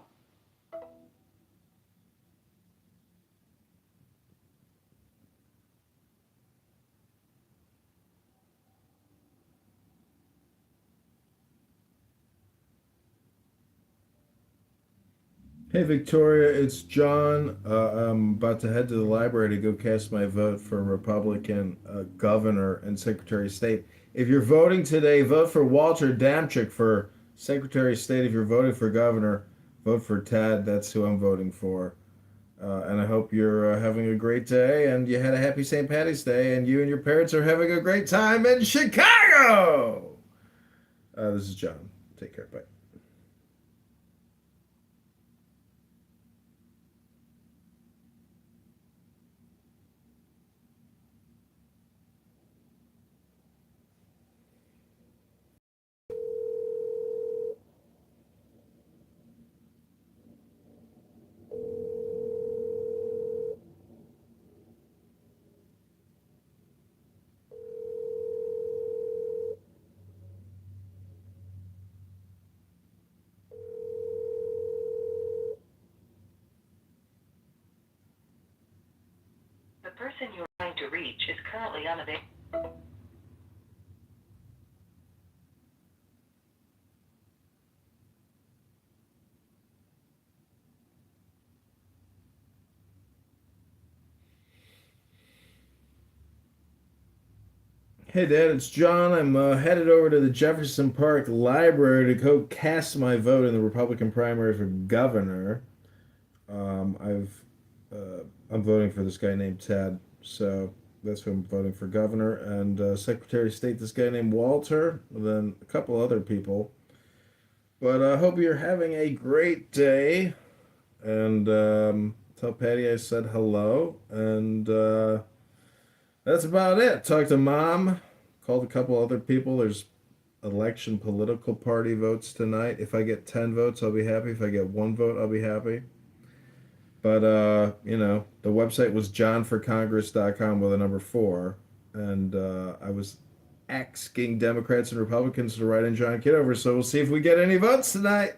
C: Hey Victoria, it's John. I'm about to head to the library to go cast my vote for Republican governor and Secretary of State. If you're voting today, vote for Walter Damchik for Secretary of State. If you're voting for governor, vote for Tad. That's who I'm voting for. And I hope you're having a great day and you had a happy St. Patty's Day and you and your parents are having a great time in Chicago. This is John. Take care. Bye.
J: The person you are trying to reach is currently unavailable.
C: Hey, Dad, it's John. I'm headed over to the Jefferson Park Library to go cast my vote in the Republican primary for governor. Um, I've I'm voting for this guy named Ted, so that's who I'm voting for governor, and Secretary of State, this guy named Walter, and then a couple other people. But I hope you're having a great day, and tell Patty I said hello, and that's about it. Talked to Mom, called a couple other people. There's election political party votes tonight. If I get 10 votes, I'll be happy. If I get one vote, I'll be happy. But the website was johnforcongress.com with a number 4. And I was asking Democrats and Republicans to write in John Kitover. So we'll see if we get any votes tonight.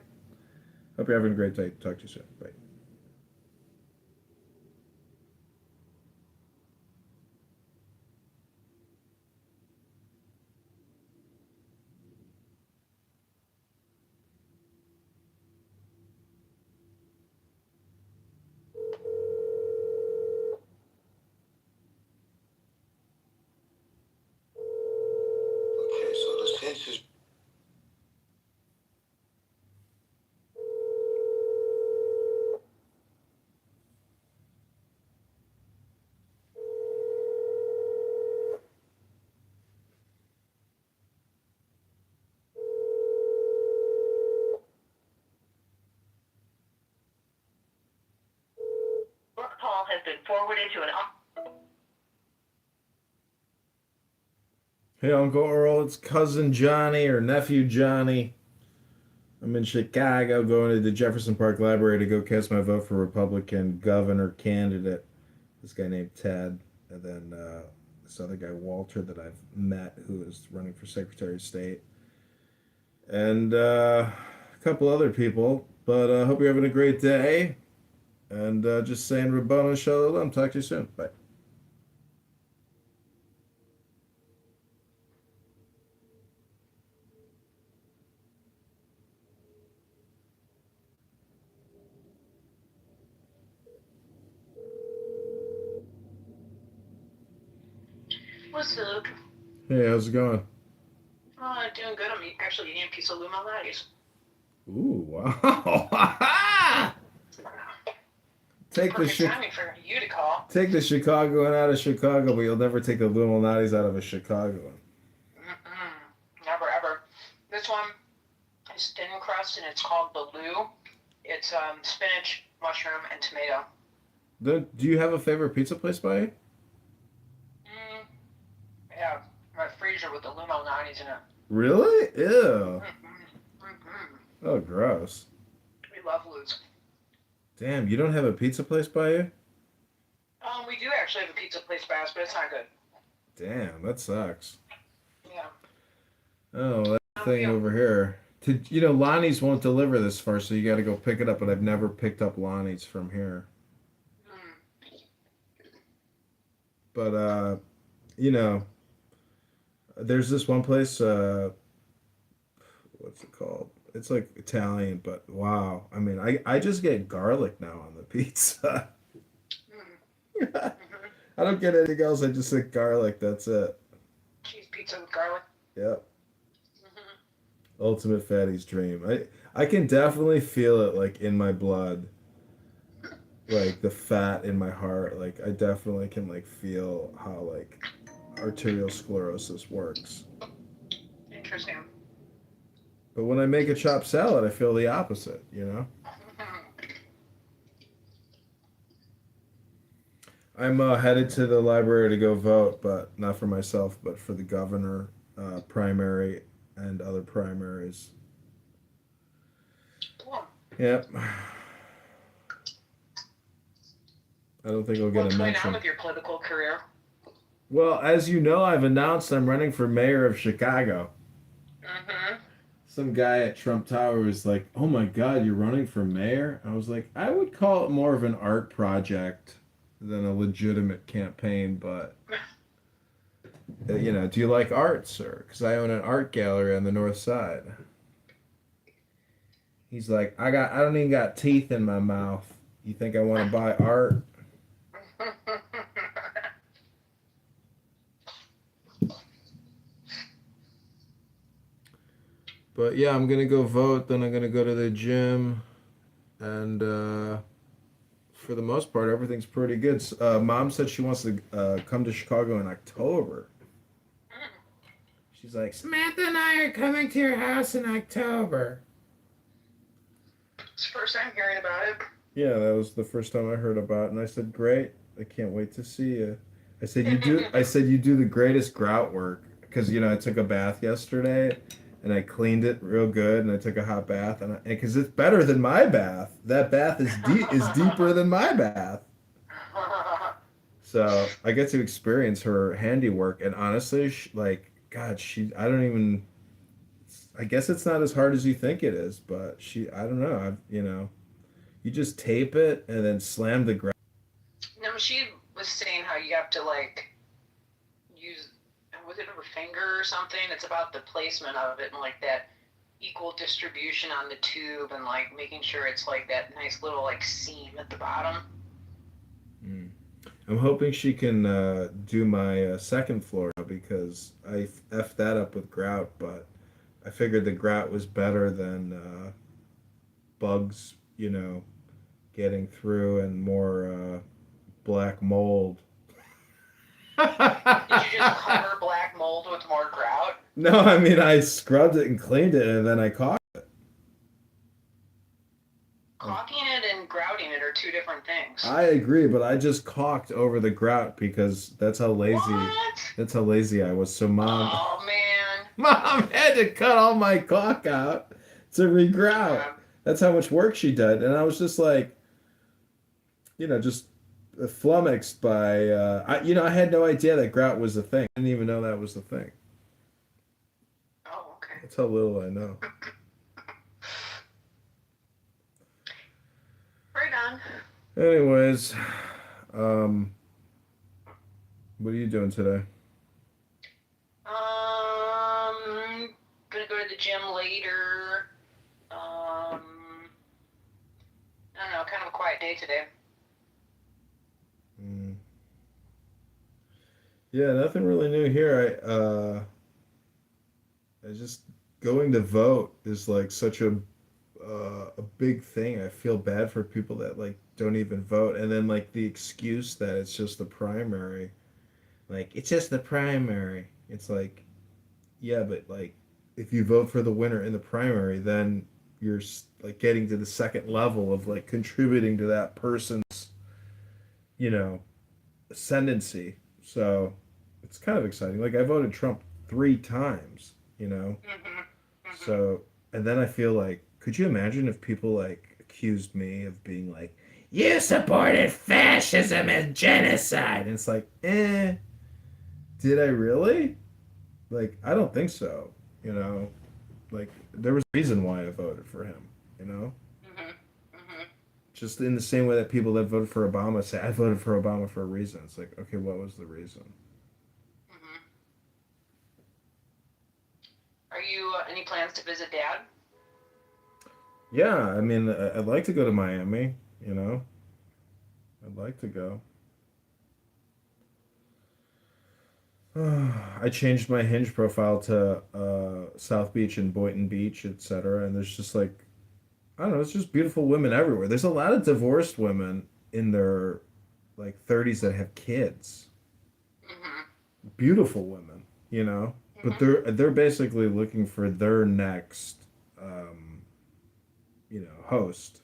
C: Hope you're having a great day. Talk to you soon. Bye.
B: Okay, so the census.
J: Your call has been forwarded to an.
C: Hey, Uncle Earl, it's cousin Johnny or nephew Johnny. I'm in Chicago going to the Jefferson Park Library to go cast my vote for Republican governor candidate. This guy named Ted, and then this other guy, Walter, that I've met who is running for Secretary of State, and a couple other people. But I hope you're having a great day, and just saying Rabbana Shalom. Talk to you soon. Bye.
J: What's up?
C: Hey, how's it going?
J: Doing good. I'm actually eating a piece of Lumalatis.
C: Ooh, wow. Take the
J: Perfect
C: shit.
J: timing for you to call.
C: Take the Chicagoan out of Chicago, but you'll never take the Illuminati's out of a Chicagoan.
J: Never ever. This one is thin crust and it's called Baloo. It's spinach, mushroom, and tomato.
C: Do you have a favorite pizza place by you?
J: Yeah, my freezer with the Lumalatis in it.
C: Really? Ew. Oh, gross.
J: We love Lou's.
C: Damn, you don't have a pizza place by you?
J: We do actually have a pizza place by us, but it's not good.
C: Damn, that sucks.
J: Yeah.
C: Oh, that thing over here. Lonnie's won't deliver this far, so you got to go pick it up. But I've never picked up Lonnie's from here. But there's this one place. What's it called? It's like Italian, but wow. I mean, I just get garlic now on the pizza. I don't get anything else. I just get garlic. That's it.
J: Cheese pizza with garlic.
C: Yep. Ultimate fatty's dream. I can definitely feel it like in my blood. Like the fat in my heart. Like I definitely can like feel how like arterial sclerosis works.
J: Interesting.
C: But when I make a chopped salad, I feel the opposite, you know? I'm headed to the library to go vote, but not for myself, but for the governor primary and other primaries.
J: Cool.
C: Yep. I don't think I'll get
J: What's
C: a
J: going
C: mention.
J: on with your political career?
C: Well, as you know, I've announced I'm running for mayor of Chicago. Some guy at Trump Tower was like, "Oh my God, you're running for mayor?" I was like, I would call it more of an art project than a legitimate campaign, but do you like art, sir? Because I own an art gallery on the north side. He's like, I don't even got teeth in my mouth. You think I want to buy art? But yeah, I'm gonna go vote. Then I'm gonna go to the gym, and for the most part, everything's pretty good. Mom said she wants to come to Chicago in October. She's like, Samantha and I are coming to your house in October.
L: It's the first time hearing about it.
C: Yeah, that was the first time I heard about it, and I said, "Great! I can't wait to see you." I said, "You do." I said, "You do the greatest grout work," because I took a bath yesterday, and I cleaned it real good, and I took a hot bath, and because it's better than my bath. That bath is deeper than my bath. So I get to experience her handiwork, and honestly, God, I don't even. I guess it's not as hard as you think it is, but I don't know. You just tape it and then slam the ground.
L: No, she was saying how you have to like use, was it her finger or something? It's about the placement of it and like that equal distribution on the tube and like making sure it's like that nice little like seam at the bottom.
C: I'm hoping she can do my second floor now because I effed that up with grout, but I figured the grout was better than bugs, getting through and more black mold.
L: Did you just cover black mold with more grout?
C: No, I mean I scrubbed it and cleaned it and then I caulked it.
L: Caulking it and grouting it are two different things.
C: I agree, but I just caulked over the grout because that's how lazy.
L: What?
C: That's how lazy I was. So
L: Oh man.
C: mom had to cut all my caulk out to regrout.
L: Yeah.
C: That's how much work she did, and I was just like, just flummoxed by. I had no idea that grout was a thing. I didn't even know that was the thing.
L: Oh, okay.
C: That's how little I know.
L: Right on.
C: Anyways, what are you doing today?
L: Gonna go to the gym later. I don't know, kind of a quiet day today.
C: Yeah, nothing really new here. I just going to vote is like such a big thing. I feel bad for people that like don't even vote, and then like the excuse that it's just the primary, like it's just the primary. It's like, yeah, but like if you vote for the winner in the primary, then you're like getting to the second level of like contributing to that person's, ascendancy. So it's kind of exciting. Like I voted Trump 3 times. So, and then I feel like, could you imagine if people like accused me of being like, you supported fascism and genocide? And it's like, did I really? Like, I don't think so. Like there was a reason why I voted for him. Just in the same way that people that voted for Obama say, I voted for Obama for a reason. It's like, okay, what was the reason?
L: Are you any plans to visit Dad?
C: Yeah, I mean, I'd like to go to Miami, I'd like to go. I changed my Hinge profile to South Beach and Boynton Beach, etc. And there's just like, I don't know, it's just beautiful women everywhere. There's a lot of divorced women in their like 30s that have kids. Beautiful women. But they're basically looking for their next host.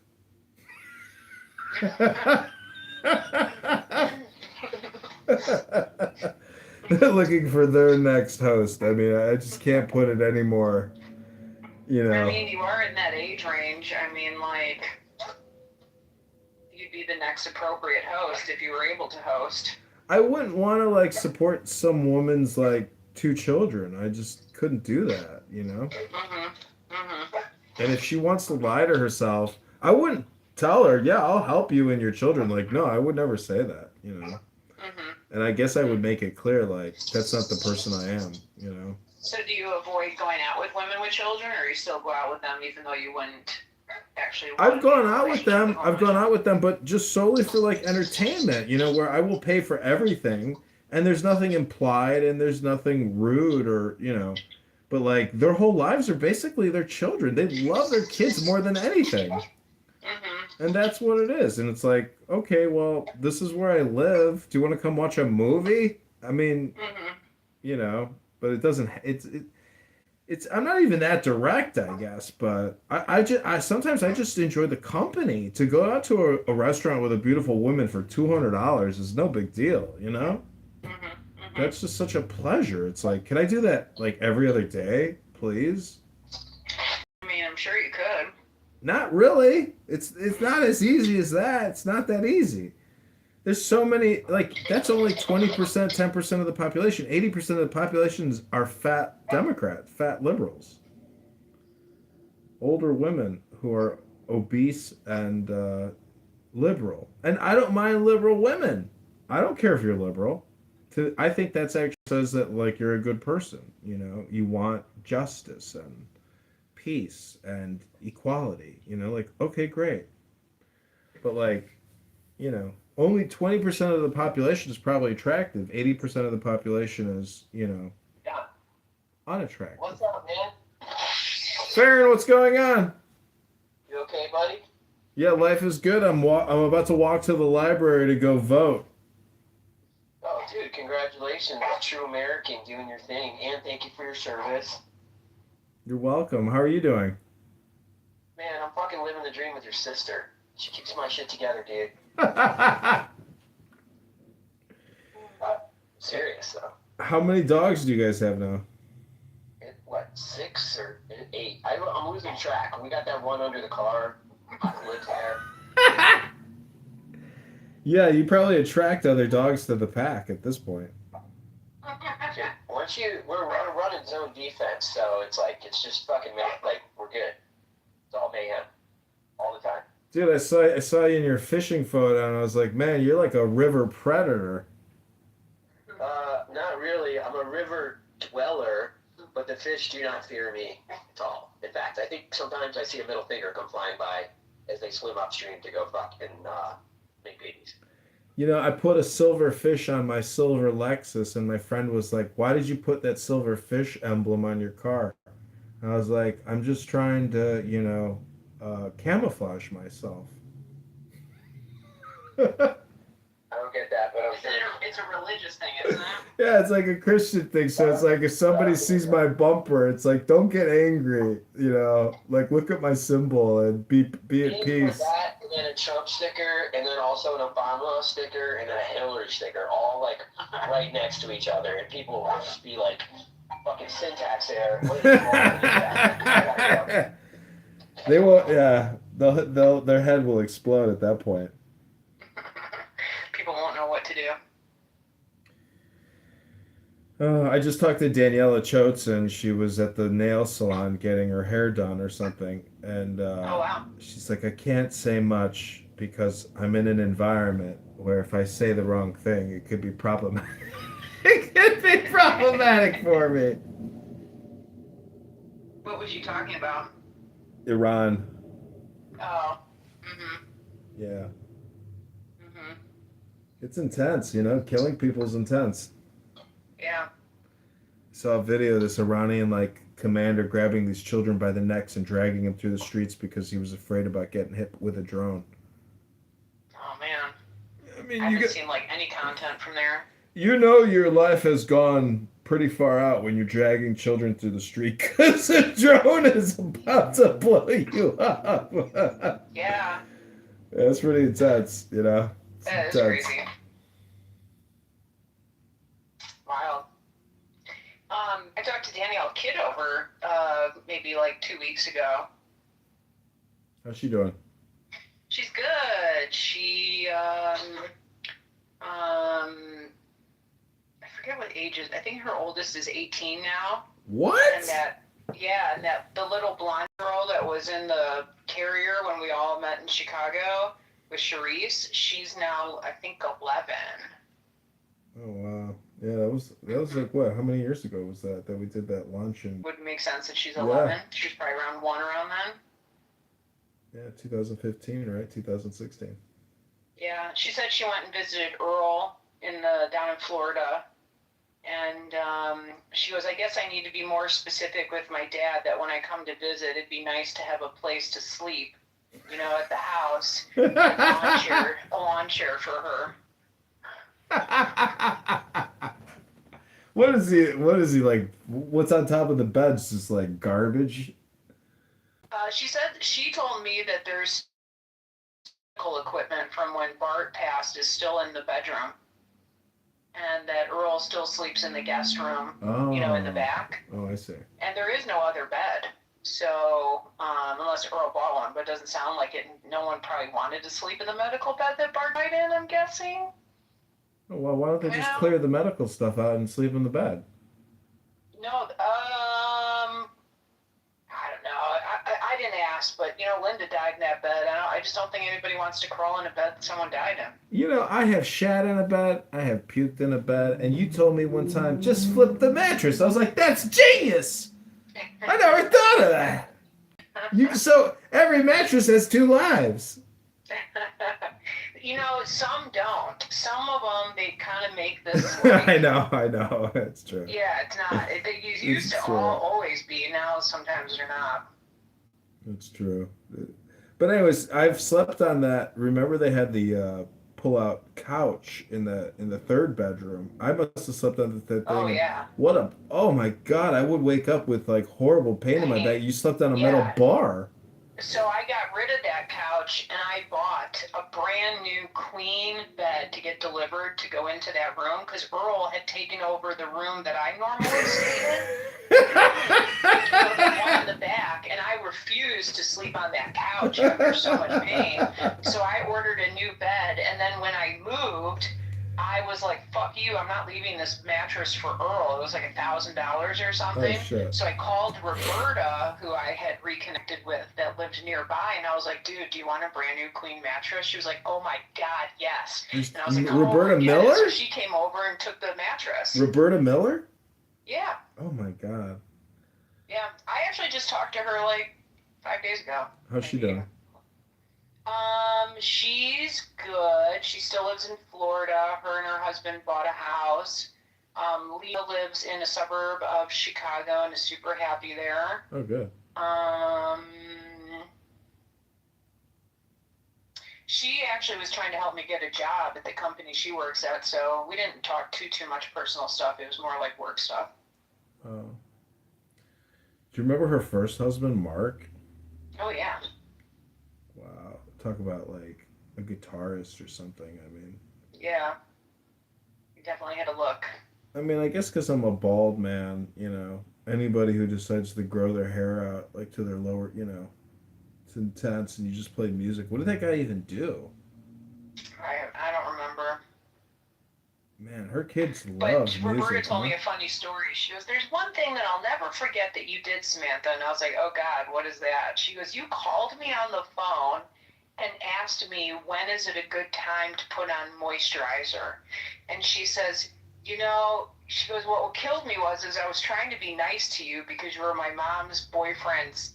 C: They're looking for their next host. I mean, I just can't put it anymore.
L: I mean, you are in that age range. I mean, like, you'd be the next appropriate host if you were able to host.
C: I wouldn't want to like support some woman's like 2 children. I just couldn't do that. And if she wants to lie to herself, I wouldn't tell her, yeah, I'll help you and your children. Like, no, I would never say that. And I guess I would make it clear, like, that's not the person I am.
L: So do you avoid going out with women with children, or you still go out with them even though you wouldn't actually want
C: I've gone
L: to
C: out with them. I've gone out with them, but just solely for like entertainment, where I will pay for everything and there's nothing implied and there's nothing rude or, but like their whole lives are basically their children. They love their kids more than anything. And that's what it is. And it's like, okay, well, this is where I live. Do you want to come watch a movie? I mean, you know, but it doesn't. It's. I'm not even that direct, I guess. But I sometimes I just enjoy the company. To go out to a restaurant with a beautiful woman for $200 is no big deal. You know, that's just such a pleasure. It's like, can I do that like every other day, please?
J: I mean, I'm sure you could.
C: Not really. It's not as easy as that. It's not that easy. There's so many, like, that's only 20%, 10% of the population. 80% of the populations are fat Democrats, fat liberals. Older women who are obese and liberal. And I don't mind liberal women. I don't care if you're liberal. I think that's actually says that, like, you're a good person. You know, you want justice and peace and equality. You know, like, okay, great. But, like, you know, only 20% of the population is probably attractive. 80% of the population is, you know, unattractive.
N: What's up, man?
C: Farron, what's going on?
N: You okay, buddy?
C: Yeah, life is good. I'm about to walk to the library to go vote.
N: Oh, dude, congratulations. True American doing your thing. And thank you for your service.
C: You're welcome. How are you doing?
N: Man, I'm fucking living the dream with your sister. She keeps my shit together, dude. Serious, though.
C: How many dogs do you guys have now?
N: What, 6 or 8? I'm losing track. We got that one under the car. Lives there.
C: Yeah, you probably attract other dogs to the pack at this point.
N: We're running zone defense, so it's like, it's just fucking, like, we're good. It's all mayhem. All the time.
C: Dude, I saw you in your fishing photo, and I was like, man, you're like a river predator.
N: Not really. I'm a river dweller, but the fish do not fear me at all. In fact, I think sometimes I see a middle finger come flying by as they swim upstream to go fucking make babies.
C: You know, I put a silver fish on my silver Lexus, and my friend was like, why did you put that silver fish emblem on your car? And I was like, I'm just trying to, you know, camouflage myself.
N: I don't get that, but
J: It's a religious thing, isn't it?
C: Yeah, it's like a Christian thing. So it's like if somebody sees my bumper, it's like, don't get angry, you know, like look at my symbol and be at peace.
N: That, and then a Trump sticker, and then also an Obama sticker, and a Hillary sticker, all like right next to each other, and people will just be like, fucking syntax error. What is wrong?
C: They will, yeah. They'll their head will explode at that point.
J: People won't know what to do.
C: I just talked to Daniela Choates, and she was at the nail salon getting her hair done or something. And
J: Oh, wow.
C: she's like, I can't say much because I'm in an environment where if I say the wrong thing, it could be problematic. It could be problematic for me.
J: What was you talking about?
C: Iran.
J: Oh.
C: Yeah. It's intense, you know? Killing people is intense.
J: Yeah.
C: Saw a video of this Iranian like commander grabbing these children by the necks and dragging them through the streets because he was afraid about getting hit with a drone.
J: Oh man.
C: I mean,
J: I haven't seen like any content from there.
C: You know your life has gone pretty far out when you're dragging children through the street because a drone is about to blow you up.
J: Yeah.
C: That's pretty intense, you know?
J: That is crazy. Wild. I talked to Danielle Kitover maybe like 2 weeks ago.
C: How's she doing?
J: She's good. She I forget what age is. I think her oldest is 18 now.
C: What?
J: And that the little blonde girl that was in the carrier when we all met in Chicago with Charisse, she's now I think 11.
C: Oh wow. Yeah, that was like what? How many years ago was that we did that lunch and
J: Would make sense that she's 11. She's probably around 1 around then.
C: yeah, 2015, right? 2016.
J: Yeah, she said she went and visited Earl down in Florida. And she goes, I guess I need to be more specific with my dad that when I come to visit, it'd be nice to have a place to sleep, at the house. A lawn chair for her.
C: What is he like? What's on top of the bed? It's just like garbage.
J: She told me that there's medical equipment from when Bart passed is still in the bedroom. And that Earl still sleeps in the guest room, in the back.
C: Oh, I see.
J: And there is no other bed. So, unless Earl bought one, but it doesn't sound like it. No one probably wanted to sleep in the medical bed that Bart died in, I'm guessing.
C: Oh, well, why don't they just clear the medical stuff out and sleep in the bed?
J: No, I don't know. I didn't ask, but, Linda died in that bed. I just don't think anybody wants to crawl in a bed that someone died in.
C: I have shat in a bed, I have puked in a bed, and you told me one time, just flip the mattress. I was like, that's genius! I never thought of that! So every mattress has two lives.
J: Some don't. Some of them, they kind of make this.
C: I know. That's true.
J: Yeah, it's not. They used to always be. Now sometimes they're not.
C: That's true. But anyways, I've slept on that. Remember they had the pull-out couch in the third bedroom. I must have slept on that thing.
J: Oh yeah.
C: Oh my God! I would wake up with like horrible pain in my back. You slept on a metal bar.
J: So I got rid of that couch and I bought a brand new queen bed to get delivered to go into that room because Earl had taken over the room that I normally stay in. The one in the back, and I refused to sleep on that couch after so much pain. So I ordered a new bed, and then when I moved, I was like, fuck you, I'm not leaving this mattress for Earl. It was like $1,000 or something.
C: Oh, shit.
J: So I called Roberta, who I had reconnected with that lived nearby, and I was like, dude, do you want a brand new queen mattress? She was like, oh my God, yes. And I was like,
C: Roberta Miller?
J: So she came over and took the mattress.
C: Roberta Miller?
J: Yeah.
C: Oh my God.
J: Yeah. I actually just talked to her like 5 days ago.
C: How's she doing?
J: She's good. She still lives in Florida. Her and her husband bought a house. Leah lives in a suburb of Chicago and is super happy there.
C: Oh, good.
J: She actually was trying to help me get a job at the company she works at, so we didn't talk too much personal stuff. It was more like work stuff.
C: Oh. Do you remember her first husband, Mark?
J: Oh, yeah.
C: Wow. Talk about like a guitarist or something. I mean.
J: Yeah. You definitely had a look.
C: I mean, I guess because I'm a bald man, anybody who decides to grow their hair out like to their lower, it's intense, and you just play music. What did that guy even do?
J: I don't remember.
C: Man, her kids love
J: but
C: music.
J: Roberta told me a funny story. She goes, there's one thing that I'll never forget that you did, Samantha. And I was like, oh, God, what is that? She goes, you called me on the phone and asked me when is it a good time to put on moisturizer. And she says, she goes, what killed me was I was trying to be nice to you because you were my mom's boyfriend's,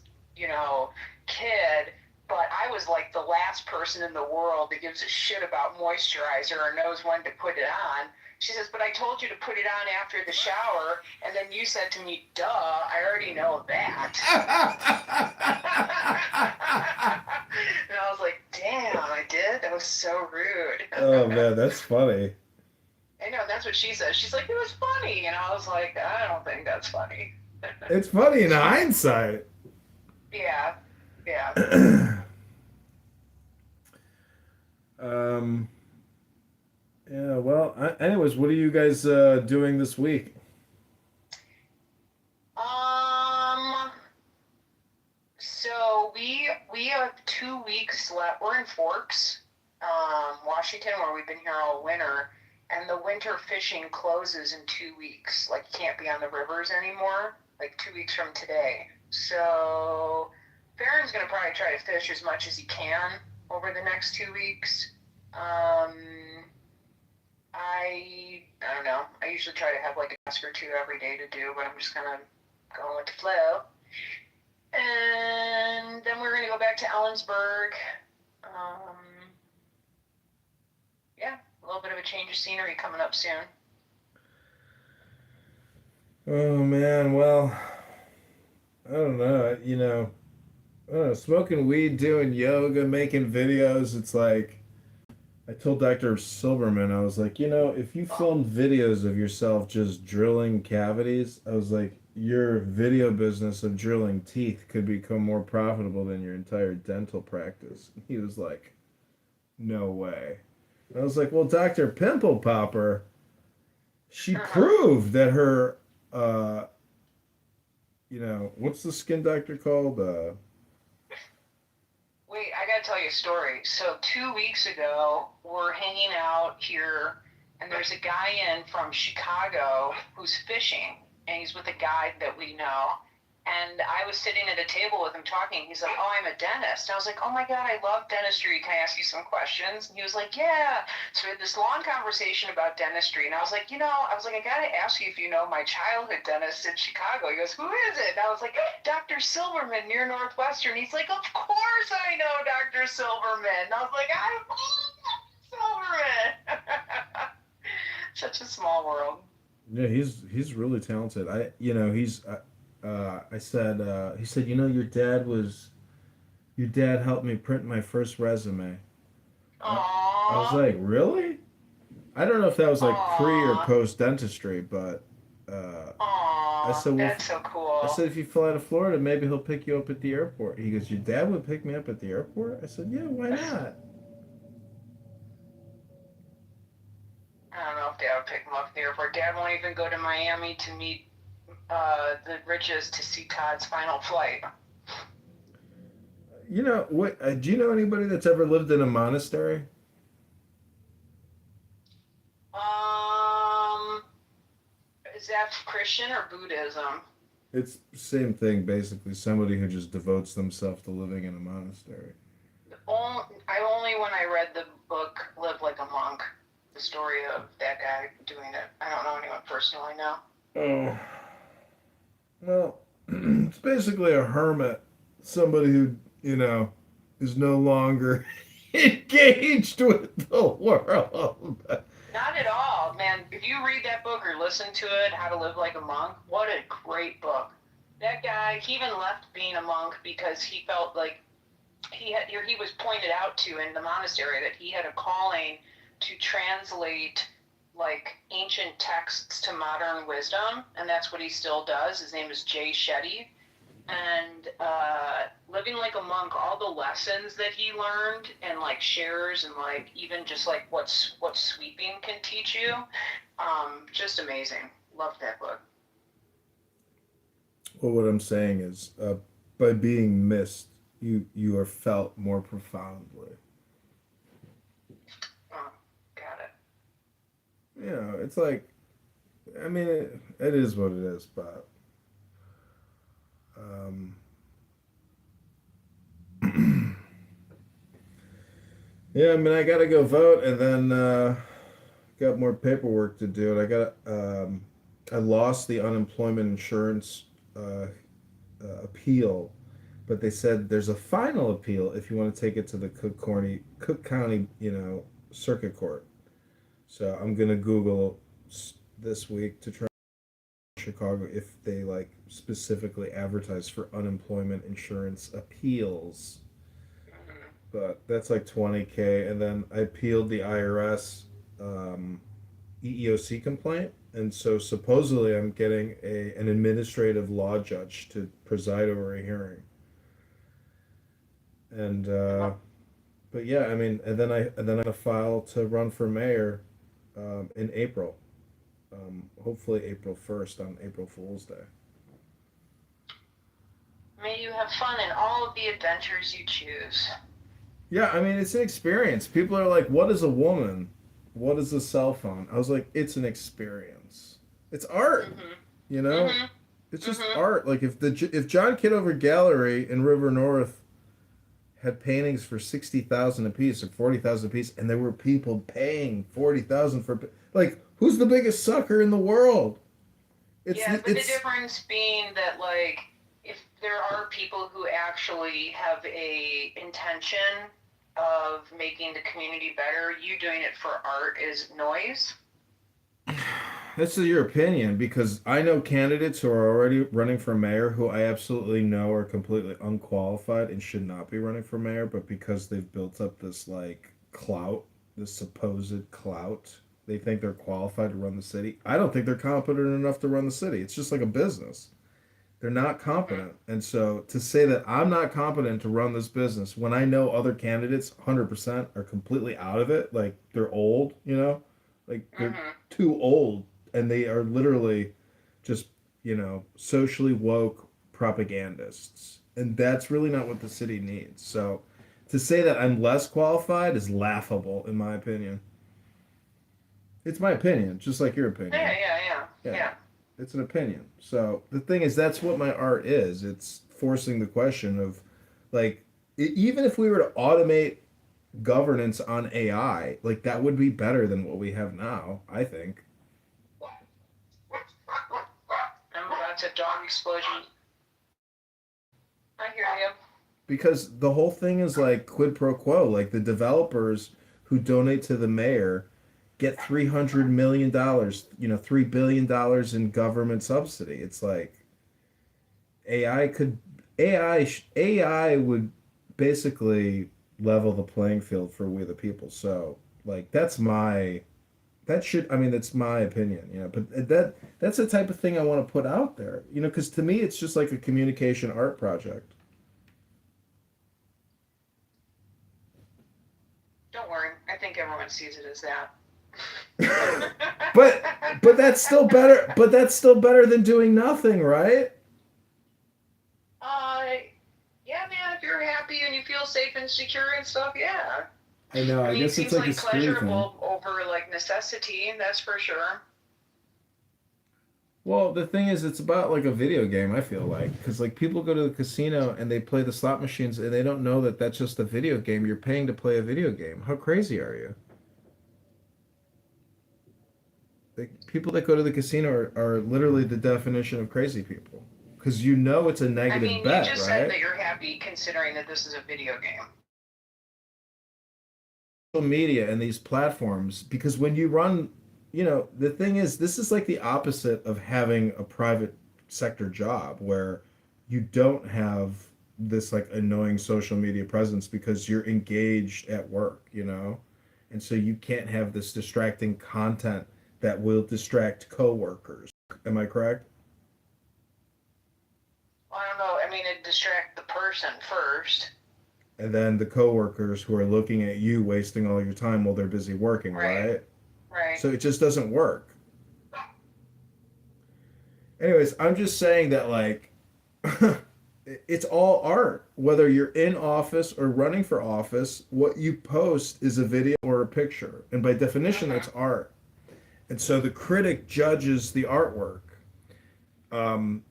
J: kid. But I was like the last person in the world that gives a shit about moisturizer or knows when to put it on. She says, but I told you to put it on after the shower, and then you said to me, duh, I already know that. And I was like, damn, I did? That was so rude.
C: Oh, man, that's funny.
J: I know, that's what she says. She's like, it was funny. And I was like, I don't think that's funny.
C: It's funny in hindsight.
J: Yeah. Yeah.
C: Yeah, well, anyways, what are you guys doing this week?
J: So we have 2 weeks left. We're in Forks, Washington, where we've been here all winter, and the winter fishing closes in 2 weeks. Like, you can't be on the rivers anymore, like 2 weeks from today. So Farron's going to probably try to fish as much as he can over the next 2 weeks. I don't know. I usually try to have like a task or two every day to do, but I'm just kind of going with the flow. And then we're going to go back to Ellensburg. Yeah, a little bit of a change of scenery coming up soon.
C: Oh man, well, I don't know. I don't know, smoking weed, doing yoga, making videos. It's like I told Dr. Silverman, I was like, if you filmed videos of yourself just drilling cavities, I was like, your video business of drilling teeth could become more profitable than your entire dental practice. He was like, no way. I was like, well, Dr. Pimple Popper, she proved that her, uh, what's the skin doctor called?
J: Wait, I gotta tell you a story. So 2 weeks ago, we're hanging out here, and there's a guy in from Chicago who's fishing, and he's with a guide that we know. And I was sitting at a table with him talking. He's like, "Oh, I'm a dentist." And I was like, "Oh my God, I love dentistry. Can I ask you some questions?" And he was like, "Yeah." So we had this long conversation about dentistry. And I was like, I gotta ask you if you know my childhood dentist in Chicago. He goes, "Who is it?" And I was like, "Dr. Silverman near Northwestern." He's like, "Of course I know Dr. Silverman." And I was like, "I love Silverman." Such a small world.
C: Yeah, he's really talented. I said, he said, your dad helped me print my first resume. I was
J: Aww.
C: like, really? I don't know if that was like pre or
J: Aww.
C: post dentistry, but I
J: Aww.
C: said, well,
J: That's so cool.
C: if you fly to Florida, maybe he'll pick you up at the airport. He goes, your dad would pick me up at the airport? I said, yeah, why not?
J: I don't know if Dad would pick him up at the airport. Dad won't even go to Miami to meet the Riches to see Todd's final flight.
C: What? Do you know anybody that's ever lived in a monastery?
J: Um, is that Christian or Buddhism?
C: It's the same thing, basically. Somebody who just devotes themselves to living in a monastery.
J: I only when I read the book Live Like a Monk, the story of that guy doing it. I don't know anyone personally now.
C: Oh, well, it's basically a hermit, somebody who, is no longer engaged with the world.
J: Not at all, man. If you read that book or listen to it, How to Live Like a Monk, what a great book. That guy, he even left being a monk because he felt like he was pointed out to in the monastery that he had a calling to translate like ancient texts to modern wisdom, and that's what he still does. His name is Jay Shetty. And living like a monk, all the lessons that he learned and like shares and like even just like what sweeping can teach you, just amazing. Loved that book.
C: Well, what I'm saying is, by being missed, you are felt more profoundly.
J: Oh, got it.
C: It's like, I mean, it is what it is, but um, yeah, I mean, I gotta go vote, and then got more paperwork to do. And I lost the unemployment insurance appeal, but they said there's a final appeal if you want to take it to the Cook County, circuit court. So I'm gonna Google this week to try Chicago if they like specifically advertise for unemployment insurance appeals. But that's like 20K, and then I appealed the IRS EEOC complaint, and so supposedly I'm getting an administrative law judge to preside over a hearing. And but yeah, I mean, and then I file to run for mayor in April. Hopefully April 1st on April Fool's Day.
J: May you have fun in all of the adventures you choose.
C: Yeah, I mean, it's an experience. People are like, "What is a woman? What is a cell phone?" I was like, "It's an experience. It's art,
J: Mm-hmm.
C: you know.
J: Mm-hmm.
C: It's just
J: Mm-hmm.
C: art. Like if John Kitover Gallery in River North had paintings for 60,000 a piece or 40,000 a piece, and there were people paying 40,000 for like, who's the biggest sucker in the world?
J: Yeah, but the difference being that like if there are people who actually have a intention of making the community better, you doing it for art is noise.
C: This is your opinion because I know candidates who are already running for mayor who I absolutely know are completely unqualified and should not be running for mayor, but because they've built up this like clout, this supposed clout, they think they're qualified to run the city. I don't think they're competent enough to run the city. It's just like a business. They're not competent. And so to say that I'm not competent to run this business when I know other candidates 100% are completely out of it, like they're old, like they're too old and they are literally just, socially woke propagandists. And that's really not what the city needs. So to say that I'm less qualified is laughable in my opinion. It's my opinion, just like your
J: Yeah,
C: opinion.
J: yeah, yeah,
C: Yeah.
J: yeah.
C: It's an opinion. So the thing is, that's what my art is. It's forcing the question of, like, even if we were to automate governance on AI, like that would be better than what we have now. I think.
J: That's a dog explosion. I hear you.
C: Because the whole thing is like quid pro quo. Like the developers who donate to the mayor get $300 million, $3 billion in government subsidy. It's like AI could AI would basically level the playing field for we the people. So like that's my opinion, but that's the type of thing I want to put out there, because to me it's just like a communication art project.
J: Don't worry. I think everyone sees it as that.
C: but but that's still better. But that's still better than doing nothing, right?
J: Uh, yeah, man. If you're happy and you feel safe and secure and stuff, yeah.
C: I know.
J: I
C: I
J: mean, it
C: guess it's
J: seems
C: like a
J: like
C: screw thing.
J: pleasurable over like necessity. That's for sure.
C: Well, the thing is, it's about like a video game. I feel like because like people go to the casino and they play the slot machines and they don't know that that's just a video game. You're paying to play a video game. How crazy are you? Like people that go to the casino are literally the definition of crazy people because it's a
J: I
C: negative
J: mean, you
C: bet,
J: just said
C: right?
J: that you're happy considering that this is a video game.
C: Social media and these platforms because when you run, the thing is, this is like the opposite of having a private sector job where you don't have this like annoying social media presence because you're engaged at work, and so you can't have this distracting content that will distract coworkers. Am I correct?
J: Well, I don't know. I mean, it distracts the person first.
C: And then the coworkers who are looking at you wasting all your time while they're busy working,
J: Right.
C: right?
J: Right.
C: So it just doesn't work. Anyways, I'm just saying that like it's all art. Whether you're in office or running for office, what you post is a video or a picture. And by definition, that's art. And so the critic judges the artwork. Um,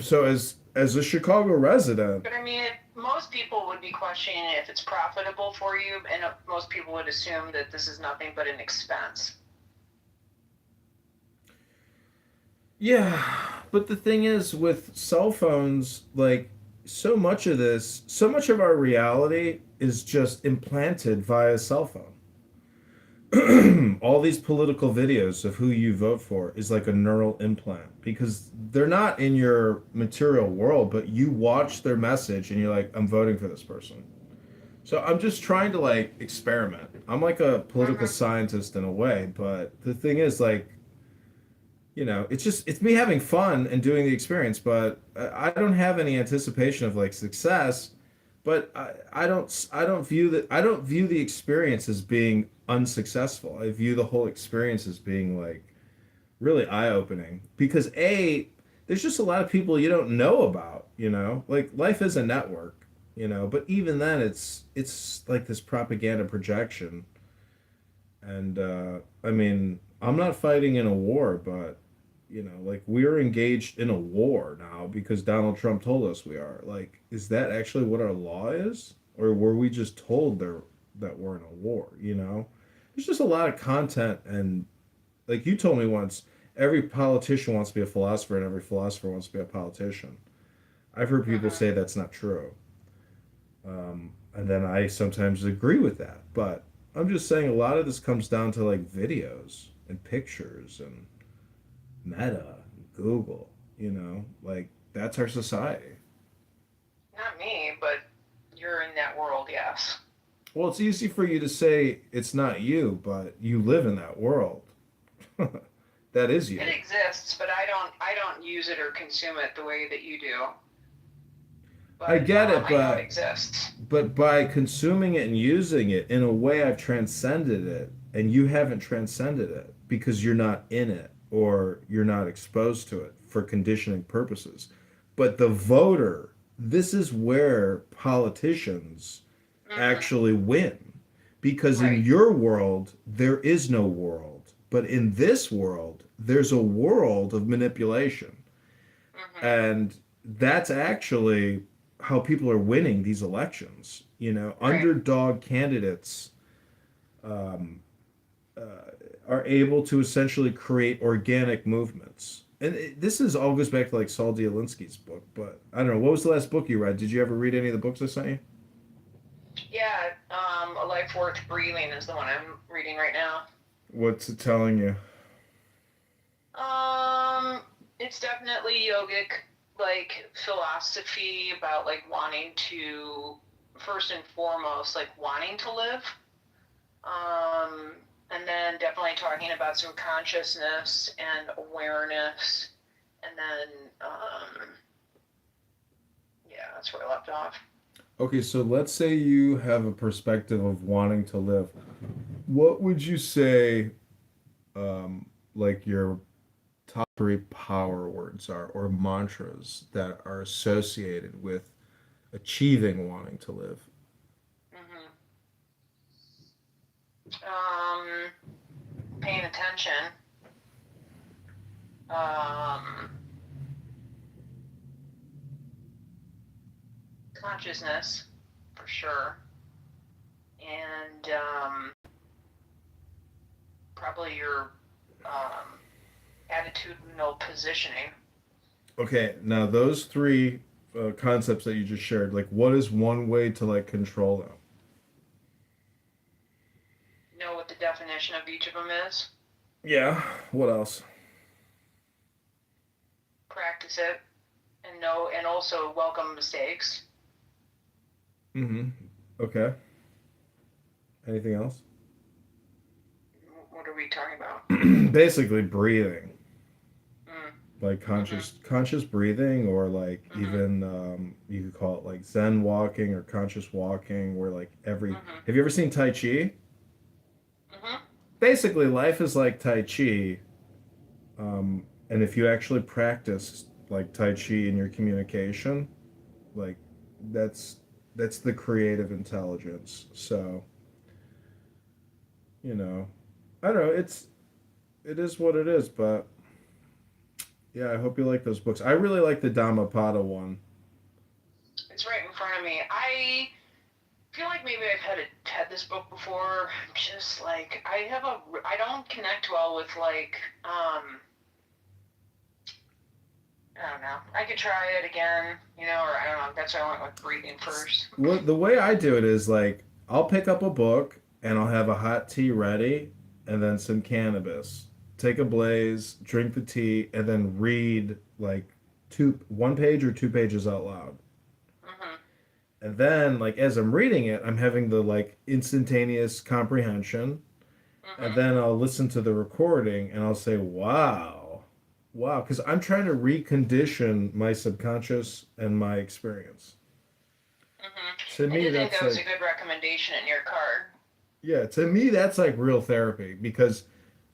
C: so as a Chicago resident,
J: But I mean, most people would be questioning if it's profitable for you, and most people would assume that this is nothing but an expense.
C: yeah, but the thing is with cell phones, like so much of our reality is just implanted via cell phone. All these political videos of who you vote for is like a neural implant because they're not in your material world, but you watch their message and you're like, I'm voting for this person. So I'm just trying to like experiment. I'm like a political scientist in a way, but the thing is like, it's me having fun and doing the experience, but I don't have any anticipation of like success. But I don't view the experience as being unsuccessful. I view the whole experience as being like really eye opening because there's just a lot of people you don't know about. Like life is a network. But even then, it's like this propaganda projection. And I mean, I'm not fighting in a war, but like we're engaged in a war now because Donald Trump told us we are. Like, is that actually what our law is, or were we just told that we're in a war? There's just a lot of content, and like you told me once, every politician wants to be a philosopher, and every philosopher wants to be a politician. I've heard people say that's not true. And then I sometimes agree with that. But I'm just saying a lot of this comes down to like videos and pictures and Meta, Google, like that's our society.
L: Not me, but you're in that world, yes.
C: Well, it's easy for you to say it's not you, but you live in that world. That is you.
L: It exists, but I don't use it or consume it the way that you do. But
C: I get it,
L: I know it exists.
C: but by consuming it and using it, in a way, I've transcended it, and you haven't transcended it because you're not in it or you're not exposed to it for conditioning purposes. But the voter, this is where politicians actually win. Because in
L: Right.
C: your world, there is no world. But in this world, there's a world of manipulation. And that's actually how people are winning these elections.
L: Right.
C: Underdog candidates um, uh, are able to essentially create organic movements. And this is all goes back to like Saul Dialinsky's book. But I don't know. What was the last book you read? Did you ever read any of the books I sent you?
L: Yeah, A Life Worth Breathing is the one I'm reading right now.
C: What's it telling you?
L: It's definitely yogic, like philosophy about like wanting to, first and foremost, like wanting to live. And then definitely talking about some consciousness and awareness. And then, yeah, that's where I left off.
C: Okay, so let's say you have a perspective of wanting to live. What would you say, like your top three power words are, or mantras that are associated with achieving wanting to live?
L: Paying attention. Consciousness, for sure. And probably your attitudinal positioning.
C: Okay, now those three concepts that you just shared, like what is one way to like control them?
L: Know what the definition of each of them is.
C: Yeah, what else?
L: Practice it, and know, and also welcome mistakes.
C: Mm-hmm. Okay. Anything else?
L: What are we talking about?
C: Basically breathing. Like conscious breathing, or like even you could call it like Zen walking or conscious walking, where like every have you ever seen Tai Chi? Basically life is like Tai Chi, and if you actually practice like Tai Chi in your communication, like that's that's the creative intelligence. So I don't know, it is what it is, but yeah, I hope you like those books. I really like the Dhammapada one.
L: It's right in front of me. I feel like maybe I've had this book before. Just like I don't connect well with like I don't know. I could try it again, or I don't know. That's why I went with breathing first.
C: Well, the way I do it is like I'll pick up a book and I'll have a hot tea ready and then some cannabis. Take a blaze, drink the tea, and then read like 1 page or 2 pages out loud. And then like as I'm reading it, I'm having the like instantaneous comprehension. And then I'll listen to the recording and I'll say, wow, because I'm trying to recondition my subconscious and my experience. To
L: I
C: me,
L: did think
C: that's
L: that was
C: like,
L: a good recommendation in your card.
C: yeah, to me, that's like real therapy, because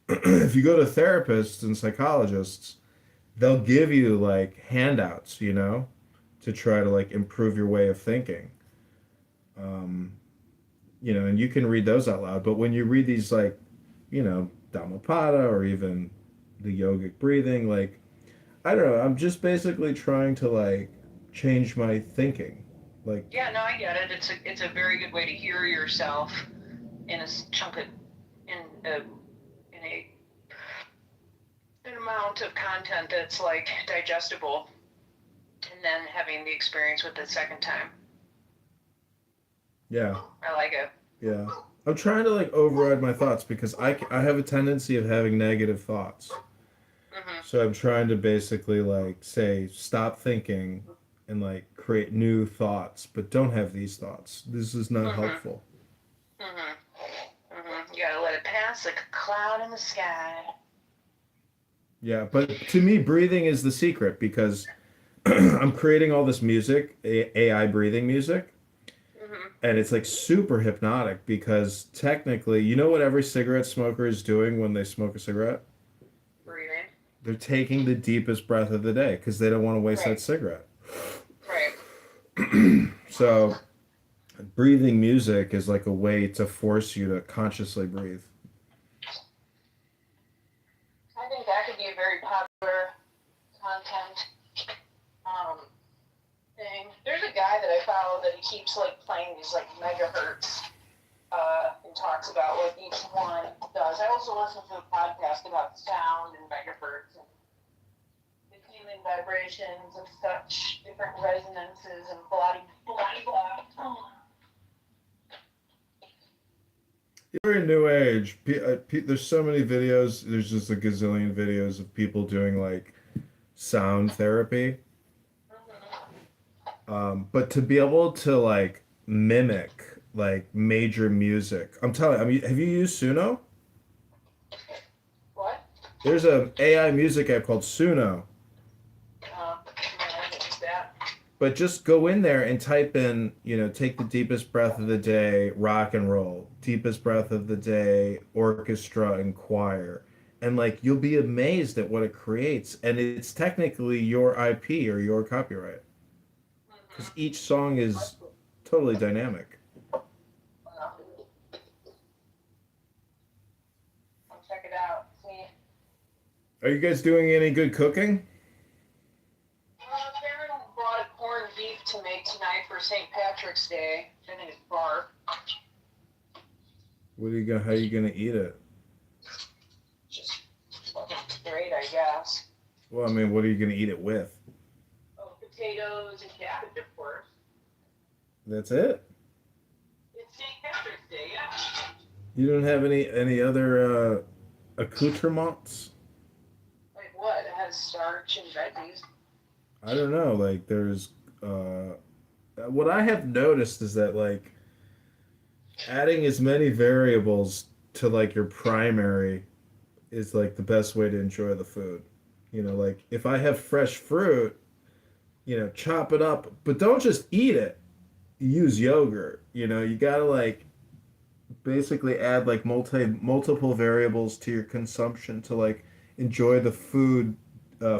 C: if you go to therapists and psychologists, they'll give you like handouts, to try to like improve your way of thinking. Um, and you can read those out loud. But when you read these like, Dhammapada or even the yogic breathing, like, I don't know, I'm just basically trying to like change my thinking. Like,
L: Yeah, no, I get it. It's a very good way to hear yourself in a chunk of in an amount of content that's like digestible, and then having the experience with it second time.
C: yeah.
L: I like it.
C: Yeah. I'm trying to like override my thoughts because I have a tendency of having negative thoughts. So I'm trying to basically like say stop thinking and like create new thoughts, but don't have these thoughts. This is not helpful.
J: You gotta let it pass like a cloud in the sky.
C: Yeah, but to me, breathing is the secret because I'm creating all this music, AI breathing music, and it's like super hypnotic because technically, you know what every cigarette smoker is doing when they smoke a cigarette?
J: Breathing.
C: They're taking the deepest breath of the day because they don't want to waste that cigarette.
J: Right.
C: So, breathing music is like a way to force you to consciously breathe.
J: I think that could be a very popular content thing. There's a guy that I follow that he keeps like playing these like megahertz and talks about what each one does. I also listen to a podcast about sound and megahertz and the feeling vibrations and such, different resonances and blah blah. Oh.
C: You're in new age. There's so many videos. There's just a gazillion videos of people doing like sound therapy. But to be able to like mimic like major music, I'm telling you, I mean, have you used Suno?
J: What?
C: There's a AI music app called Suno. But just go in there and type in, you know, take the deepest breath of the day, rock and roll, deepest breath of the day, orchestra and choir. And like you'll be amazed at what it creates. And it's technically your IP or your copyright. Because each song is totally dynamic.
J: I'll check it out. See.
C: Are you guys doing any good cooking?
J: Karen brought a corned beef to make tonight for St. Patrick's Day. I think it's bark.
C: How are you gonna eat it?
J: Just fucking straight, I guess.
C: Well, I mean, what are you gonna eat it with?
J: Oh, potatoes and cabbage, of course.
C: That's it?
J: It's St. Patrick's Day, yeah.
C: You don't have any other accoutrements?
J: Like what? It has starch and veggies.
C: I don't know. Like, there's what I have noticed is that like adding as many variables to like your primary is like the best way to enjoy the food. You know, like if I have fresh fruit, you know, chop it up, but don't just eat it. Use yogurt. You know, you gotta like basically add like multiple variables to your consumption to like enjoy the food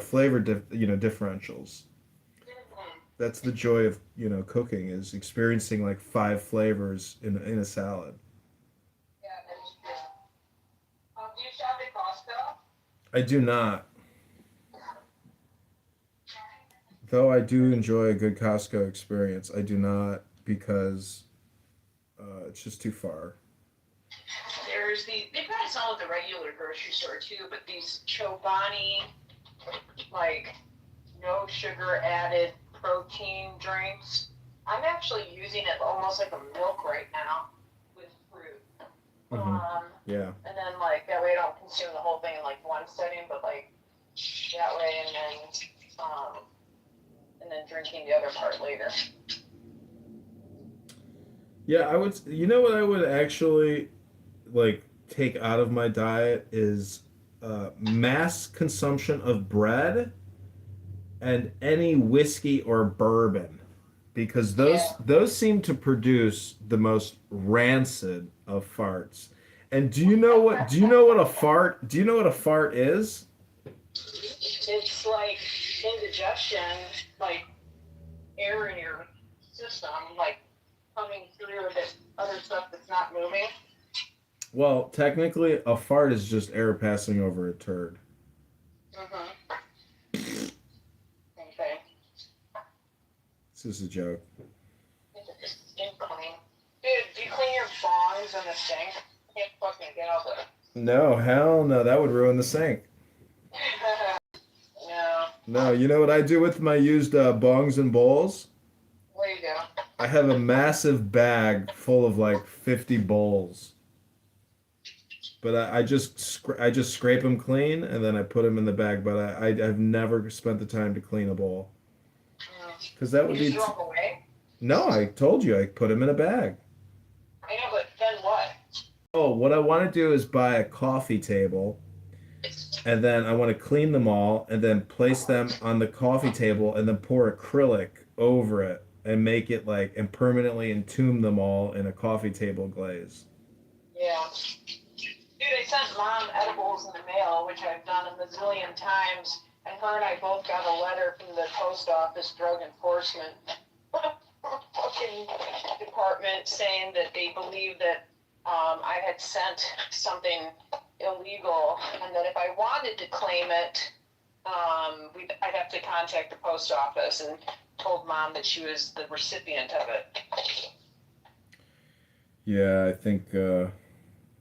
C: flavor differentials. That's the joy of, you know, cooking is experiencing like 5 flavors in a salad.
J: Yeah, that is true. Do you shop at Costco?
C: I do not. Though I do enjoy a good Costco experience, I do not because it's just too far.
J: There's they probably sell at the regular grocery store too, but these Chobani, like, no sugar added protein drinks. I'm actually using it almost like a milk right now with fruit.
C: Yeah.
J: And then like that way I don't consume the whole thing in like one setting, but like that way and then drinking the other part later.
C: Yeah, I would. You know what I would actually like take out of my diet is mass consumption of bread and any whiskey or bourbon, because those seem to produce the most rancid of farts. And do you know what a fart is?
J: It's like indigestion, like air in your system, like coming through the other stuff that's not moving.
C: Well, technically, a fart is just air passing over a turd.
J: Okay.
C: This is a joke.
J: It's clean. Dude, do you clean your bongs in the sink? Can't fucking get out there.
C: No, hell no, that would ruin the sink.
J: No.
C: No, you know what I do with my used bongs and bowls?
J: What do you do?
C: I have a massive bag full of like 50 bowls. But I just scrape them clean and then I put them in the bag. But I've never spent the time to clean a bowl because that would
J: You
C: be
J: just throw them away?
C: no. I told you I put them in a bag.
J: I know, but then what?
C: Oh, what I want to do is buy a coffee table and then I want to clean them all and then place them on the coffee table and then pour acrylic over it and make it like and permanently entomb them all in a coffee table glaze.
J: Yeah. Dude, I sent Mom edibles in the mail, which I've done a bazillion times, and her and I both got a letter from the post office drug enforcement fucking department saying that they believe that I had sent something illegal, and that if I wanted to claim it, I'd have to contact the post office, and told Mom that she was the recipient of it.
C: Yeah, I think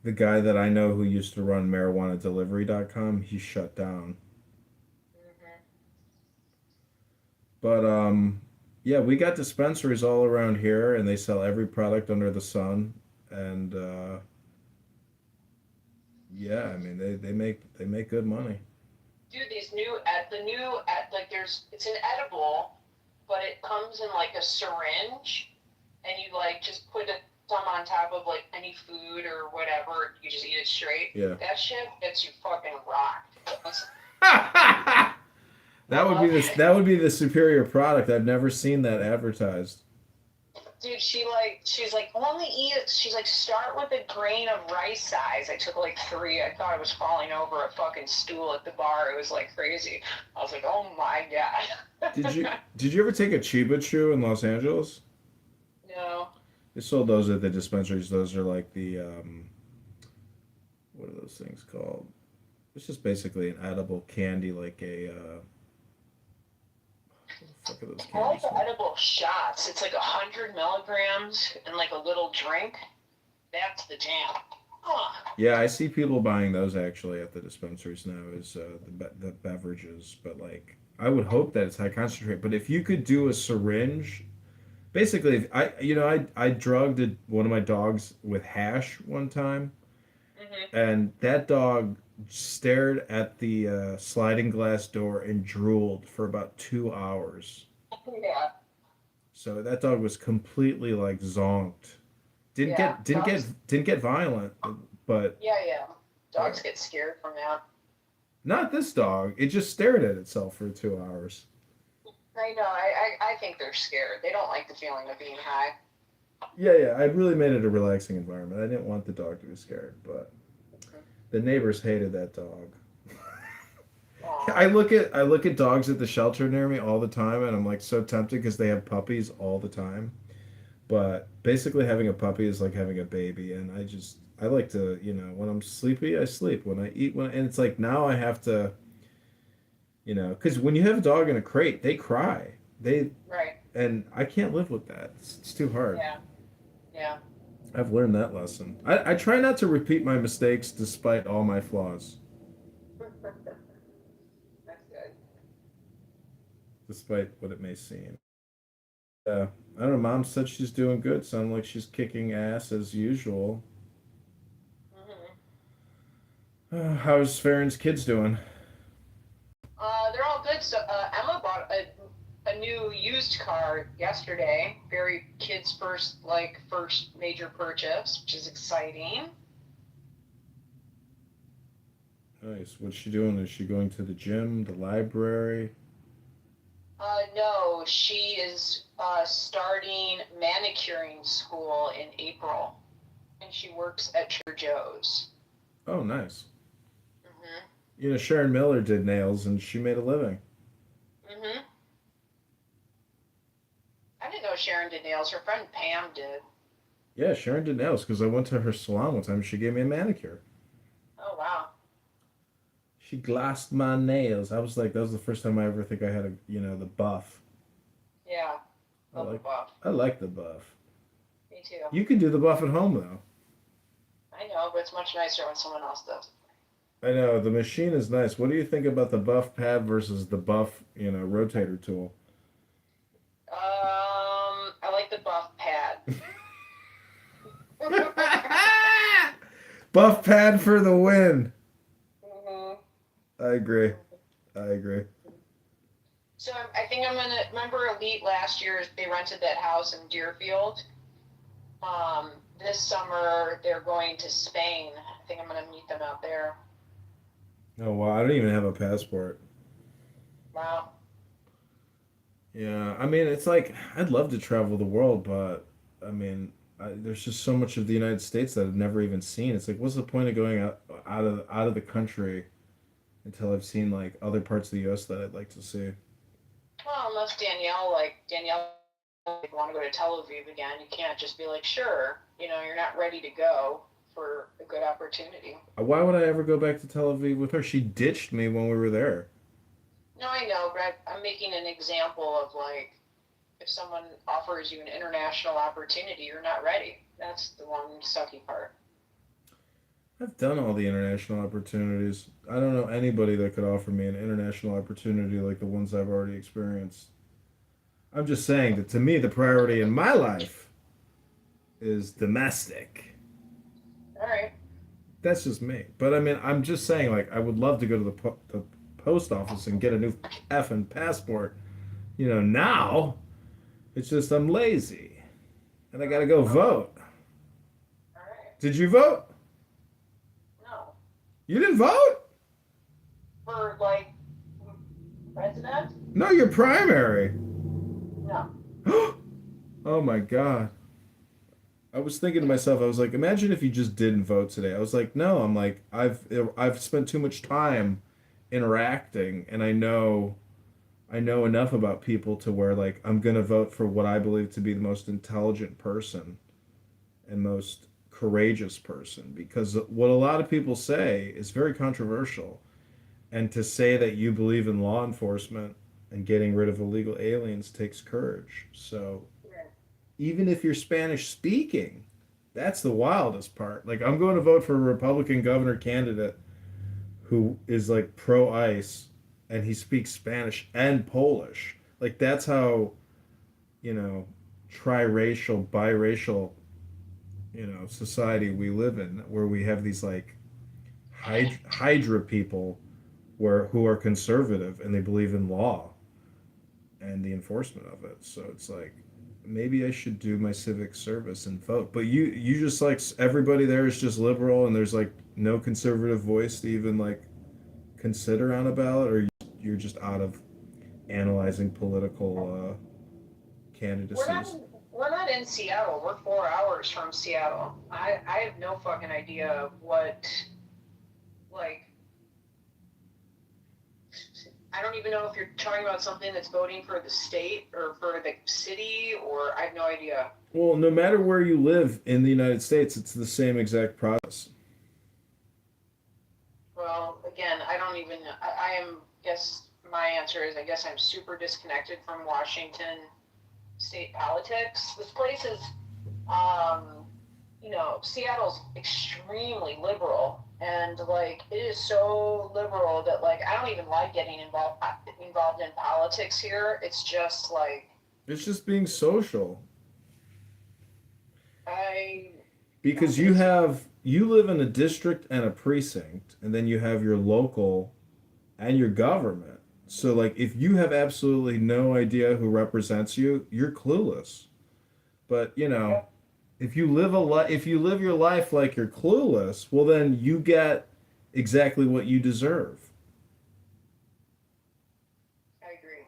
C: the guy that I know who used to run marijuanadelivery.com, he shut down. But yeah, we got dispensaries all around here and they sell every product under the sun and yeah, I mean they make good money.
J: Dude, like it's an edible, but it comes in like a syringe, and you like just put some on top of like any food or whatever. You just eat it straight.
C: Yeah.
J: That shit gets you fucking rocked.
C: That would be the superior product. I've never seen that advertised.
J: Dude, she's like, only eat it. She's like, start with a grain of rice size. I took like 3. I thought I was falling over a fucking stool at the bar. It was like crazy. I was like, oh my god.
C: Did you ever take a Chiba Chew in Los Angeles?
J: No.
C: They sold those at the dispensaries. Those are like the what are those things called? It's just basically an edible candy, like a what the fuck are those
J: I like
C: candies
J: the
C: called?
J: edible shots. It's like 100 milligrams and like a little drink. That's the jam.
C: Yeah, I see people buying those actually at the dispensaries now as the beverages, but like I would hope that it's high concentrate. But if you could do a syringe, basically, if I drugged one of my dogs with hash one time, and that dog stared at the sliding glass door and drooled for about 2 hours.
J: Yeah.
C: So that dog was completely like zonked.
J: Yeah.
C: Didn't get violent, but
J: Yeah. Dogs get scared from that.
C: not this dog. It just stared at itself for 2 hours.
J: I know. I think they're scared. They don't like the feeling of being high.
C: Yeah. I really made it a relaxing environment. I didn't want the dog to be scared, but the neighbors hated that dog. I look at dogs at the shelter near me all the time, and I'm like so tempted because they have puppies all the time. But basically, having a puppy is like having a baby, and I like to when I'm sleepy, I sleep. When I eat, and it's like now I have to because when you have a dog in a crate, they cry.
J: Right.
C: And I can't live with that. It's too hard.
J: Yeah.
C: I've learned that lesson. I try not to repeat my mistakes despite all my flaws.
J: That's good.
C: Despite what it may seem. Yeah. I don't know. Mom said she's doing good. Sounds like she's kicking ass as usual. How's Farron's kids doing?
J: They're all good. So Emma bought a new used car yesterday. Very kids' first major purchase, which is exciting.
C: Nice. What's she doing? Is she going to the gym, the library?
J: No, she is starting manicuring school in April, and she works at Trader Joe's.
C: Oh, nice. Sharon Miller did nails, and she made a living.
J: I didn't know Sharon did nails. Her friend Pam did.
C: Yeah, Sharon did nails because I went to her salon one time. She gave me a manicure.
J: Oh, wow.
C: She glassed my nails. I was like, that was the first time I ever think I had the buff.
J: Yeah. Love the buff.
C: I like the buff.
J: Me too.
C: You can do the buff at home though.
J: I know, but it's much nicer when someone else does.
C: I know the machine is nice. What do you think about the buff pad versus the buff, rotator tool?
J: I like the buff pad.
C: Buff pad for the win.
J: Hmm.
C: I agree. I agree.
J: So I think I'm gonna remember Elite last year. They rented that house in Deerfield. This summer they're going to Spain. I think I'm gonna meet them out there.
C: Oh wow, I don't even have a passport.
J: Wow.
C: Yeah, I mean, it's like I'd love to travel the world, but I mean, there's just so much of the United States that I've never even seen. It's like, what's the point of going out of the country until I've seen like other parts of the U.S. that I'd like to see?
J: Well, unless Danielle want to go to Tel Aviv again, you can't just be like, sure, you're not ready to go for a good opportunity.
C: Why would I ever go back to Tel Aviv with her? She ditched me when we were there.
J: No, I know, but I'm making an example of like, if someone offers you an international opportunity, you're not ready. That's the one sucky part.
C: I've done all the international opportunities. I don't know anybody that could offer me an international opportunity like the ones I've already experienced. I'm just saying that to me, the priority in my life is domestic.
J: All right.
C: That's just me. But I mean, I'm just saying, like, I would love to go to the post office and get a new effing passport. Now it's just I'm lazy and I gotta go vote.
J: All right.
C: Did you vote?
J: No.
C: You didn't vote?
J: For like president?
C: No, your primary.
J: No.
C: Oh my God. I was thinking to myself, I was like, imagine if you just didn't vote today. I was like, no, I'm like, I've spent too much time interacting and I know enough about people to where like I'm gonna vote for what I believe to be the most intelligent person and most courageous person because what a lot of people say is very controversial. And to say that you believe in law enforcement and getting rid of illegal aliens takes courage. So even if you're Spanish speaking, that's the wildest part. Like I'm going to vote for a Republican governor candidate who is like pro ICE and he speaks Spanish and Polish. Like that's how, you know, triracial, biracial, society we live in, where we have these like Hydra people who are conservative and they believe in law and the enforcement of it. So it's like maybe I should do my civic service and vote. But you just like everybody there is just liberal and there's like no conservative voice to even like consider on a ballot, or you're just out of analyzing political
J: We're not.
C: candidacies.
J: We're not in Seattle. We're 4 hours from Seattle. I have no fucking idea what, like, I don't even know if you're talking about something that's voting for the state or for the city, or I have no idea.
C: Well, no matter where you live in the United States, it's the same exact process.
J: Well, again, I don't even, I am, guess my answer is I guess I'm super disconnected from Washington state politics. This place is, Seattle's extremely liberal, and like it is so liberal that like I don't even like getting involved in politics here. It's just like
C: It's just being social.
J: I
C: Because you live in a district and a precinct, and then you have your local and your government. So like if you have absolutely no idea who represents you, you're clueless. But if you live your life like you're clueless, well then you get exactly what you deserve.
J: I agree.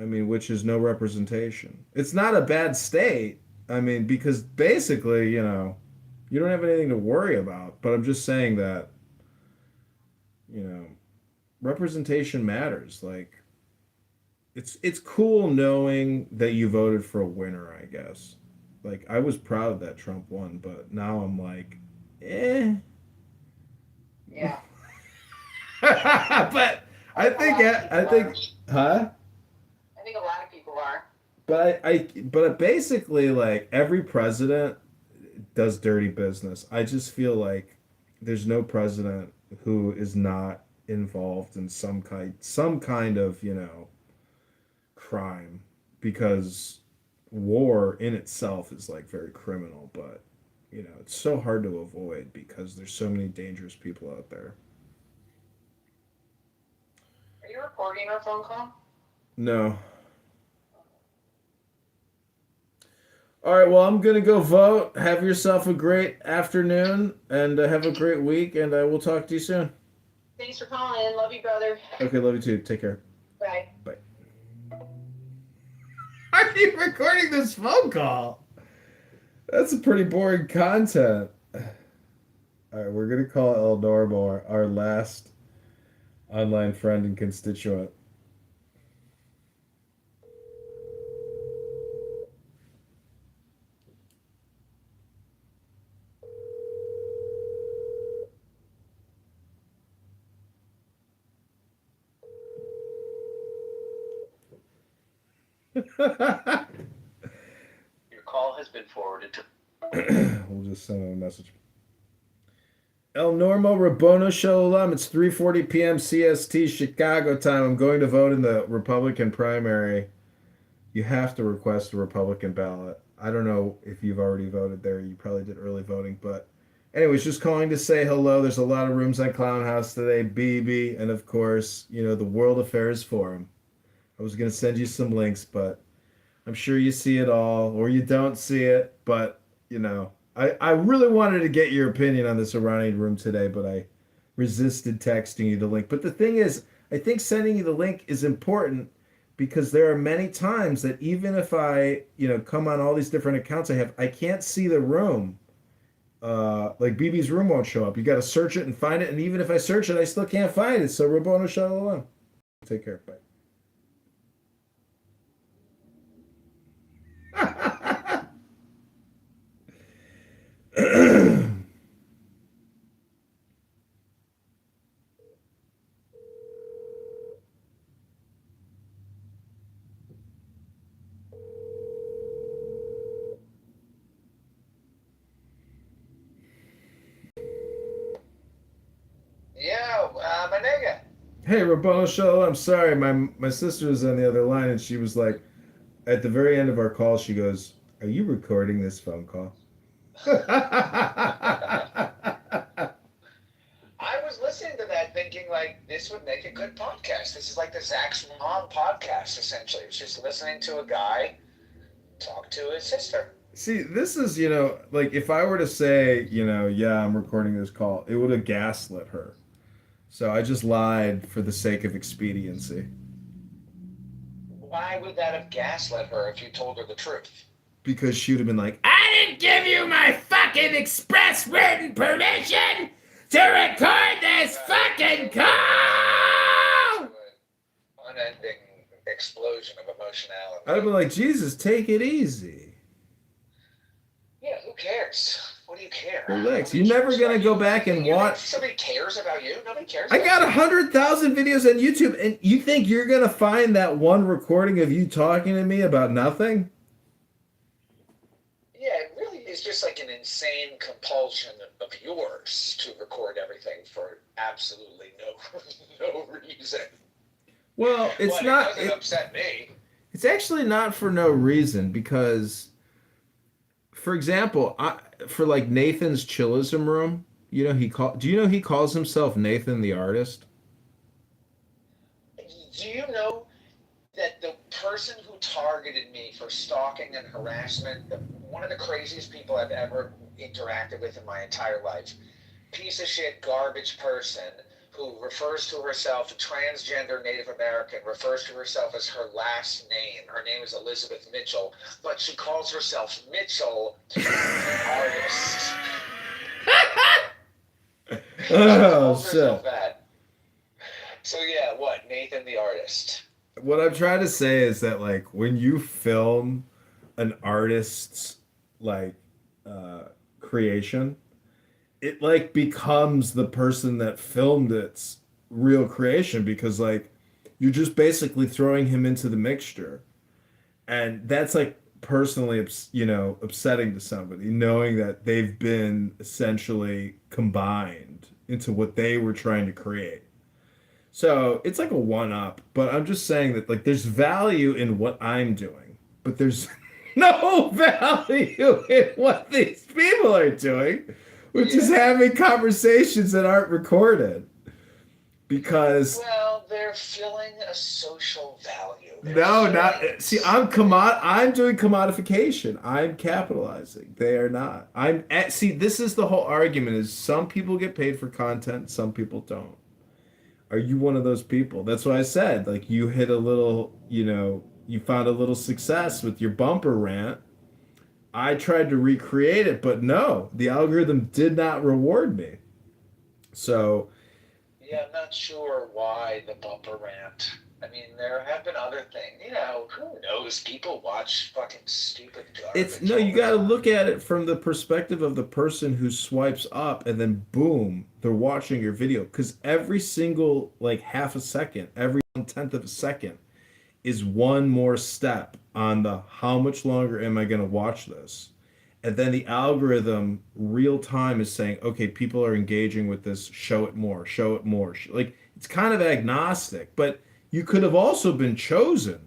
C: I mean, which is no representation. It's not a bad state. I mean, because basically, you don't have anything to worry about. But I'm just saying that, you know, representation matters. Like it's cool knowing that you voted for a winner, I guess. Like I was proud that Trump won, but now I'm like, eh.
J: Yeah.
C: But huh?
J: I think a lot of people are.
C: But basically like every president does dirty business. I just feel like there's no president who is not involved in some kind of, crime because war in itself is like very criminal, but it's so hard to avoid because there's so many dangerous people out there.
N: Are you recording our phone call?
C: No. All right, well, I'm going to go vote. Have yourself a great afternoon and have a great week, and I will talk to you soon.
J: Thanks for calling. Love you, brother.
C: Okay, love you too. Take care.
J: Bye.
C: Bye. Are you recording this phone call? That's a pretty boring content. All right, we're going to call El Normo, our last online friend and constituent.
M: Your call has been forwarded to.
C: We'll just send him a message. El Normo Rabono Shalom. It's 3:40 p.m. CST Chicago time. I'm going to vote in the Republican primary. You have to request a Republican ballot. I don't know if you've already voted there. You probably did early voting, but anyways, just calling to say hello. There's a lot of rooms on Clown House today, BB, and of course, the World Affairs Forum. I was going to send you some links, but I'm sure you see it all, or you don't see it, but, I really wanted to get your opinion on this Iranian room today, but I resisted texting you the link. But the thing is, I think sending you the link is important because there are many times that even if I, come on all these different accounts I can't see the room. Like BB's room won't show up. You got to search it and find it, and even if I search it, I still can't find it. So Rabbona Shalom. Take care. Bye.
N: Yo, my nigga.
C: Hey, Rabbona Shalom. I'm sorry, my sister was on the other line, and she was like, at the very end of our call, she goes, "Are you recording this phone call?"
N: I was listening to that thinking, like, this would make a good podcast. This is like the Zach's Mom podcast, essentially. It's just listening to a guy talk to his sister.
C: See, this is, like if I were to say, yeah, I'm recording this call, it would have gaslit her. So I just lied for the sake of expediency.
N: Why would that have gaslit her if you told her the truth?
C: Because she would have been like, I didn't give you my fucking express written permission to record this fucking call!
N: Unending explosion of emotionality.
C: I'd have been like, Jesus, take it easy.
N: Yeah, who cares? What do you care?
C: Relax. You're never going to go back and watch.
N: Somebody cares about you? Nobody cares
C: I
N: about
C: got
N: you.
C: 100,000 videos on YouTube, and you think you're going to find that one recording of you talking to me about nothing?
N: Yeah, it really is just like an insane compulsion of yours to record everything for absolutely no reason.
C: Well, it's
N: but
C: not.
N: It doesn't upset me.
C: It's actually not for no reason because, for example, for like Nathan's Chillism room, do you know he calls himself Nathan the Artist?
N: Do you know that the person who targeted me for stalking and harassment, one of the craziest people I've ever interacted with in my entire life, piece of shit, garbage person who refers to herself, a transgender Native American, refers to herself as her last name. Her name is Elizabeth Mitchell, but she calls herself Mitchell, artist.
C: Oh, shit.
N: So yeah, what? Nathan the Artist.
C: What I'm trying to say is that, like, when you film an artist's, like, creation, it, like, becomes the person that filmed its real creation because, like, you're just basically throwing him into the mixture. And that's, like, personally, upsetting to somebody, knowing that they've been essentially combined into what they were trying to create. So it's like a one-up, but I'm just saying that like there's value in what I'm doing, but there's no value in what these people are doing, which is having conversations that aren't recorded. Because
N: Well, they're filling a social value.
C: no, not see. I'm doing commodification. I'm capitalizing. They are not. I'm at. See, this is the whole argument: is some people get paid for content, some people don't. Are you one of those people? That's why I said, like, you hit a little, you found a little success with your bumper rant. I tried to recreate it, but no, the algorithm did not reward me. So,
N: Yeah, I'm not sure why the bumper rant. I mean, there have been other things. Who knows? People watch fucking stupid garbage.
C: it's no, you got to look at it from the perspective of the person who swipes up and then boom, they're watching your video. Because every single, like, half a second, every 1/10 of a second is one more step on the how much longer am I going to watch this? And then the algorithm real time is saying, okay, people are engaging with this, show it more, show it more. Like, it's kind of agnostic, but you could have also been chosen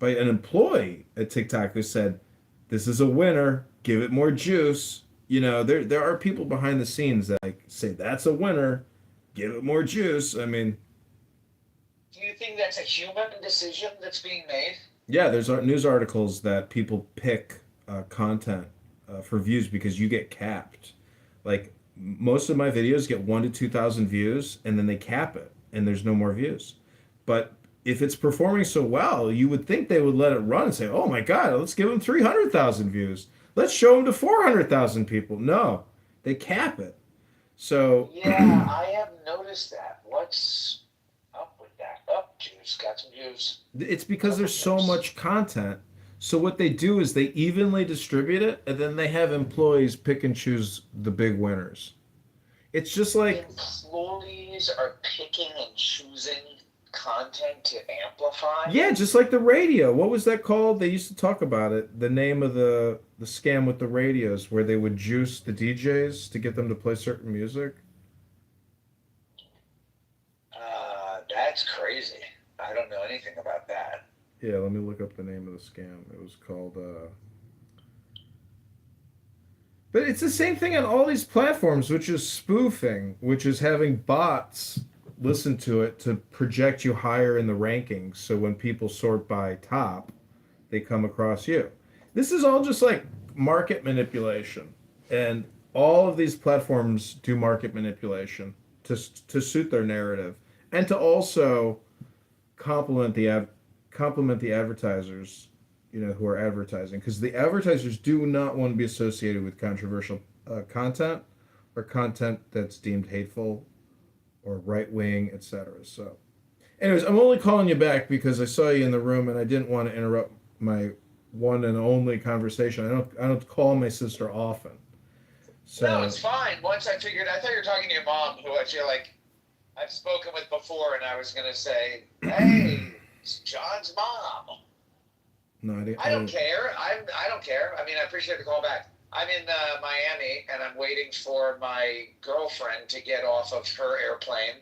C: by an employee at TikTok who said, this is a winner, give it more juice. There are people behind the scenes that, like, say that's a winner, give it more juice. I mean,
N: do you think that's a human decision that's being made?
C: yeah, there's news articles that people pick content for views because you get capped. Like, most of my videos get 1 to 2,000 views, and then they cap it, and there's no more views. But if it's performing so well, you would think they would let it run and say, "Oh my God, let's give them 300,000 views. Let's show them to 400,000 people." No, they cap it. So
N: yeah, I have noticed that. What's up with that? Up, juice, got some views.
C: it's because there's so much content. So what they do is they evenly distribute it, and then they have employees pick and choose the big winners. It's just like
N: employees are picking and choosing content to amplify.
C: yeah, just like the radio. What was that called? They used to talk about it. The name of the scam with the radios, where they would juice the DJs to get them to play certain music.
N: That's crazy. I don't know anything about that.
C: Yeah, let me look up the name of the scam. It was called. But it's the same thing on all these platforms, which is spoofing, which is having bots listen to it to project you higher in the rankings. So when people sort by top, they come across you. This is all just like market manipulation. And all of these platforms do market manipulation to suit their narrative and to also complement the advertisers, who are advertising, because the advertisers do not want to be associated with controversial content or content that's deemed hateful or right wing, etc. So, anyways, I'm only calling you back because I saw you in the room and I didn't want to interrupt my one and only conversation. I don't call my sister often. So
N: no, it's fine. Once I thought you were talking to your mom, who I feel like I've spoken with before, and I was gonna say, hey, it's John's mom.
C: no,
N: I don't care. I don't care. I mean, I appreciate the call back. I'm in Miami, and I'm waiting for my girlfriend to get off of her airplane,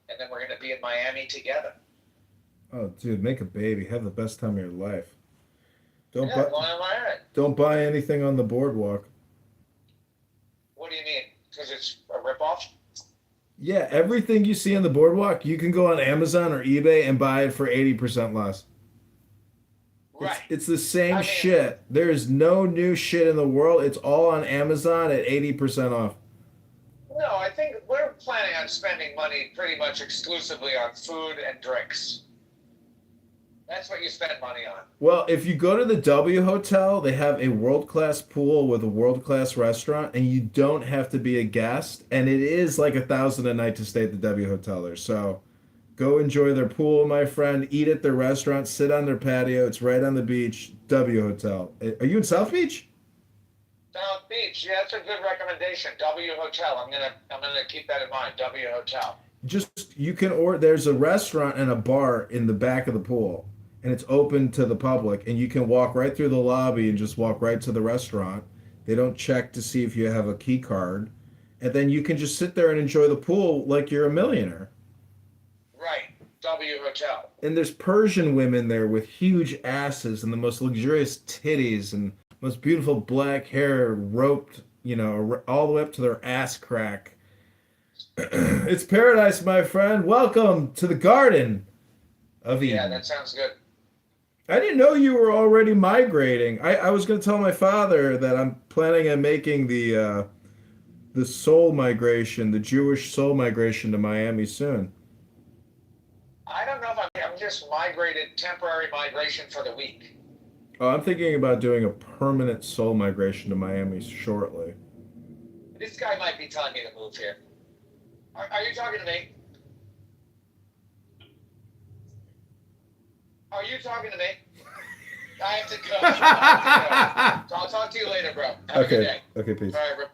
N: and then we're going to be in Miami together.
C: Oh, dude, make a baby. Have the best time of your life. Don't
N: Yeah,
C: buy,
N: going to Miami.
C: don't buy anything on the boardwalk.
N: What do you mean? Because it's a ripoff?
C: Yeah, everything you see on the boardwalk, you can go on Amazon or eBay and buy it for 80% less.
N: Right.
C: It's the same shit. There is no new shit in the world. It's all on Amazon at 80% off.
N: No, I think we're planning on spending money pretty much exclusively on food and drinks. That's what you spend money on.
C: Well, if you go to the W Hotel, they have a world-class pool with a world-class restaurant, and you don't have to be a guest. And it is like $1,000 a night to stay at the W Hotel there. So go enjoy their pool, my friend. Eat at their restaurant. Sit on their patio. It's right on the beach. W Hotel. Are you in South Beach?
N: South Beach. Yeah, that's a good recommendation. W Hotel. I'm gonna keep that in mind. W Hotel.
C: You can order. There's a restaurant and a bar in the back of the pool, and it's open to the public. And you can walk right through the lobby and just walk right to the restaurant. They don't check to see if you have a key card, and then you can just sit there and enjoy the pool like you're a millionaire.
N: Right. W Hotel.
C: And there's Persian women there with huge asses and the most luxurious titties, and most beautiful black hair roped, all the way up to their ass crack. It's paradise, my friend. Welcome to the Garden of Eden.
K: Yeah, that sounds good.
C: I didn't know you were already migrating. I was going to tell my father that I'm planning on making the soul migration, the Jewish soul migration to Miami soon.
K: I don't know if I'm just migrated, temporary migration for the week.
C: Oh, I'm thinking about doing a permanent soul migration to Miami shortly.
K: This guy might be telling me to move here. Are you talking to me? Are you talking to me? I have to go. I'll talk to you later, bro. Have a good day.
C: Okay, peace.
K: All right, bro.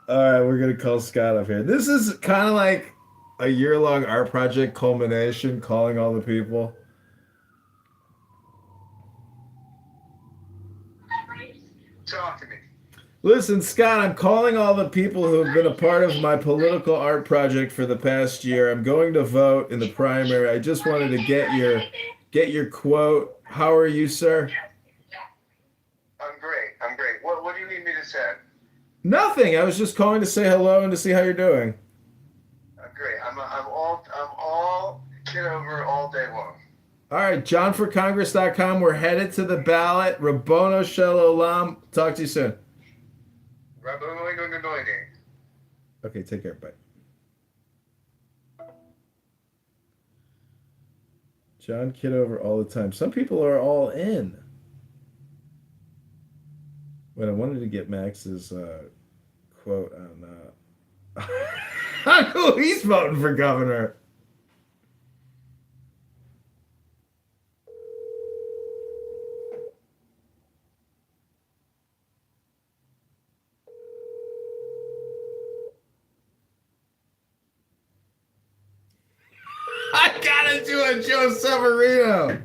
C: All right, we're gonna call Scott up here. This is kind of like a year-long art project culmination, calling all the people.
K: Talk to me.
C: Listen, Scott, I'm calling all the people who have been a part of my political art project for the past year. I'm going to vote in the primary. I just wanted to get your quote. How are you, sir?
K: I'm great. I'm great. What do you need me to say?
C: Nothing. I was just calling to say hello and to see how you're doing.
K: I'm great. I'm all Kitover all day long.
C: All right, JohnForCongress.com. We're headed to the ballot. Rabbono Shel Olam. Talk to you soon. Okay, take care. Bye. John Kitover all the time. Some people are all in. But I wanted to get Max's quote on who he's voting for governor. I gotta do a Joe Severino.
O: A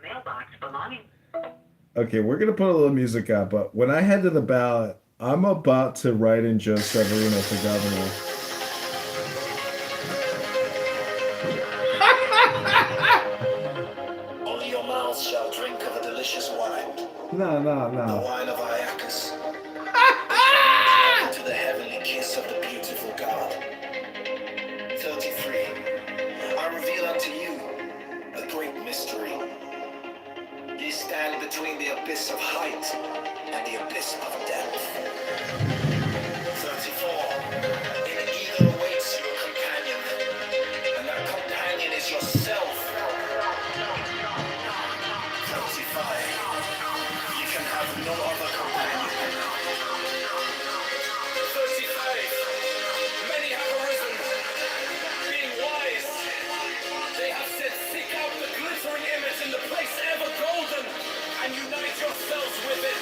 O: mailbox belonging.
C: Okay, we're gonna put a little music up, but when I head to the ballot, I'm about to write in Joe Severino for governor.
P: Only your mouth shall drink of a delicious wine.
C: No.
P: The wine of Iacchus. To the heavenly kiss of the beautiful God. 33. I reveal unto you a great mystery. Ye stand between the abyss of height and the abyss of depth. 34. In either awaits you a companion, and that companion is yourself. 35. You can have no other companion. 35. Many have arisen, being wise. They have said, seek out the glittering image in the place ever golden, and unite yourselves with it.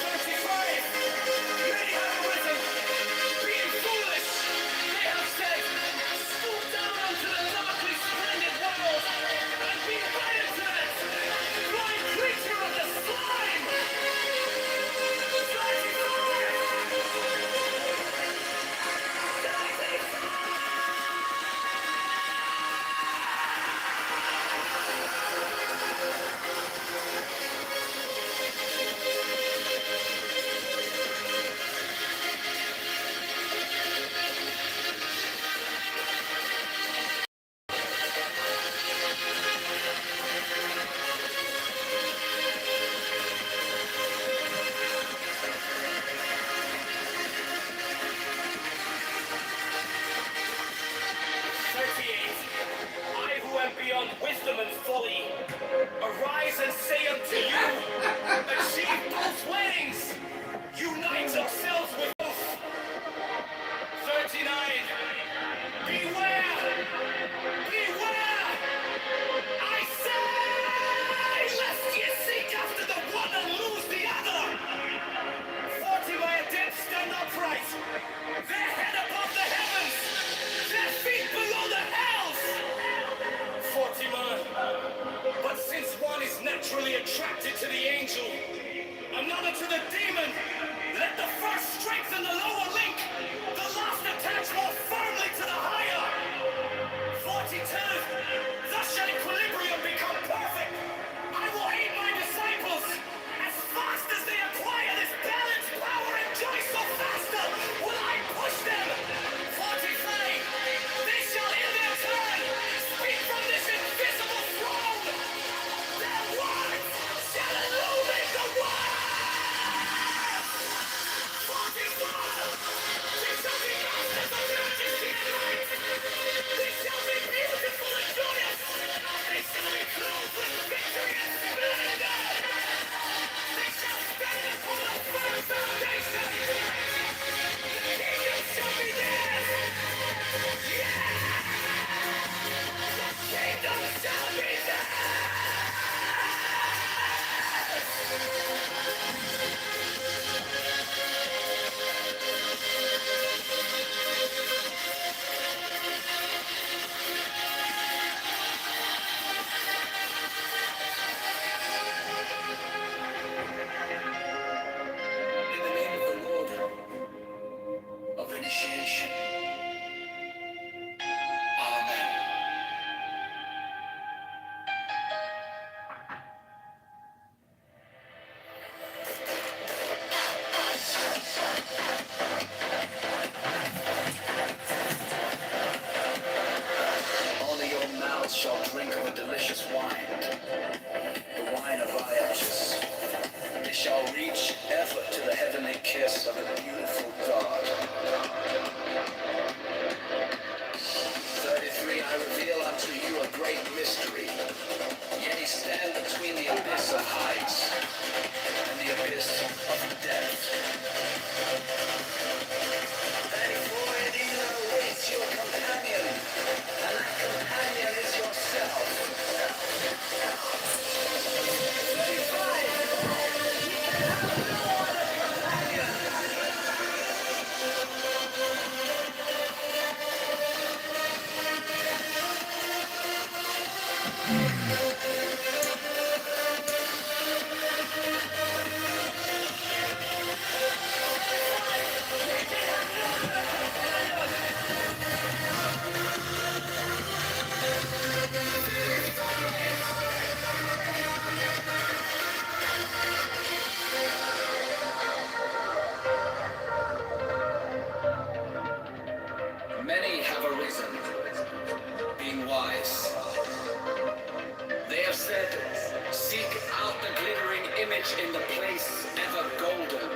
P: 35. Many have arisen, being foolish. They have said, stoop down unto the darkly splendid world, and be wedded to it. Blind creature of the slime. 35. I who am beyond wisdom and folly, arise and say unto you, achieve both weddings, unite yourselves with both. 39. Beware! Beware! I say, lest ye seek after the one and lose the other. 40. My dead stand upright, their head above the heavens, their feet below the hells. 40 man. But since one is naturally attracted to the angel, another to the demon, let the first strengthen the lower link, the last attach more firmly to the higher. 42. kiss of a beautiful dog. 33, I reveal unto you a great mystery. Yea, stand between the abyss of heights and the abyss of death. 34, and even awaits your companion, and that companion is yourself. 35, you can have no other companion. Many have arisen, being wise. They have said, seek out the glittering image in the place ever golden,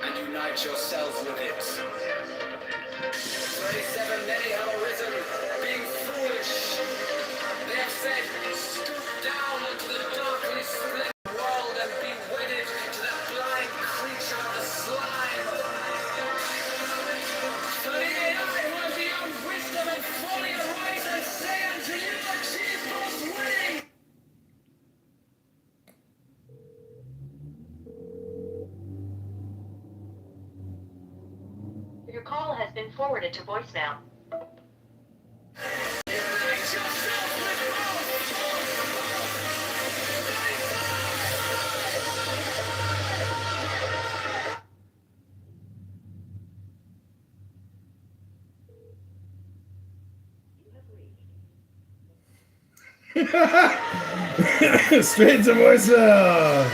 P: and unite yourselves with it. 37, many have arisen, being foolish. They have said, stoop down into the darkly split world and be wedded to that blind creature of the slime. 38, I who am beyond wisdom and folly arise and say unto you, achieve those winning.
O: Your call has been forwarded to voicemail.
C: Straight to voicemail.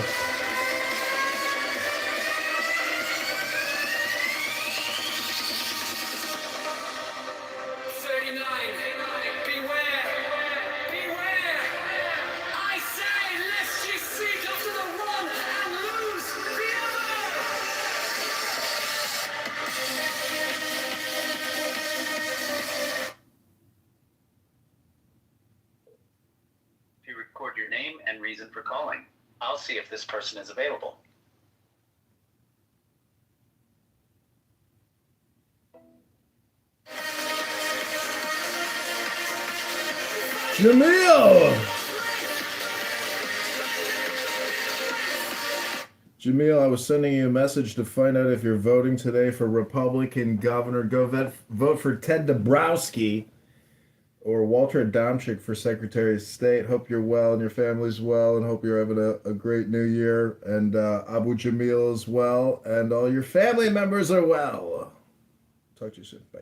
M: If you record your name and reason for calling, I'll see if this person is available.
C: Jamil! Jamil, I was sending you a message to find out if you're voting today for Republican governor. Go vote for Ted Dabrowski or Walter Adamczyk for Secretary of State. Hope you're well and your family's well, and hope you're having a great new year. And Abu Jamil is well, and all your family members are well. Talk to you soon. Bye.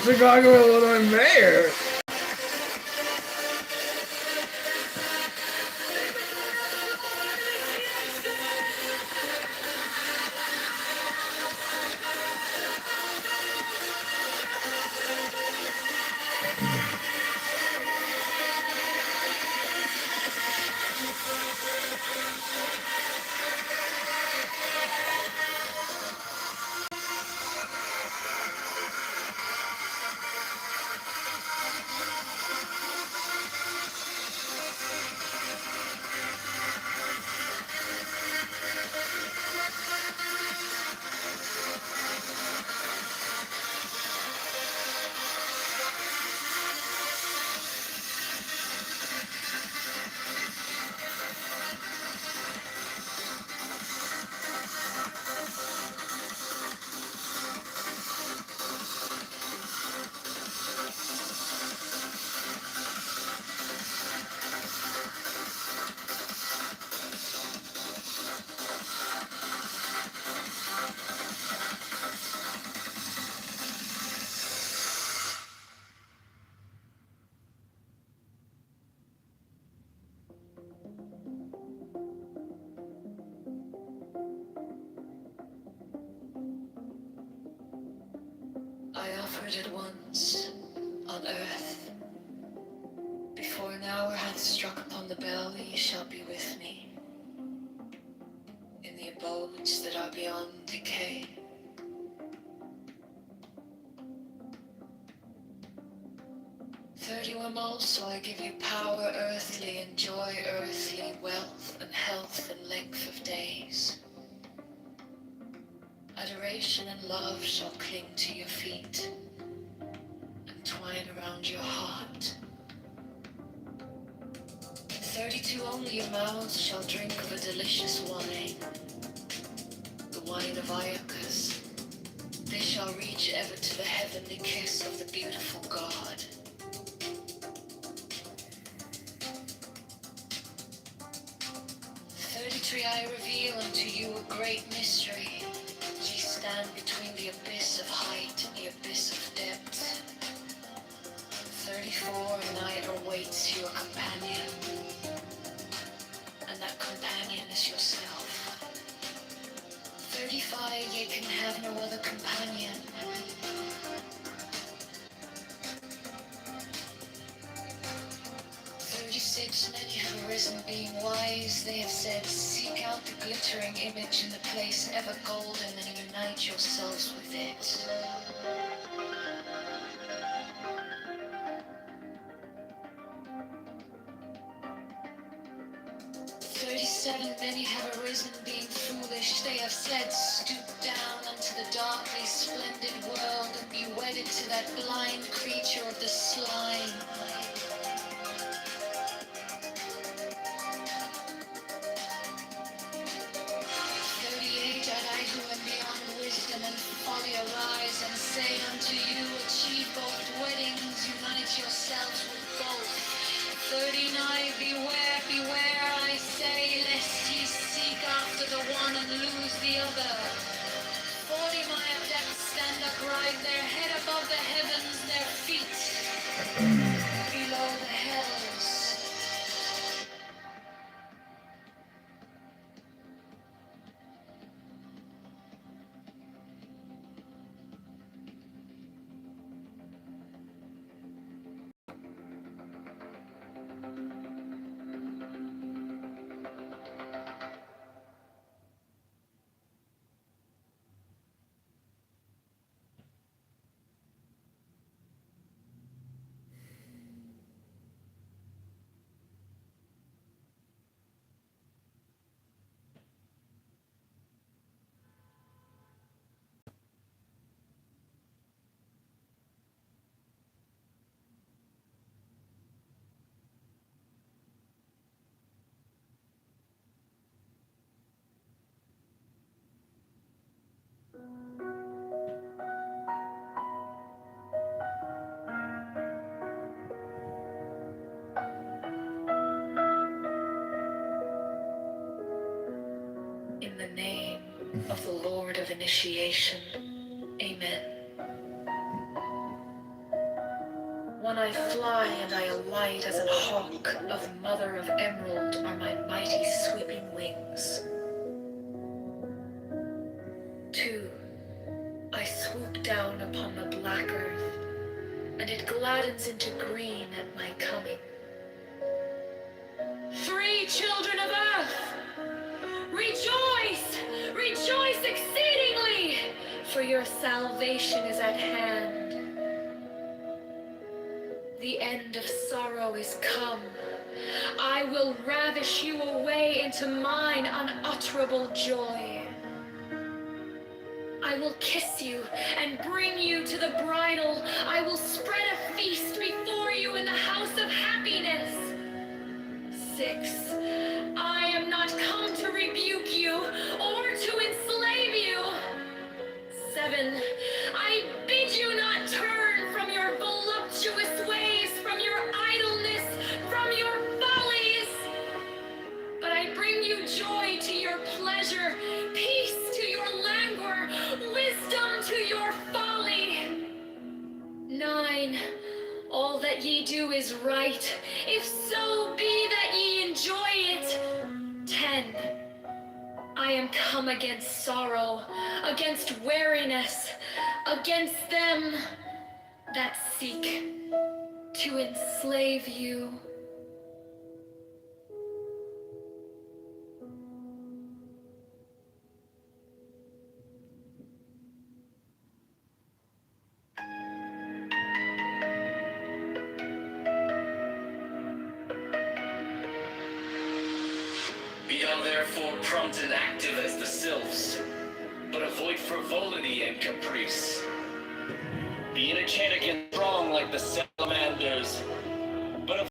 C: Chicago, Illinois mayor.
Q: I offered it once, on earth. Before an hour hath struck upon the bell, ye shall be with me. In the abodes that are beyond decay. Thirty-one also I give you power earthly, and joy earthly, wealth and health and length of days. Adoration and love shall cling to your feet and twine around your heart. 32 only your mouths shall drink of a delicious wine, the wine of Iacchus. They shall reach ever to the heavenly kiss of the beautiful God. 33 I reveal unto you a great mystery. Ye stand between the abyss of height and the abyss of depth. 34 night awaits your companion, and that companion is yourself. 35 ye can have no other companion. 36 many have arisen being wise. They have said, seek out the glittering image in the place ever golden and unite yourselves with it. 37 many have arisen being foolish. They have said, stoop down unto the darkly splendid world and be wedded to that blind creature of the slime. 38 are I who am beyond wisdom and folly arise and say unto you, achieve both weddings, unite yourselves with both. 39 beware, beware, I say, lest ye seek after the one and lose the other. 40 my adepts stand upright, their head above the heavens, their feet below the hells.
F: In the name of the Lord of Initiation. Amen. When I fly and I alight as an hawk of mother of emerald are my mighty sweeping wings. 2. I swoop down upon the black earth, and it gladdens into green at my coming. 3, children of earth, rejoice, rejoice exceedingly, for your salvation is at hand. The end of sorrow is come. I will ravish you away into mine unutterable joy. I will kiss you and bring you to the bridal. I will spread a feast before you in the house of happiness. 6. I am not come to rebuke you or to enslave you. 7. I bid you not turn from your voluptuous ways, from your idleness, from your follies. But I bring you joy to your pleasure, peace to your languor, wisdom to your folly. 9. All that ye do is right, if so be that ye enjoy it. 10. I am come against sorrow, against weariness, against them that seek to enslave you.
P: Be thou therefore prompt and active as the sylphs, but avoid frivolity and caprice. Be in a chain against strong like the salamanders,